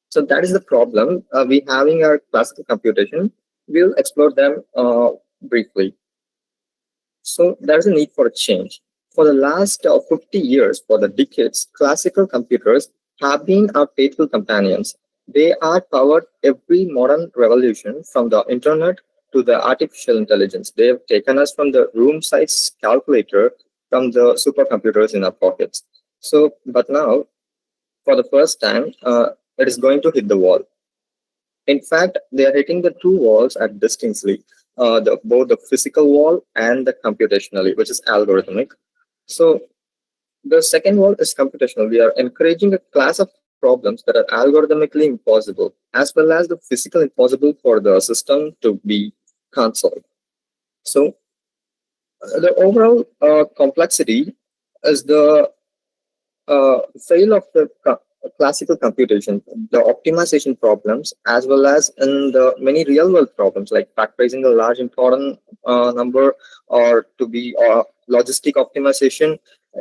So that is the problem we having our classical computation. We'll explore them briefly. So there's a need for a change. For the last 50 years, for the decades, classical computers have been our faithful companions. They are powered every modern revolution, from the internet to the artificial intelligence. They have taken us from the room-sized calculator from the supercomputers in our pockets. So, but now, for the first time, it is going to hit the wall. In fact, they are hitting the 2 walls at distinctly, both the physical wall and the computationally, which is algorithmic. So the second wall is computational. We are encouraging a class of problems that are algorithmically impossible, as well as the physical impossible for the system to be solved. So the overall complexity is the fail of the classical computation, the optimization problems, as well as in the many real-world problems like factorizing a large important number, or to be logistic optimization.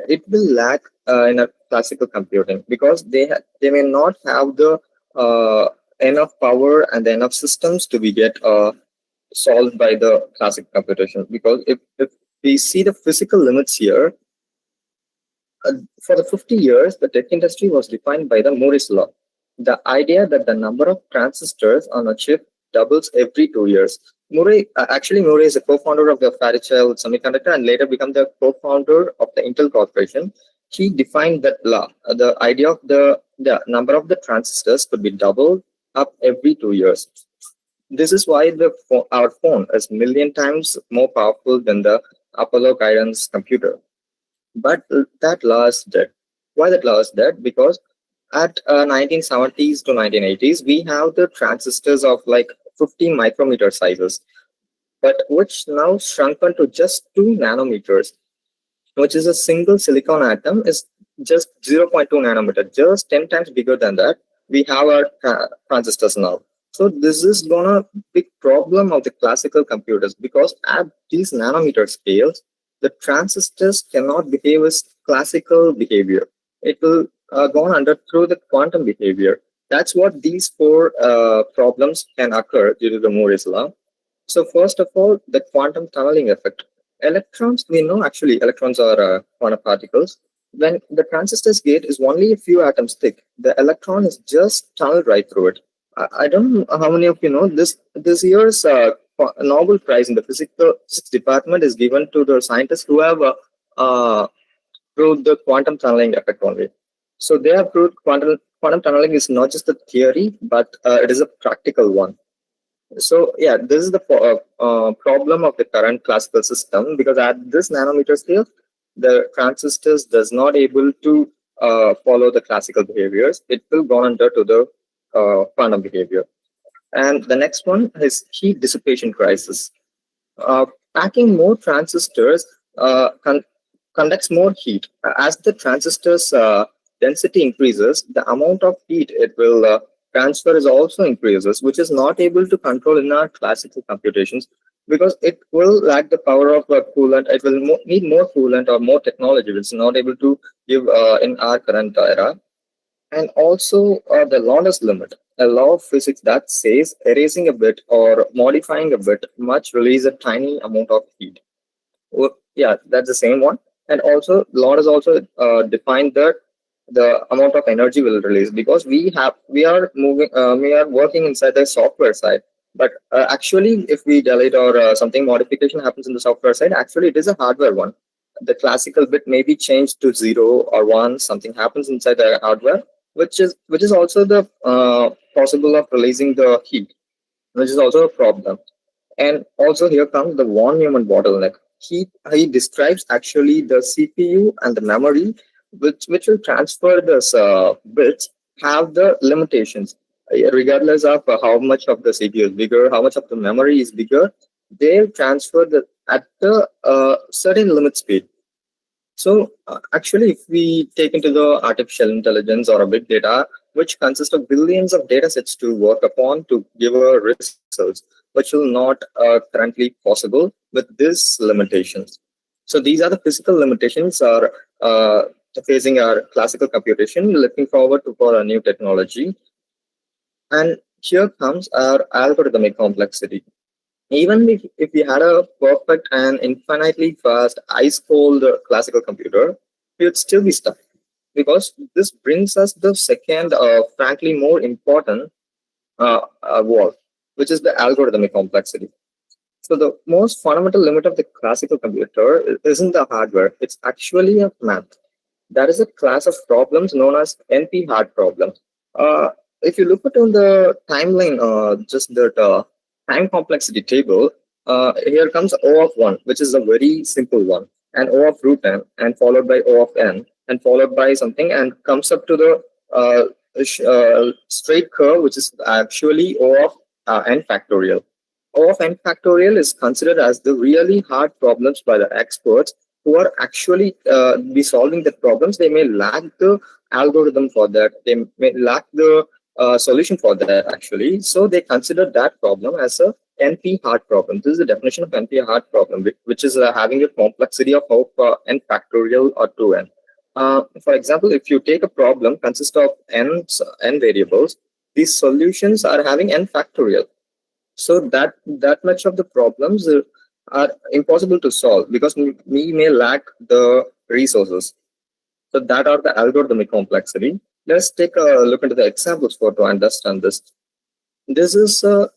It will lack in a classical computing because they may not have the enough power and enough systems to be get solved by the classical computation. Because if we see the physical limits here, for the 50 years, the tech industry was defined by the Moore's law, the idea that the number of transistors on a chip doubles every 2 years. Murray is a co-founder of the Fairchild Semiconductor and later became the co-founder of the Intel Corporation. He defined that law, the idea of the number of the transistors could be doubled up every 2 years. This is why our phone is 1,000,000 times more powerful than the Apollo guidance computer. But that law is dead. Why that law is dead? Because at 1970s to 1980s, we have the transistors of like 50 micrometer sizes, but which now shrunken to just 2 nanometers, which is a single silicon atom is just 0.2 nanometer, just 10 times bigger than that. We have our transistors now. So this is gonna big problem of the classical computers, because at these nanometer scales, the transistors cannot behave as classical behavior. It will go under through the quantum behavior. That's what these 4 problems can occur due to the Moore's law. So first of all, the quantum tunneling effect. Electrons, we know actually electrons are quantum particles. When the transistor's gate is only a few atoms thick, the electron is just tunneled right through it. I don't know how many of you know this year's Nobel Prize in the physics department is given to the scientists who have proved the quantum tunneling effect only. So they have proved quantum tunneling is not just a theory, but it is a practical one. So yeah, this is the problem of the current classical system, because at this nanometer scale, the transistors does not able to follow the classical behaviors. It will go under to the quantum behavior. And the next one is heat dissipation crisis. Packing more transistors conducts more heat. As the transistor's density increases, the amount of heat it will transfer is also increases, which is not able to control in our classical computations because it will lack the power of coolant. It will need more coolant or more technology, which is not able to give in our current era. And also the lawless limit, a law of physics that says erasing a bit or modifying a bit must release a tiny amount of heat. Well, yeah, that's the same one. And also, law has also defined that the amount of energy will release because we are working inside the software side. But actually, if we delete or something modification happens in the software side, actually it is a hardware one. The classical bit may be changed to 0 or 1. Something happens inside the hardware, which is also the possible of releasing the heat, which is also a problem. And also here comes the von Neumann bottleneck. He describes actually the CPU and the memory, which will transfer this bits, have the limitations. Regardless of how much of the CPU is bigger, how much of the memory is bigger, they transfer at the certain limit speed. So actually, if we take into the artificial intelligence or a big data, which consists of billions of data sets to work upon to give a results, which will not currently possible with these limitations. So these are the physical limitations are facing our classical computation, looking forward to for a new technology. And here comes our algorithmic complexity. Even if we had a perfect and infinitely fast ice-cold classical computer, we would still be stuck. Because this brings us the second, frankly, more important wall, which is the algorithmic complexity. So the most fundamental limit of the classical computer isn't the hardware, it's actually a math. That is a class of problems known as NP-hard problems. If you look at on the timeline, just that time complexity table, here comes O of 1, which is a very simple one, and O of root n, and followed by O of n, and followed by something, and comes up to the straight curve, which is actually O of n factorial. O of n factorial is considered as the really hard problems by the experts who are actually be solving the problems. They may lack the algorithm for that. They may lack the solution for that actually. So they consider that problem as a NP hard problem. This is the definition of NP hard problem, which is having a complexity of n factorial or 2n. For example, if you take a problem consists of n variables, these solutions are having n factorial. So that much of the problems are impossible to solve because we may lack the resources. So that are the algorithmic complexity. Let's take a look into the examples to understand this. This is a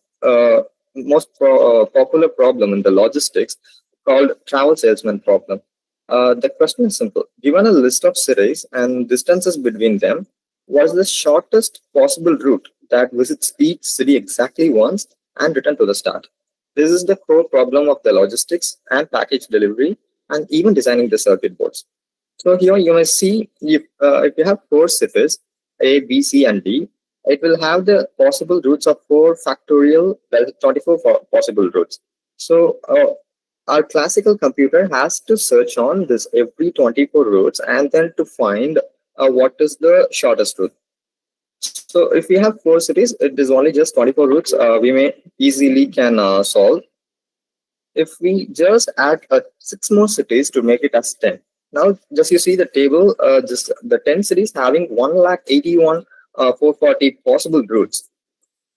most popular problem in the logistics called travel salesman problem. The question is simple. Given a list of cities and distances between them, what is the shortest possible route that visits each city exactly once and return to the start? This is the core problem of the logistics and package delivery and even designing the circuit boards. So here you may see if you have 4 cities, A, B, C, and D, it will have the possible routes of 4 factorial, 24 possible routes. So our classical computer has to search on this every 24 routes and then to find what is the shortest route. So if we have 4 cities, it is only just 24 routes we may easily can solve. If we just add 6 more cities to make it as 10. Now, just you see the table, just the 10 cities having 1,81,440 possible routes.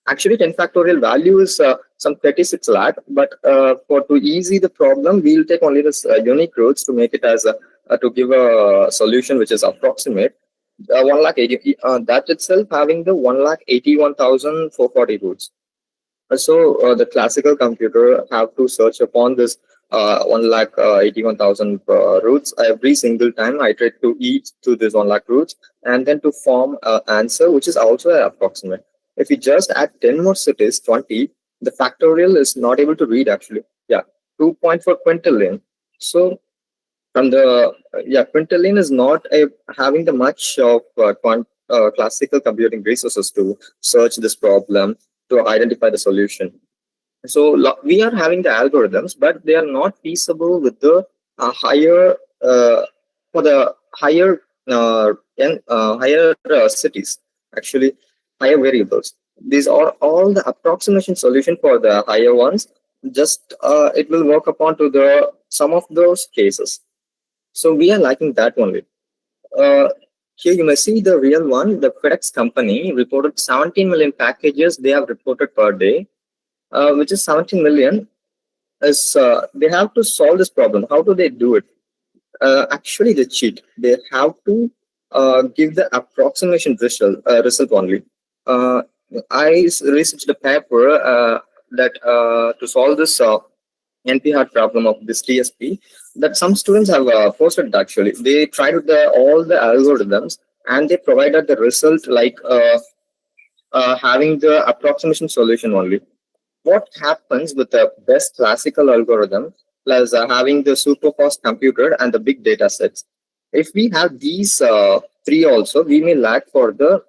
Actually, 10 factorial value is some 36 lakh, but to easy the problem, we'll take only this unique routes to make it as to give a solution which is approximate. 1,80,000 that itself having the 1,81,440 routes. So the classical computer have to search upon this 1,81,000 routes every single time, iterate to each to this 1 lakh routes, and then to form an answer which is also approximate. If we just add 10 more cities, 20, the factorial is not able to read actually. Yeah, 2.4 quintillion. So from the quintillion is not having the much of classical computing resources to search this problem to identify the solution. So we are having the algorithms, but they are not feasible with the higher for the higher higher cities, actually higher variables. These are all the approximation solution for the higher ones. Just it will work upon to the some of those cases. So we are liking that only. Uh, Here you may see the real one. The FedEx company reported 17 million packages they have reported per day, which is 17 million. Is they have to solve this problem. How do they do it? Actually, they cheat. They have to give the approximation result only. Uh, researched a paper that to solve this NP-hard problem of this TSP that some students have posted. Actually, they tried all the algorithms and they provided the result like having the approximation solution only. What happens with the best classical algorithm plus having the super fast computer and the big data sets? If we have these three also, we may lack for the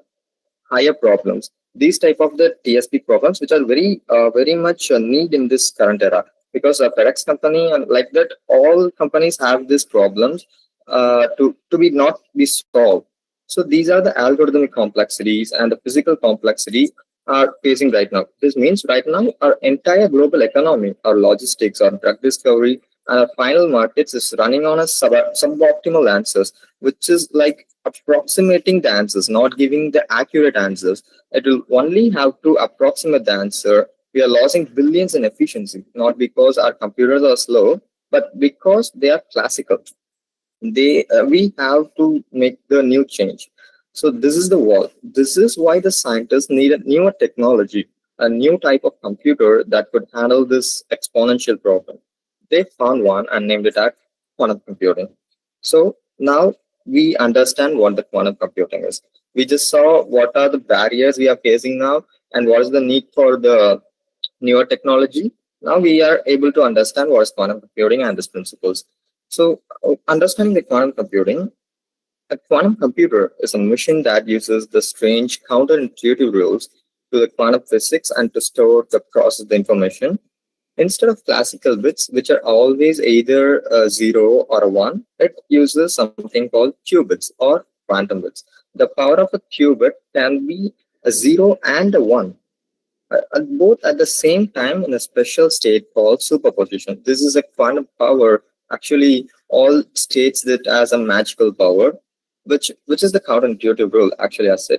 higher problems. These type of the TSP problems, which are very much need in this current era, because a FedEx company and like that, all companies have these problems to be not be solved. So these are the algorithmic complexities and the physical complexity are facing right now. This means right now our entire global economy, our logistics, our drug discovery, and our final markets is running on a suboptimal answers, which is like approximating the answers, not giving the accurate answers. It will only have to approximate the answer. We are losing billions in efficiency, not because our computers are slow, but because they are classical. We have to make the new change. So this is the wall. This is why the scientists need a newer technology, a new type of computer that could handle this exponential problem. They found one and named it as quantum computing. So now we understand what the quantum computing is. We just saw what are the barriers we are facing now and what is the need for the newer technology. Now we are able to understand what is quantum computing and its principles. So understanding the quantum computing, a quantum computer is a machine that uses the strange counterintuitive rules to the quantum physics and to store the process the information. Instead of classical bits, which are always either a 0 or a 1, it uses something called qubits or quantum bits. The power of a qubit can be a 0 and a 1, both at the same time in a special state called superposition. This is a quantum power. Actually, all states it as a magical power, which is the counterintuitive rule, actually, as said.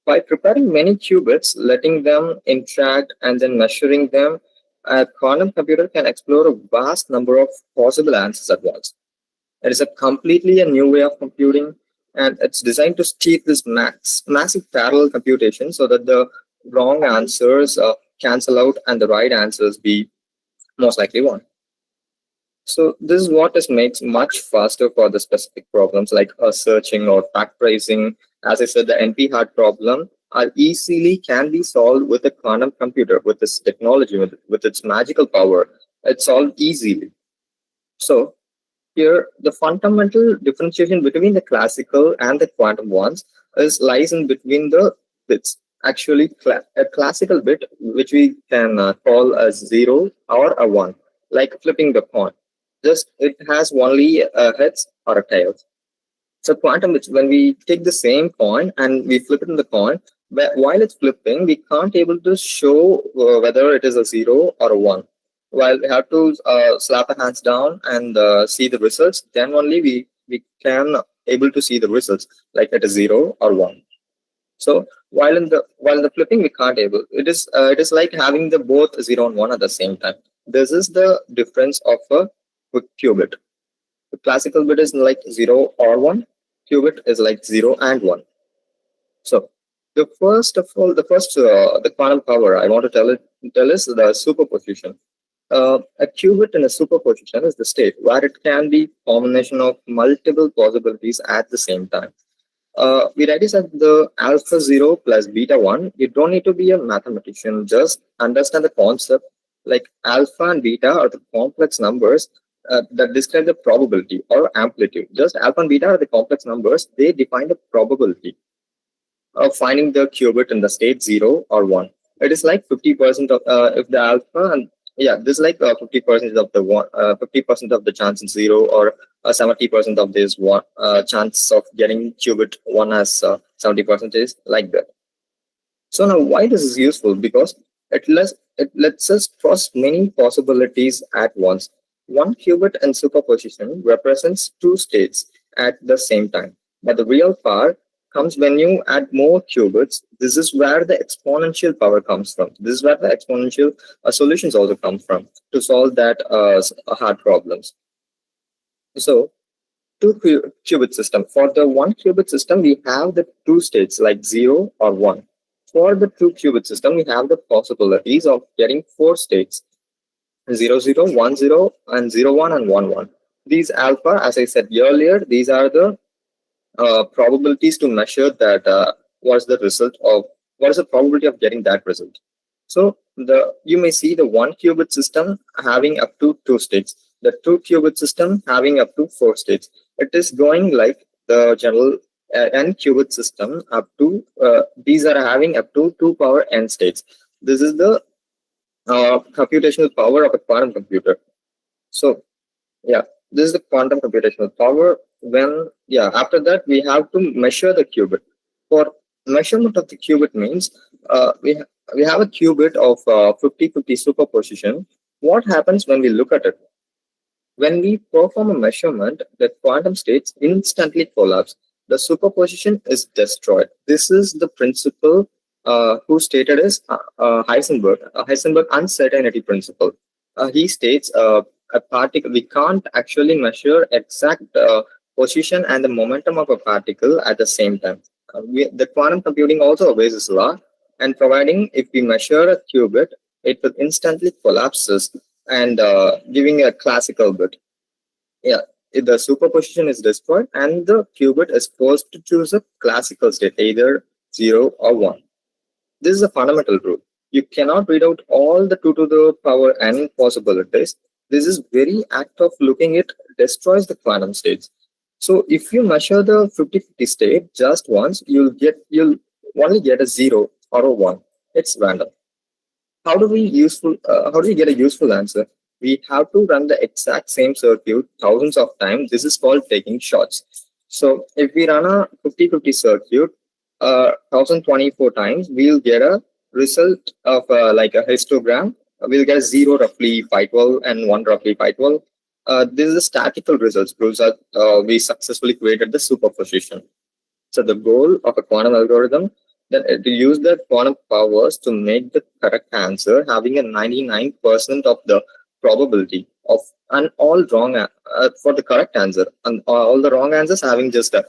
By preparing many qubits, letting them interact, and then measuring them, a quantum computer can explore a vast number of possible answers at once. It is a completely a new way of computing, and it's designed to steer this massive parallel computation so that the wrong answers cancel out and the right answers be most likely one. So this is what is makes much faster for the specific problems like searching or factorizing. As I said, the NP-hard problem are easily can be solved with a quantum computer, with this technology, with its magical power. It's solved easily. So here, the fundamental differentiation between the classical and the quantum ones lies in between the bits. Actually, a classical bit, which we can call a 0 or a 1, like flipping the coin. Just it has only a heads or a tails. So quantum bits, when we take the same coin and we flip it in the coin, while it's flipping, we can't able to show whether it is a 0 or a 1. While we have to slap our hands down and see the results, then only we can able to see the results like it is 0 or 1. So while in the flipping, we can't able. It is like having the both 0 and 1 at the same time. This is the difference of a qubit. The classical bit is like 0 or 1. Qubit is like 0 and 1. So the quantum power I want to tell is the superposition. A qubit in a superposition is the state where it can be combination of multiple possibilities at the same time. We write this as the alpha 0 plus beta 1. You don't need to be a mathematician, just understand the concept. Like alpha and beta are the complex numbers that describe the probability or amplitude. Just alpha and beta are the complex numbers. They define the probability of finding the qubit in the state 0 or 1. It is like 50% of if the alpha and yeah, this is like 50% of the 50% of the chance in 0, or 70% of this one chance of getting qubit 1 as 70% like that. So now why this is useful? Because it lets us cross many possibilities at once. One qubit in superposition represents two states at the same time. But the real power comes when you add more qubits. This is where the exponential power comes from. This is where the exponential solutions also come from to solve that hard problems. So qubit system. For the one qubit system, we have the two states like 0 or 1. For the two qubit system, we have the possibilities of getting four states: 0, 0, 1, 0, and 0, 1, and 1, 1. These alpha, as I said earlier, these are the probabilities to measure that what's the result of, what is the probability of getting that result. So you may see the one qubit system having up to two states, the two qubit system having up to four states. It is going like the general n qubit system up to these are having up to 2 power n states. This is the computational power of a quantum computer. So yeah, this is the quantum computational power. When after that we have to measure the qubit. For measurement of the qubit means we have a qubit of 50-50 superposition. What happens when we look at it? When we perform a measurement, the quantum states instantly collapse. The superposition is destroyed. This is the principle who stated is Heisenberg uncertainty principle. He states a particle, we can't actually measure exact position and the momentum of a particle at the same time. The quantum computing also obeys this law, and providing if we measure a qubit, it will instantly collapses and giving a classical bit. Yeah, if the superposition is destroyed and the qubit is forced to choose a classical state, either 0 or 1. This is a fundamental rule. You cannot read out all the 2 to the power n possibilities. This is very act of looking it destroys the quantum states. So if you measure the 50-50 state just once, you'll only get a 0 or a 1. It's random. How do we get a useful answer? We have to run the exact same circuit thousands of times. This is called taking shots. So if we run a 50-50 circuit 1024 times, we'll get a result of like a histogram. We'll get a 0 roughly 512 and 1 roughly 512. This is the statistical results, proves that we successfully created the superposition. So the goal of a quantum algorithm then to use the quantum powers to make the correct answer, having a 99% of the probability of an all wrong for the correct answer, and all the wrong answers having just 1%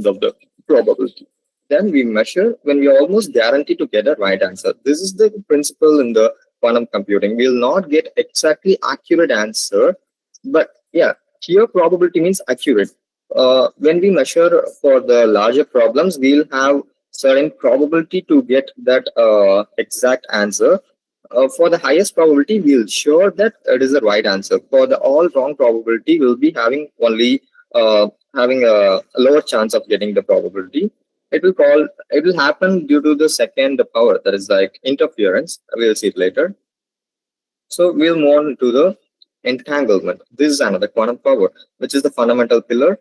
of the probability. Then we measure when we are almost guaranteed to get a right answer. This is the principle in the quantum computing. We will not get exactly accurate answer, but yeah, here probability means accurate. When we measure for the larger problems, we'll have certain probability to get that exact answer. For the highest probability, we'll sure that it is the right answer. For the all wrong probability, we'll be having only having a lower chance of getting the probability. It will happen due to the second power, that is like interference. We'll see it later. So we'll move on to the entanglement. This is another quantum power, which is the fundamental pillar.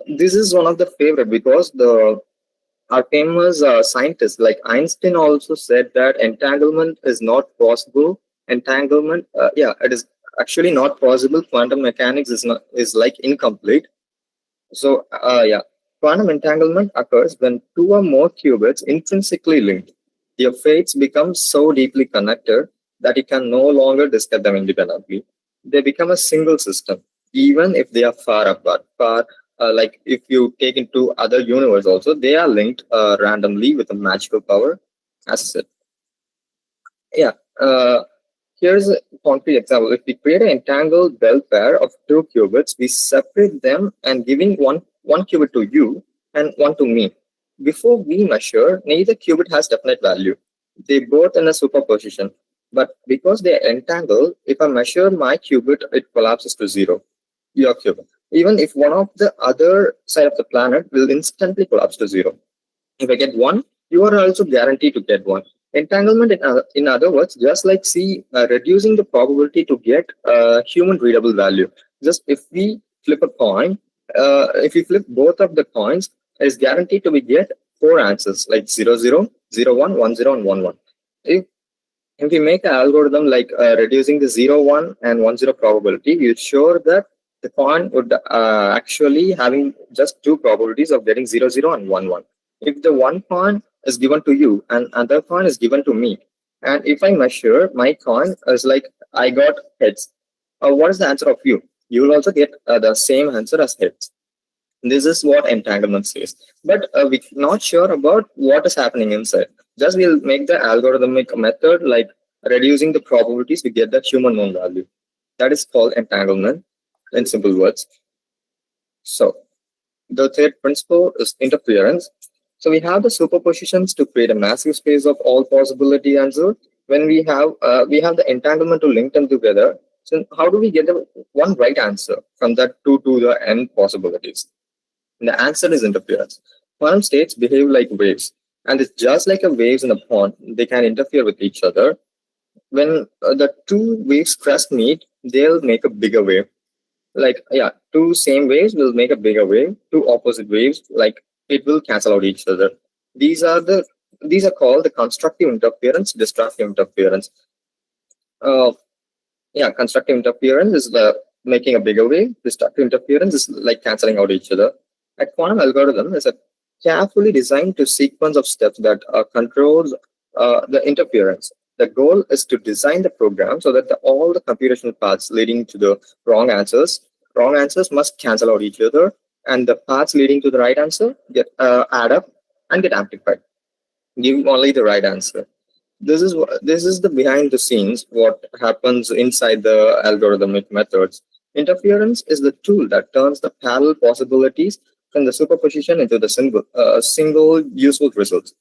This is one of the favorite because our famous scientists like Einstein also said that entanglement is not possible. Entanglement, it is actually not possible. Quantum mechanics is like incomplete. So quantum entanglement occurs when two or more qubits intrinsically linked. Their fates become so deeply connected that you can no longer discuss them independently. They become a single system, even if they are far apart. Like if you take into other universe also, they are linked randomly with a magical power, as I said. Here's a concrete example. If we create an entangled bell pair of two qubits, we separate them and giving one qubit to you and one to me. Before we measure, neither qubit has definite value. They both in a superposition. But because they are entangled, if I measure my qubit, it collapses to 0. Your qubit. Even if one of the other side of the planet will instantly collapse to 0. If I get 1, you are also guaranteed to get 1. Entanglement, in other words, just like reducing the probability to get human readable value. Just if we flip a coin, if we flip both of the coins, it's guaranteed to be get 4 answers like 0, 0, 0, 1, 1, 0, and 1, 1. If we make an algorithm like reducing the 0, 1 and 1, 0 probability, we ensure that the coin would actually having just 2 probabilities of getting 0, 0 and 1, 1. If the one coin is given to you and other coin is given to me, and if I measure my coin as like I got heads, what is the answer of you? You will also get the same answer as heads. This is what entanglement says. But we're not sure about what is happening inside. Just we'll make the algorithmic method like reducing the probabilities to get the human known value. That is called entanglement in simple words. So the third principle is interference. So we have the superpositions to create a massive space of all possibility answers. When we have the entanglement to link them together. So how do we get the one right answer from that 2 to the n possibilities? And the answer is interference. Quantum states behave like waves, and it's just like a waves in a pond. They can interfere with each other. When the 2 waves crest meet, they'll make a bigger wave. Like 2 same waves will make a bigger wave. 2 opposite waves, like it will cancel out each other. These are called the constructive interference, destructive interference. Constructive interference is making a bigger wave. Destructive interference is like canceling out each other. A quantum algorithm is a carefully designed to sequence of steps that controls the interference. The goal is to design the program so that all the computational paths leading to the wrong answers must cancel out each other, and the paths leading to the right answer get add up and get amplified, giving only the right answer. This is the behind the scenes what happens inside the algorithmic methods. Interference is the tool that turns the parallel possibilities from the superposition into the single useful results.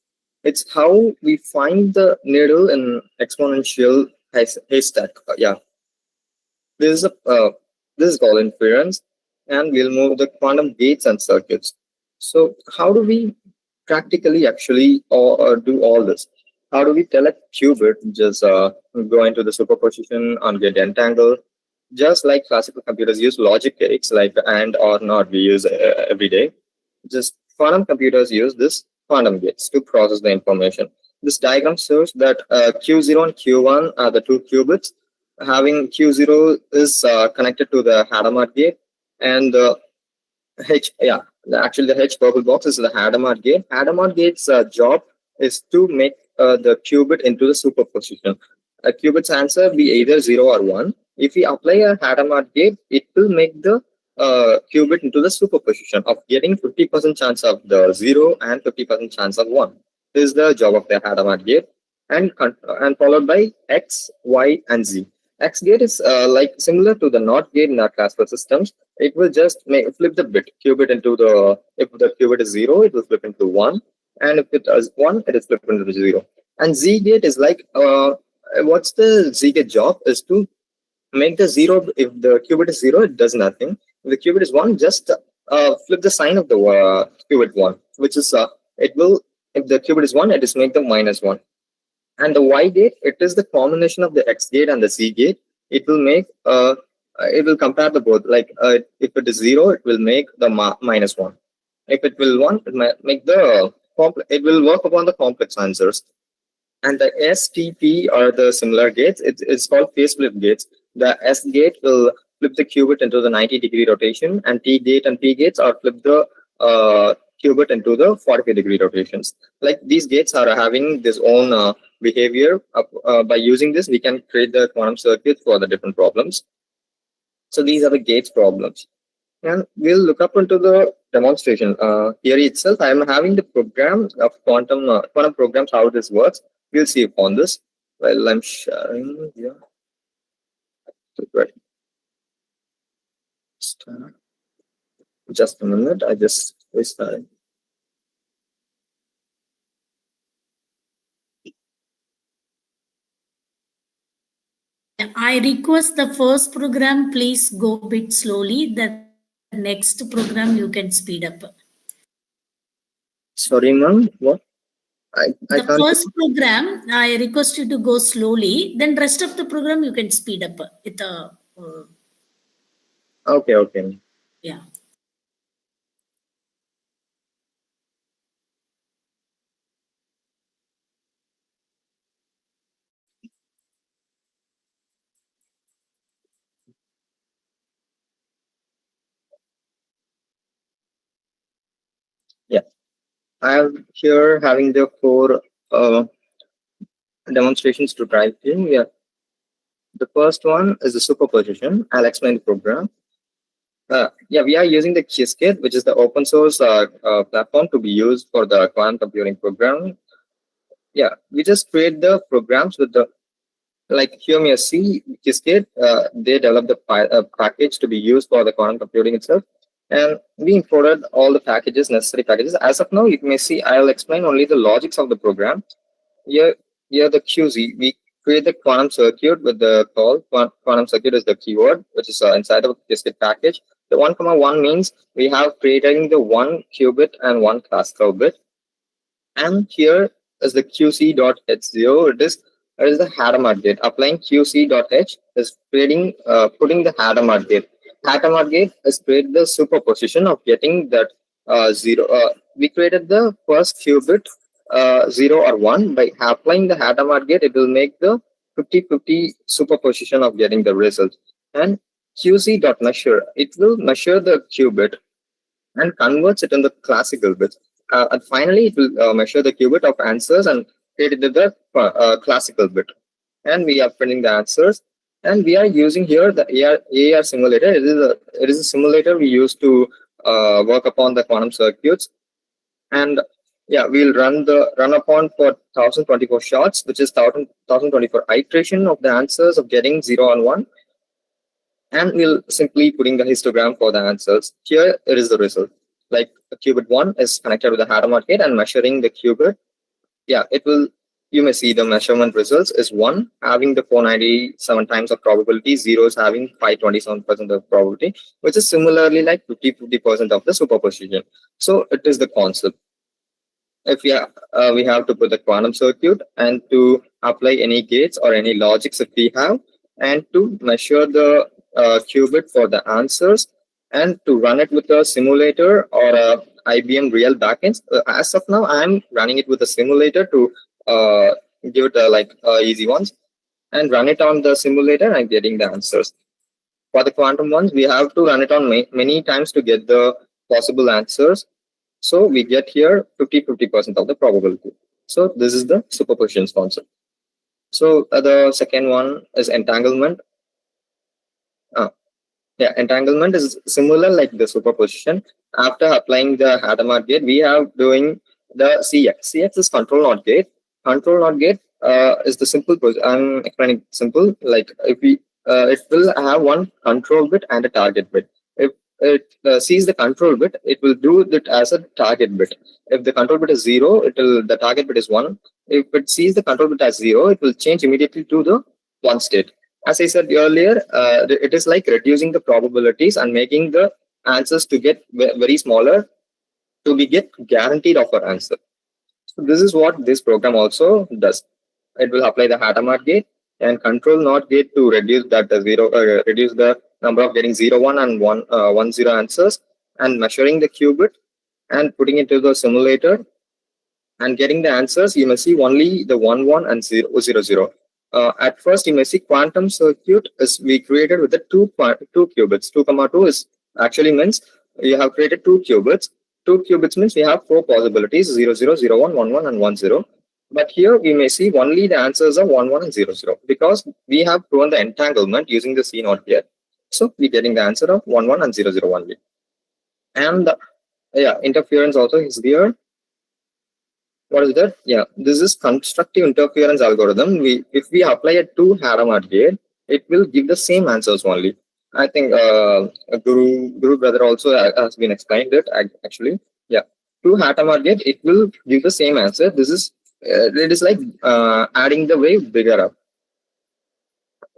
It's how we find the needle in exponential haystack. This is called inference, and we'll move the quantum gates and circuits. So how do we practically actually do all this? How do we tell a qubit just go into the superposition and get entangled? Just like classical computers use logic gates like and or not we use every day, just quantum computers use this quantum gates to process the information. This diagram shows that Q0 and Q1 are the 2 qubits. Having Q0 is connected to the Hadamard gate, and the H purple box is the Hadamard gate. Hadamard gate's job is to make the qubit into the superposition. A qubit's answer be either 0 or 1. If we apply a Hadamard gate, it will make the qubit into the superposition of getting 50% chance of the 0 and 50% chance of 1. This is the job of the Hadamard gate, and followed by X, Y, and Z. X gate is like similar to the NOT gate in our classical systems. It will just flip the qubit into the, if the qubit is 0, it will flip into 1, and if it is 1, it is flipped into the 0. And Z gate is like, what's the Z gate job is to make the 0, if the qubit is 0, it does nothing. If the qubit is 1, just flip the sign of the qubit 1, which is, it will, if the qubit is 1, it is make the -1. And the Y gate, it is the combination of the X gate and the Z gate. It will make, it will compare the both. Like if it is 0, it will make the -1. If it will 1, it might make the it will work upon the complex answers. And the S, T, P are the similar gates. It's called phase flip gates. The S gate will flip the qubit into the 90-degree rotation, and T gate and P gates are flip the qubit into the 45-degree rotations. Like these gates are having this own behavior. By using this, we can create the quantum circuits for the different problems. So these are the gates problems. And we'll look up into the demonstration theory itself. I am having the program of quantum programs, how this works. We'll see upon this while I'm sharing. Yeah. Right. Just a minute. I just restarted. I request the first program, please go a bit slowly. The next program you can speed up. Sorry, ma'am. What? I The can't. first program, I request you to go slowly. Then rest of the program you can speed up with the. Okay, okay. Yeah. Yeah. I am here having the 4 demonstrations to drive in. Yeah. The first one is the superposition. I'll explain the program. Yeah, we are using the Qiskit, which is the open source platform to be used for the quantum computing program. Yeah, we just create the programs with the, like here you see Qiskit, they developed the package to be used for the quantum computing itself. And we imported all the packages, necessary packages. As of now, you may see, I'll explain only the logics of the program. Here the QZ, we create the quantum circuit with the call. Quantum circuit is the keyword, which is inside of the Qiskit package. The 1,1 means we have creating the 1 qubit and 1 classical bit. And here is the QC.H0. It is the Hadamard gate. Applying QC.H is creating, putting the Hadamard gate. Hadamard gate is create the superposition of getting that 0. We created the first qubit 0 or 1. By applying the Hadamard gate, it will make the 50-50 superposition of getting the result. And QC.measure, it will measure the qubit and converts it in the classical bit. And finally, it will measure the qubit of answers and create it in the classical bit. And we are printing the answers. And we are using here the AR simulator. It is a simulator we use to work upon the quantum circuits. And yeah, we'll run upon for 1024 shots, which is 1024 iteration of the answers of getting 0 and 1. And we'll simply putting the histogram for the answers. Here it is the result. Like qubit 1 is connected with the Hadamard gate and measuring the qubit. Yeah, it will, you may see the measurement results is 1 having the 497 times of probability, 0 is having 527% of probability, which is similarly like 50% of the superposition. So it is the concept. If we have to put the quantum circuit and to apply any gates or any logics if we have, and to measure the qubit for the answers, and to run it with a simulator or a IBM real backends. As of now, I'm running it with a simulator to give it easy ones, and run it on the simulator and getting the answers. For the quantum ones, we have to run it on many times to get the possible answers. So we get here 50% of the probability. So this is the superposition concept. So the second one is entanglement. Yeah, entanglement is similar like the superposition. After applying the Hadamard gate, we have doing the CX. CX is control not gate. Control not gate is the simple. I'm explaining simple. Like if we, it will have one control bit and a target bit. If it sees the control bit, it will do it as a target bit. If the control bit is 0, the target bit is 1. If it sees the control bit as 0, it will change immediately to the 1 state. As I said earlier, it is like reducing the probabilities and making the answers to get very smaller to be get guaranteed of our answer. So this is what this program also does. It will apply the Hadamard gate and control not gate to reduce that reduce the number of getting 0, 1 and 1, 0 answers, and measuring the qubit and putting it to the simulator and getting the answers. You may see only the 1, 1 and 0, 0, 0. At first, you may see quantum circuit is we created with the two qubits. 2,2 is actually means you have created 2 qubits. 2 qubits means we have 4 possibilities: 0, 0, 0, 1, 1, 1, and 1, 0. But here we may see only the answers are 1, 1, and 0, 0 because we have proven the entanglement using the C naught here. So we're getting the answer of 1, 1, and 0, 0 only. And yeah, interference also is there. What is that? Yeah, this is constructive interference algorithm. If we apply it to Hadamard gate, it will give the same answers only. I think Guru brother also has been explained it actually. Yeah, to Hadamard gate, it will give the same answer. This is it is like adding the wave bigger up.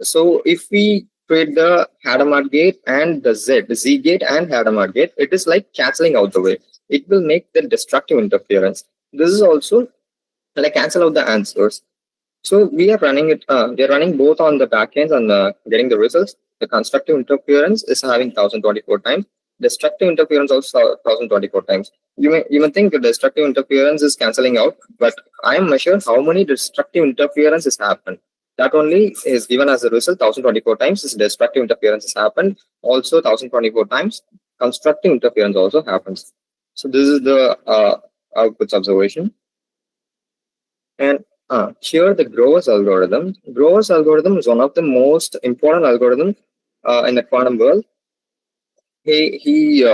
So if we create the Hadamard gate and the Z gate and Hadamard gate, it is like cancelling out the wave. It will make the destructive interference. This is also and I cancel out the answers. So we are running it. We are running both on the backends and getting the results. The constructive interference is having 1024 times. Destructive interference also 1024 times. You may think the destructive interference is cancelling out, but I am measured how many destructive interferences happened. That only is given as a result 1024 times. This destructive interference has happened. Also 1024 times constructive interference also happens. So this is the outputs observation. And here the Grover's algorithm. Grover's algorithm is one of the most important algorithms in the quantum world. He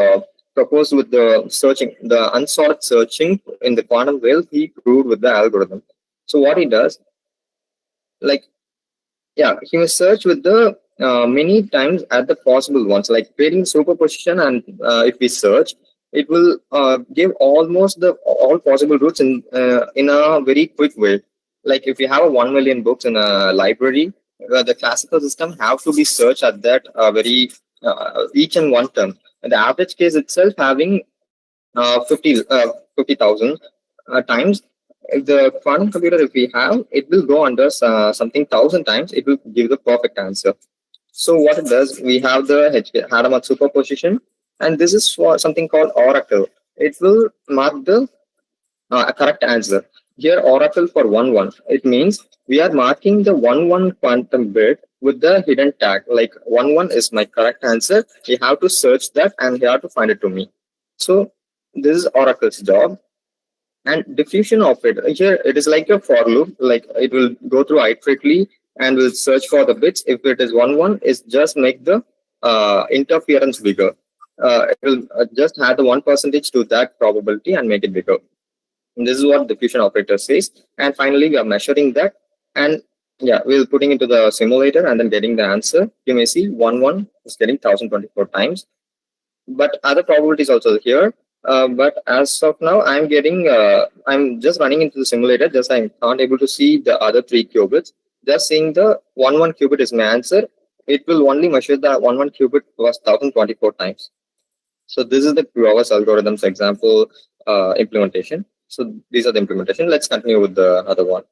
proposed with the searching, the unsorted searching in the quantum world. He proved with the algorithm. So what he does, like, yeah, he will search with the many times at the possible ones, like creating superposition, and if we search, it will give almost all possible routes in a very quick way. Like if you have 1 million books in a library, the classical system have to be searched at that very each and one term. In the average case itself having 50,000 times. If the quantum computer, if we have, it will go under something 1,000 times. It will give the perfect answer. So what it does, we have the Hadamard superposition, and this is for something called oracle. It will mark the correct answer. Here oracle for 1-1. It means we are marking the 1-1 quantum bit with the hidden tag. Like 1-1 is my correct answer. You have to search that and you have to find it to me. So this is oracle's job. And diffusion of it, here it is like a for loop. Like it will go through iteratively and will search for the bits. If it is 1-1, is just make the interference bigger. It will just add the 1% to that probability and make it bigger. And this is what diffusion operator says. And finally, we are measuring that, and yeah, we're putting into the simulator and then getting the answer. You may see 1-1 is getting 1024 times, but other probabilities also here. But as of now, I'm getting, I'm just running into the simulator. Just I can't able to see the other 3 qubits. Just seeing the 1-1 qubit is my answer. It will only measure the 1-1 qubit was 1024 times. So this is the Grover's algorithms example implementation. So these are the implementation. Let's continue with the other one.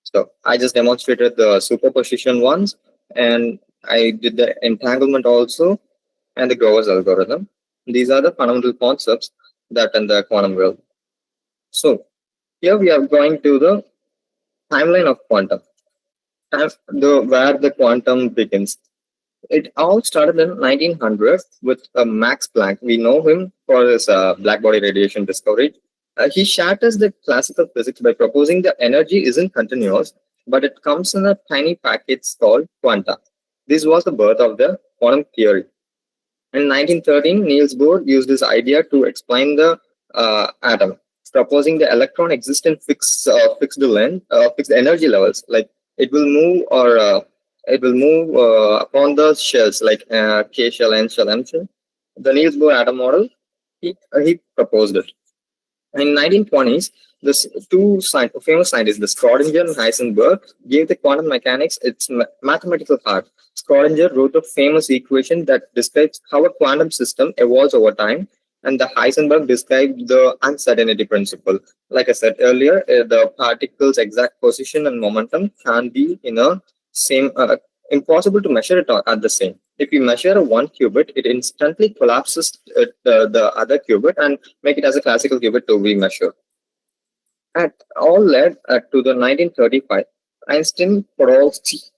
So I just demonstrated the superposition ones, and I did the entanglement also, and the Grover's algorithm. These are the fundamental concepts that in the quantum world. So here we are going to the timeline of quantum, where the quantum begins. It all started in 1900 with Max Planck. We know him for his black body radiation discovery. He shatters the classical physics by proposing the energy isn't continuous, but it comes in a tiny packets called quanta. This was the birth of the quantum theory. In 1913, Niels Bohr used this idea to explain the atom, proposing the electron exists in fixed energy levels. Like it will move upon the shells, like K shell, N shell, M shell. The Niels Bohr atom model, he proposed it. In 1920s, the two famous scientists, the Schrödinger and Heisenberg, gave the quantum mechanics its mathematical heart. Schrödinger wrote a famous equation that describes how a quantum system evolves over time, and the Heisenberg described the uncertainty principle. Like I said earlier, the particle's exact position and momentum can be in a same, impossible to measure it at the same. If you measure a 1 qubit, it instantly collapses the other qubit and make it as a classical qubit to be measured. And all led to the 1935. Einstein, Podolsky,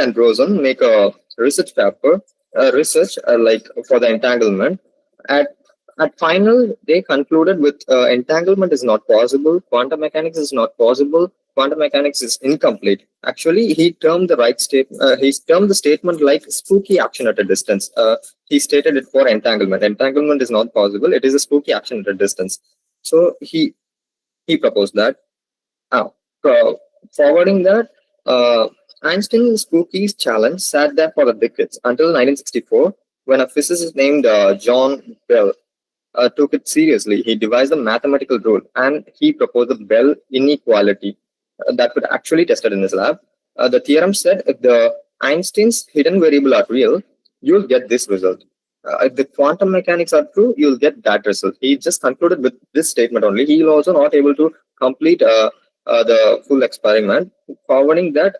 and Rosen make a research paper, like for the entanglement. At final, they concluded with entanglement is not possible, quantum mechanics is not possible, quantum mechanics is incomplete. Actually, he termed the statement like spooky action at a distance. He stated it for entanglement. Entanglement is not possible. It is a spooky action at a distance. So he proposed that. Forwarding that, Einstein's spooky challenge sat there for decades until 1964, when a physicist named John Bell took it seriously. He devised a mathematical rule, and he proposed the Bell inequality that could actually test it in his lab. The theorem said if the Einstein's hidden variable are real, you'll get this result. if the quantum mechanics are true, you'll get that result. He just concluded with this statement only. He will also not able to complete the full experiment, forwarding that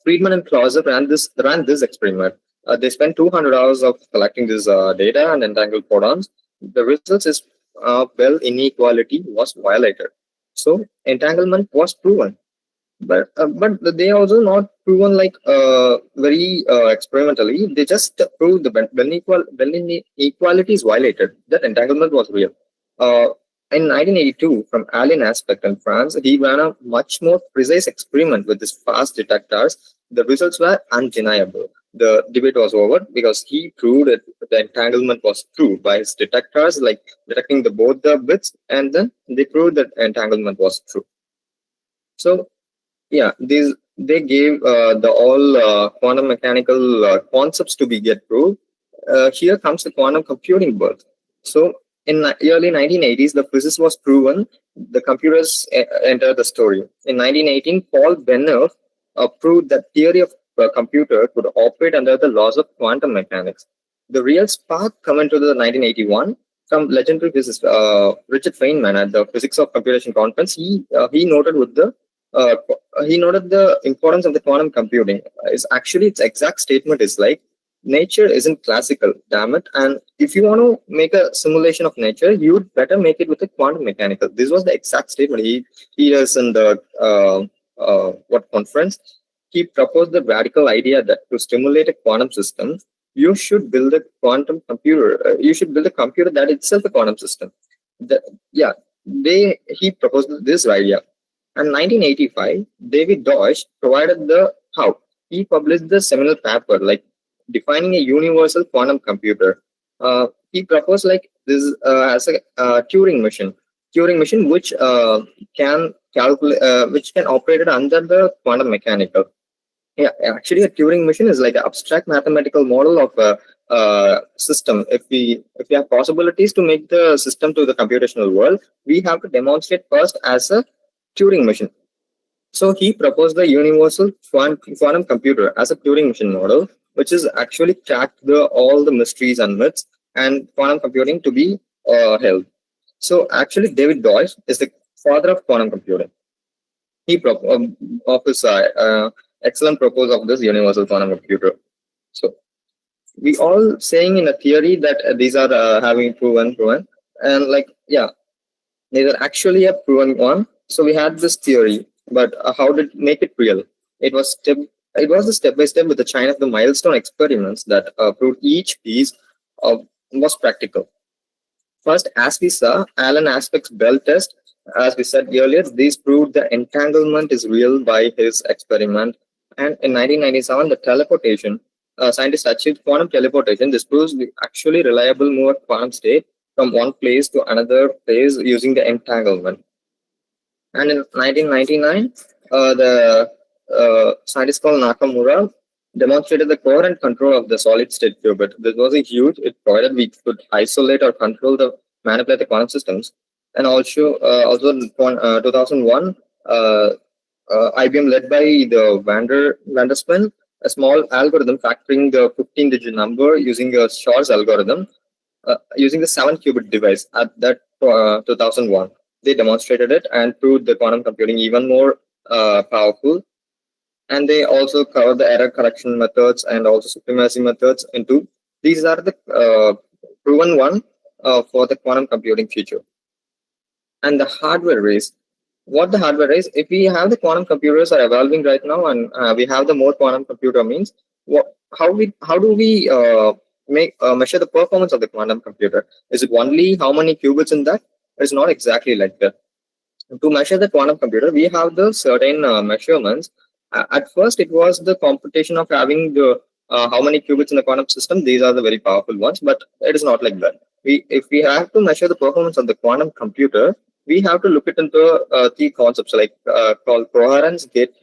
Friedman and Clauser ran this experiment. They spent 200 hours of collecting this data and entangled photons. The results is well, inequality was violated. So entanglement was proven. But they also not proven like very experimentally. They just proved the Bell inequality is violated. That entanglement was real. In 1982, from Alain Aspect in France, he ran a much more precise experiment with his fast detectors. The results were undeniable. The debate was over because he proved that the entanglement was true by his detectors, like detecting both the bits, and then they proved that entanglement was true. So yeah, they gave the all quantum mechanical concepts to be get proved. Here comes the quantum computing birth. So in early 1980s, the physics was proven. The computers entered the story. In 1918, Paul Benner proved that theory of computer could operate under the laws of quantum mechanics. The real spark come into the 1981 from legendary physicist Richard Feynman at the Physics of Computation conference. He noted the importance of the quantum computing. Is actually its exact statement is like, nature isn't classical, damn it. And if you want to make a simulation of nature, you'd better make it with a quantum mechanical. This was the exact statement. He is in the what conference? He proposed the radical idea that to stimulate a quantum system, you should build a quantum computer. You should build a computer that itself a quantum system. He proposed this idea. In 1985, David Deutsch provided the how. He published the seminal paper like defining a universal quantum computer. He proposed like this as a Turing machine which can calculate, which can operate it under the quantum mechanical. Yeah, actually, a Turing machine is like an abstract mathematical model of a system. If we have possibilities to make the system to the computational world, we have to demonstrate first as a Turing machine. So he proposed the universal quantum computer as a Turing machine model, which is actually cracked all the mysteries and myths and quantum computing to be held. So actually, David Deutsch is the father of quantum computing. He of his excellent proposal of this universal quantum computer. So we all saying in a theory that these are having proven, and like these are actually a proven one. So we had this theory, but how did make it real? It was the step by step with the chain of the milestone experiments that proved each piece was practical. First, as we saw, Alain Aspect's Bell test. As we said earlier, these proved the entanglement is real by his experiment. And in 1997, the teleportation, scientists achieved quantum teleportation. This proves the actually reliable move of quantum state from one place to another place using the entanglement. And in 1999, the scientist called Nakamura demonstrated the coherent control of the solid state qubit. This was a huge, it provided we could isolate or manipulate the quantum systems. And also in 2001, IBM led by the Vanderspin, a small algorithm factoring the 15-digit number using a Shor's algorithm, using the 7-qubit device at that 2001. They demonstrated it and proved the quantum computing even more powerful. And they also covered the error correction methods and also supremacy methods into these are the proven one for the quantum computing future. And the hardware race. What the hardware is, if we have the quantum computers are evolving right now, and we have the more quantum computer means, how do we measure the performance of the quantum computer? Is it only how many qubits in that? It's not exactly like that. To measure the quantum computer, we have the certain measurements. At first, it was the computation of having the how many qubits in the quantum system. These are the very powerful ones, but it is not like that. If we have to measure the performance of the quantum computer, we have to look into three concepts like called coherence, gate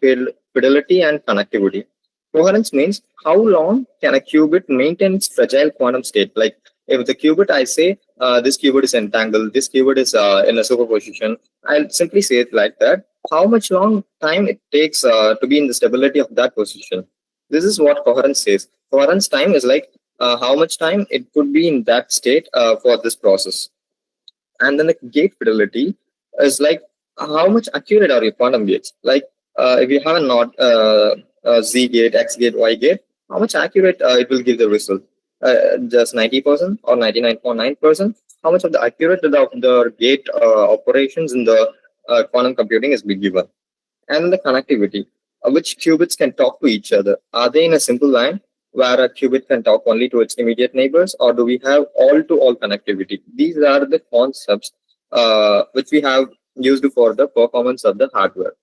fidelity, and connectivity. Coherence means how long can a qubit maintain its fragile quantum state. Like if the qubit, I say this qubit is entangled, this qubit is in a superposition, I'll simply say it like that. How much long time it takes to be in the stability of that position. This is what coherence says. Coherence time is like how much time it could be in that state for this process. And then the gate fidelity is like how much accurate are your quantum gates. Like if you have a not Z gate, X gate, Y gate, how much accurate it will give the result. Just 90% or 99.9%. How much of the accurate of the gate operations in the quantum computing is being given. And the connectivity, which qubits can talk to each other. Are they in a simple line where a qubit can talk only to its immediate neighbors, or do we have all-to-all connectivity? These are the concepts which we have used for the performance of the hardware.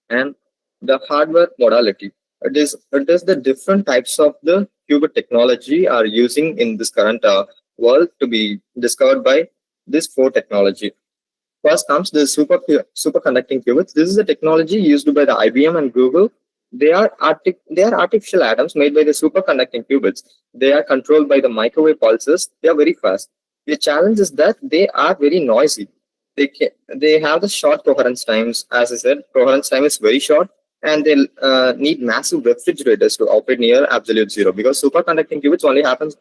And the hardware modality, it is the different types of the qubit technology are using in this current world to be discovered by this 4 technology. First comes the superconducting qubits. This is a technology used by the IBM and Google. They are artificial atoms made by the superconducting qubits. They are controlled by the microwave pulses. They are very fast. The challenge is that they are very noisy. They have the short coherence times. As I said, coherence time is very short, and they need massive refrigerators to operate near absolute zero, because superconducting qubits only happens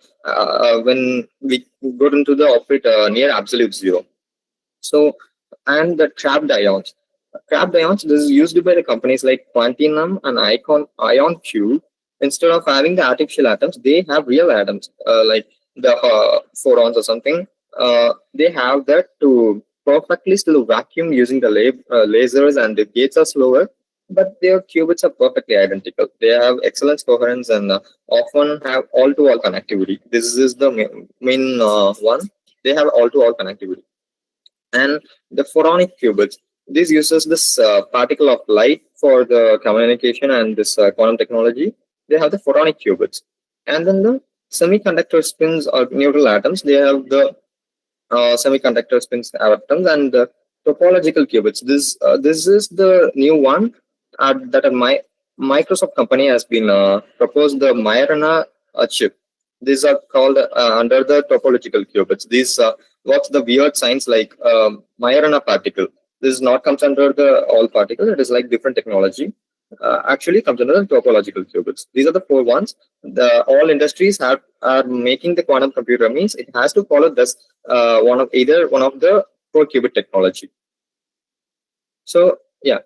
when we go into the operate near absolute zero. So, and the trapped ions. Trapped ions, this is used by the companies like Quantinuum and IonQ. Instead of having the artificial atoms, they have real atoms, like the photons or something. They have that to perfectly still vacuum using the lasers, and the gates are slower, but their qubits are perfectly identical. They have excellent coherence and often have all-to-all connectivity. This is the main one. They have all-to-all connectivity. And the photonic qubits, this uses this particle of light for the communication and this quantum technology. They have the photonic qubits. And then the semiconductor spins or neutral atoms, they have the semiconductor spins atoms and the topological qubits. This is the new one that a Microsoft company has been proposed, the Majorana chip. These are called under the topological qubits. These what's the weird signs like Majorana particle. This not comes under the all particle. It is like different technology. Actually comes under the topological qubits. These are the 4 ones. All industries are making the quantum computer, means it has to follow this one of the 4 qubit technology. So yeah,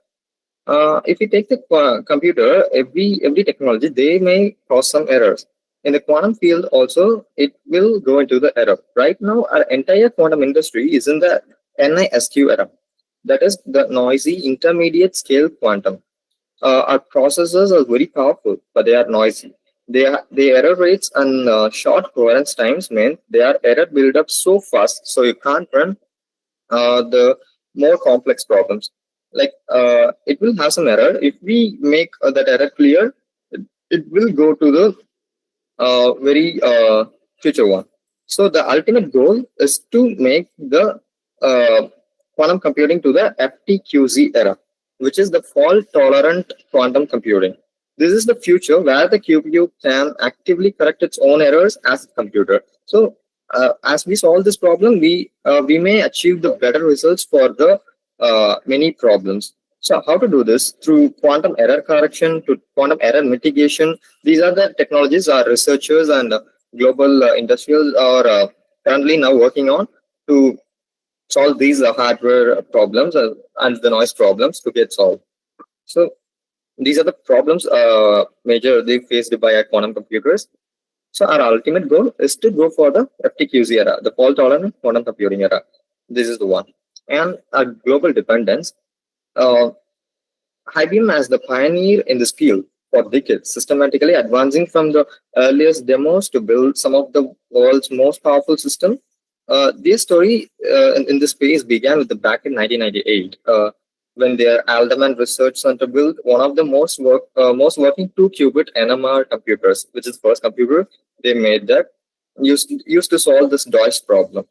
if you take the computer, every technology, they may cause some errors. In the quantum field also, it will go into the error. Right now, our entire quantum industry is in the NISQ era. That is the noisy intermediate scale quantum. Our processors are very powerful, but they are noisy. The error rates and short coherence times mean their error build up so fast, so you can't run the more complex problems. Like it will have some error. If we make that error clear, it will go to the very future one. So the ultimate goal is to make the quantum computing to the FTQZ era, which is the fault-tolerant quantum computing. This is the future where the QPU can actively correct its own errors as a computer. So as we solve this problem, we may achieve the better results for the many problems. So how to do this? Through quantum error correction, to quantum error mitigation. These are the technologies our researchers and global industrials are currently now working on to solve these hardware problems and the noise problems to get solved. So these are the problems majorly faced by our quantum computers. So our ultimate goal is to go for the FTQZ era, the fault-tolerant quantum computing era. This is the one. And our global dependence. IBM as the pioneer in this field for decades, systematically advancing from the earliest demos to build some of the world's most powerful systems. Their story in this space began with back in 1998 when their Alderman Research Center built one of the most working 2-qubit NMR computers, which is the first computer they made that used to solve this DOIS problem.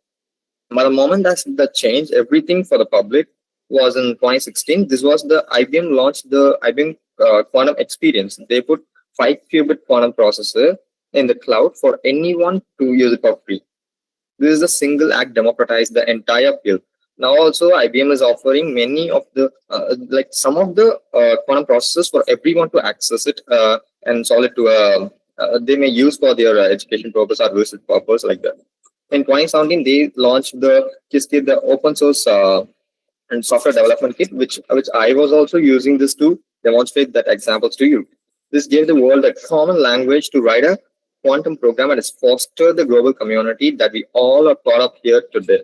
But the moment that changed everything for the public was in 2016. This was the IBM launched the IBM Quantum Experience. They put 5-qubit quantum processor in the cloud for anyone to use it for free. This is a single act democratized the entire field. Now also IBM is offering many of the like some of the quantum processors for everyone to access it and solve it to they may use for their education purpose or research purpose like that. In 2017, they launched the Qiskit, the open source and software development kit, which I was also using this to demonstrate that examples to you. This gave the world a common language to write a quantum program and has fostered the global community that we all are part of here today.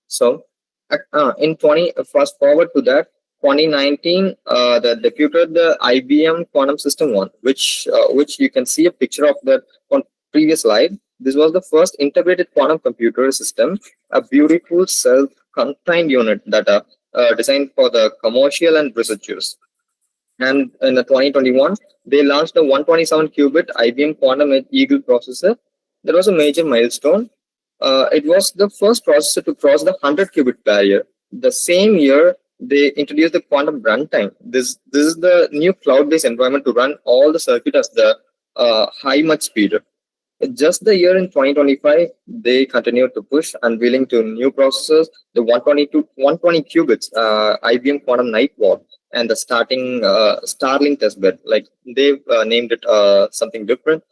So, fast forward to that, 2019, they debuted the IBM Quantum System 1, which you can see a picture of that on previous slide. This was the first integrated quantum computer system, a beautiful self-contained unit that designed for the commercial and research use. And in the 2021, they launched the 127-qubit IBM Quantum Eagle processor. That was a major milestone. It was the first processor to cross the 100-qubit barrier. The same year, they introduced the quantum runtime. This is the new cloud-based environment to run all the circuit at the high much speed. Just the year in 2025, they continued to push, unveiling to new processors, the 120 qubits IBM Quantum Nightwatch, and the Starling testbed. Like they've named it something different.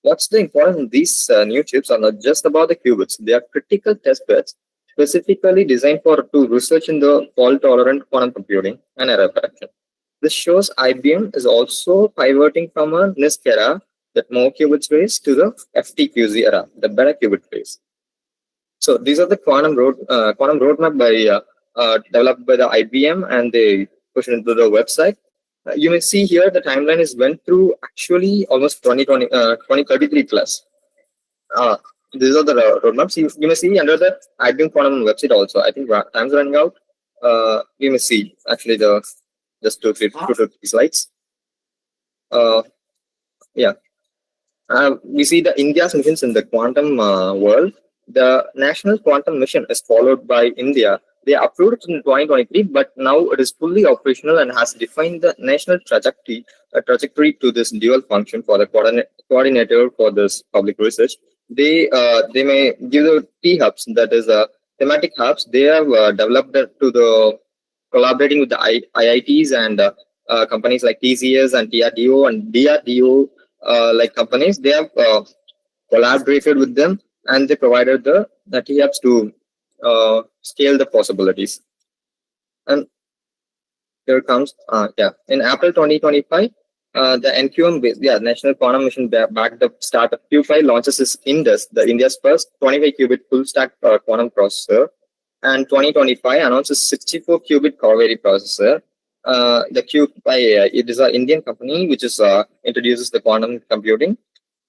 What's the importance of these new chips are not just about the qubits. They are critical testbeds specifically designed to research in the fault-tolerant quantum computing and error correction. This shows IBM is also pivoting from a NISQ era, that more qubits race, to the FTQZ era, the better qubit race. So these are the quantum roadmap developed by the IBM, and they push it into the website. You may see here the timeline went through actually almost 2033 plus. These are the roadmaps. You may see under the IBM Quantum website also. I think time's running out. You may see actually just two to three slides. Yeah. We see the India's missions in the quantum world. The National Quantum Mission is followed by India. They approved it in 2023, but now it is fully operational and has defined the national trajectory to this dual function for the coordinator for this public research. They may give the T hubs, that is thematic hubs. They have developed to the collaborating with the IITs and companies like TCS and TRDO and DRDO like companies. They have collaborated with them, and they provided the T hubs to scale the possibilities. And here comes in April 2025, the NQM National Quantum Mission backed up startup Q5 launches its Indus, India's first 25-qubit full stack quantum processor, and 2025 announces 64-qubit Kaveri processor. The Q5 it is an Indian company which is introduces the quantum computing.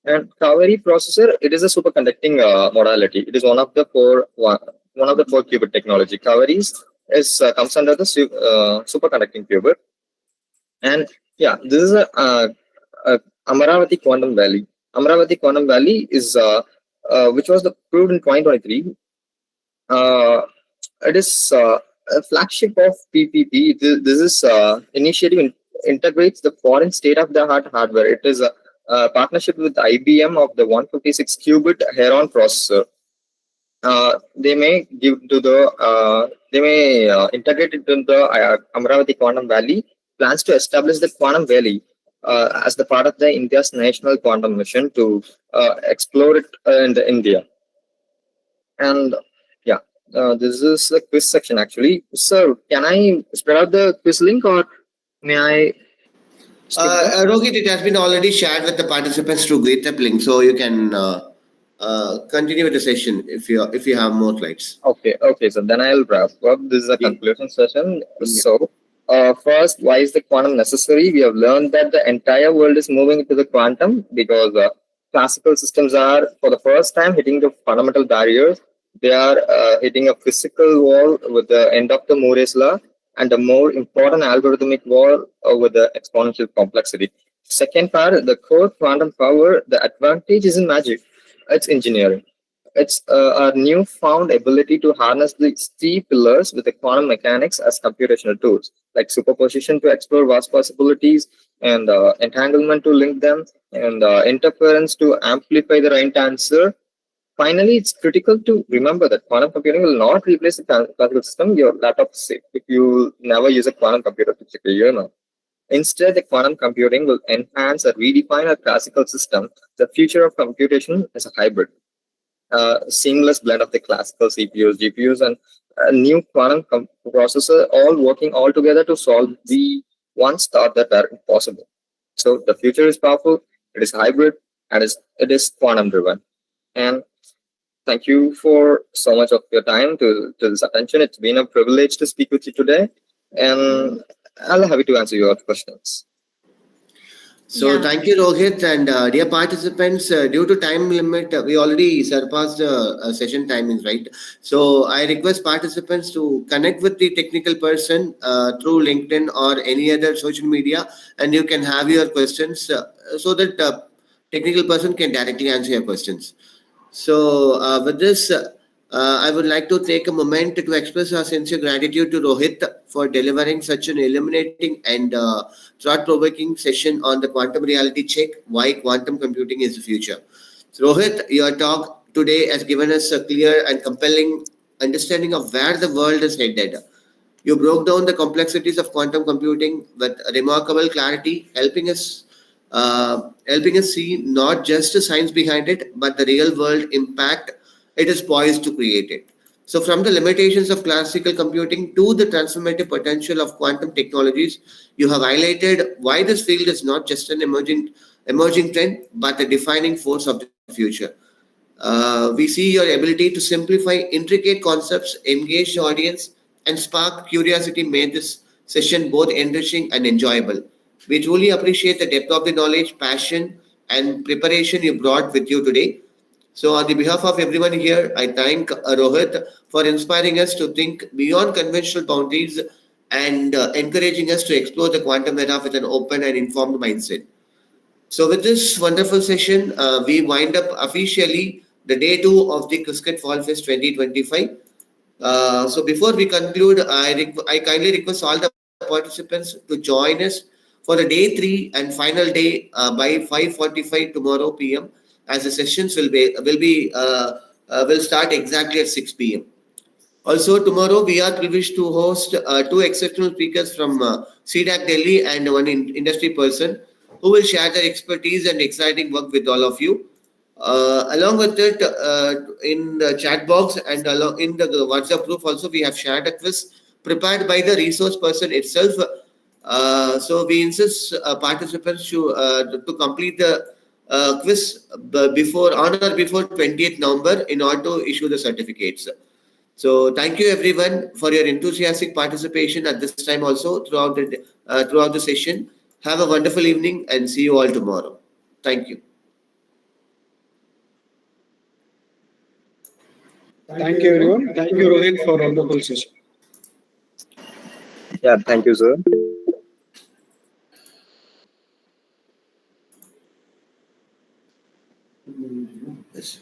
And Kaveri processor, it is a superconducting modality. It is one of the four qubit technology. Kaveri comes under the superconducting qubit. And yeah, this is a Amaravati Quantum Valley. Amaravati Quantum Valley is which was approved in 2023. It is a flagship of PPP. This is initiative integrates the foreign state-of-the-art hardware. It is a partnership with IBM of the 156-qubit Heron processor. They may give to the integrate it into the Amaravati Quantum Valley. Plans to establish the Quantum Valley as the part of the India's National Quantum Mission to explore it in India. And yeah, this is the quiz section actually. So can I spread out the quiz link, or may I? Rohit, it has been already shared with the participants through GitHub link, so you can continue with the session if you have more slides. Okay. So then I'll wrap up. This is a conclusion session. So first, why is the quantum necessary? We have learned that the entire world is moving into the quantum because classical systems are for the first time hitting the fundamental barriers. They are hitting a physical wall with the end of the Moore's law, and a more important algorithmic wall with the exponential complexity. Second part, the core quantum power, the advantage isn't magic, it's engineering. It's a newfound ability to harness these three pillars with the quantum mechanics as computational tools, like superposition to explore vast possibilities, and entanglement to link them, and interference to amplify the right answer. Finally, it's critical to remember that quantum computing will not replace the classical system. Your laptop is safe if you never use a quantum computer to check your email. Instead, the quantum computing will enhance or redefine our classical system. The future of computation is a hybrid, seamless blend of the classical CPUs, GPUs, and a new quantum processor, all working all together to solve the once thought that were impossible. So the future is powerful, it is hybrid, and it is quantum driven. And thank you for so much of your time to this attention. It's been a privilege to speak with you today, and I'll be happy to answer your questions. So Yeah. thank you, Rohit, and dear participants. Due to time limit, we already surpassed session timings, right? So I request participants to connect with the technical person through LinkedIn or any other social media, and you can have your questions so that technical person can directly answer your questions. So with this, I would like to take a moment to express our sincere gratitude to Rohit for delivering such an illuminating and thought-provoking session on the quantum reality check, why quantum computing is the future. So Rohit, your talk today has given us a clear and compelling understanding of where the world is headed. You broke down the complexities of quantum computing with remarkable clarity, helping us see not just the science behind it, but the real world impact it is poised to create it. So, from the limitations of classical computing to the transformative potential of quantum technologies, you have highlighted why this field is not just an emerging trend, but a defining force of the future. We see your ability to simplify intricate concepts, engage the audience, and spark curiosity made this session both enriching and enjoyable. We truly appreciate the depth of the knowledge, passion, and preparation you brought with you today. So, on the behalf of everyone here, I thank Rohit for inspiring us to think beyond conventional boundaries and encouraging us to explore the quantum era with an open and informed mindset. So, with this wonderful session, we wind up officially the day 2 of the Qiskit Fall Fest 2025. So, before we conclude, I kindly request all the participants to join us for the day 3 and final day by 5:45 tomorrow p.m. as the sessions will start exactly at 6 p.m. Also, tomorrow we are privileged to host 2 exceptional speakers from CDAC Delhi and one industry person who will share their expertise and exciting work with all of you. Along with it, in the chat box and in the WhatsApp group also, we have shared a quiz prepared by the resource person itself. So we insist participants to complete the quiz before 20th November in order to issue the certificates. So thank you everyone for your enthusiastic participation at this time also throughout the session. Have a wonderful evening and see you all tomorrow. Thank you. Thank you, everyone. Thank you, Rohit, for a wonderful session. Yeah, thank you, sir. Yes.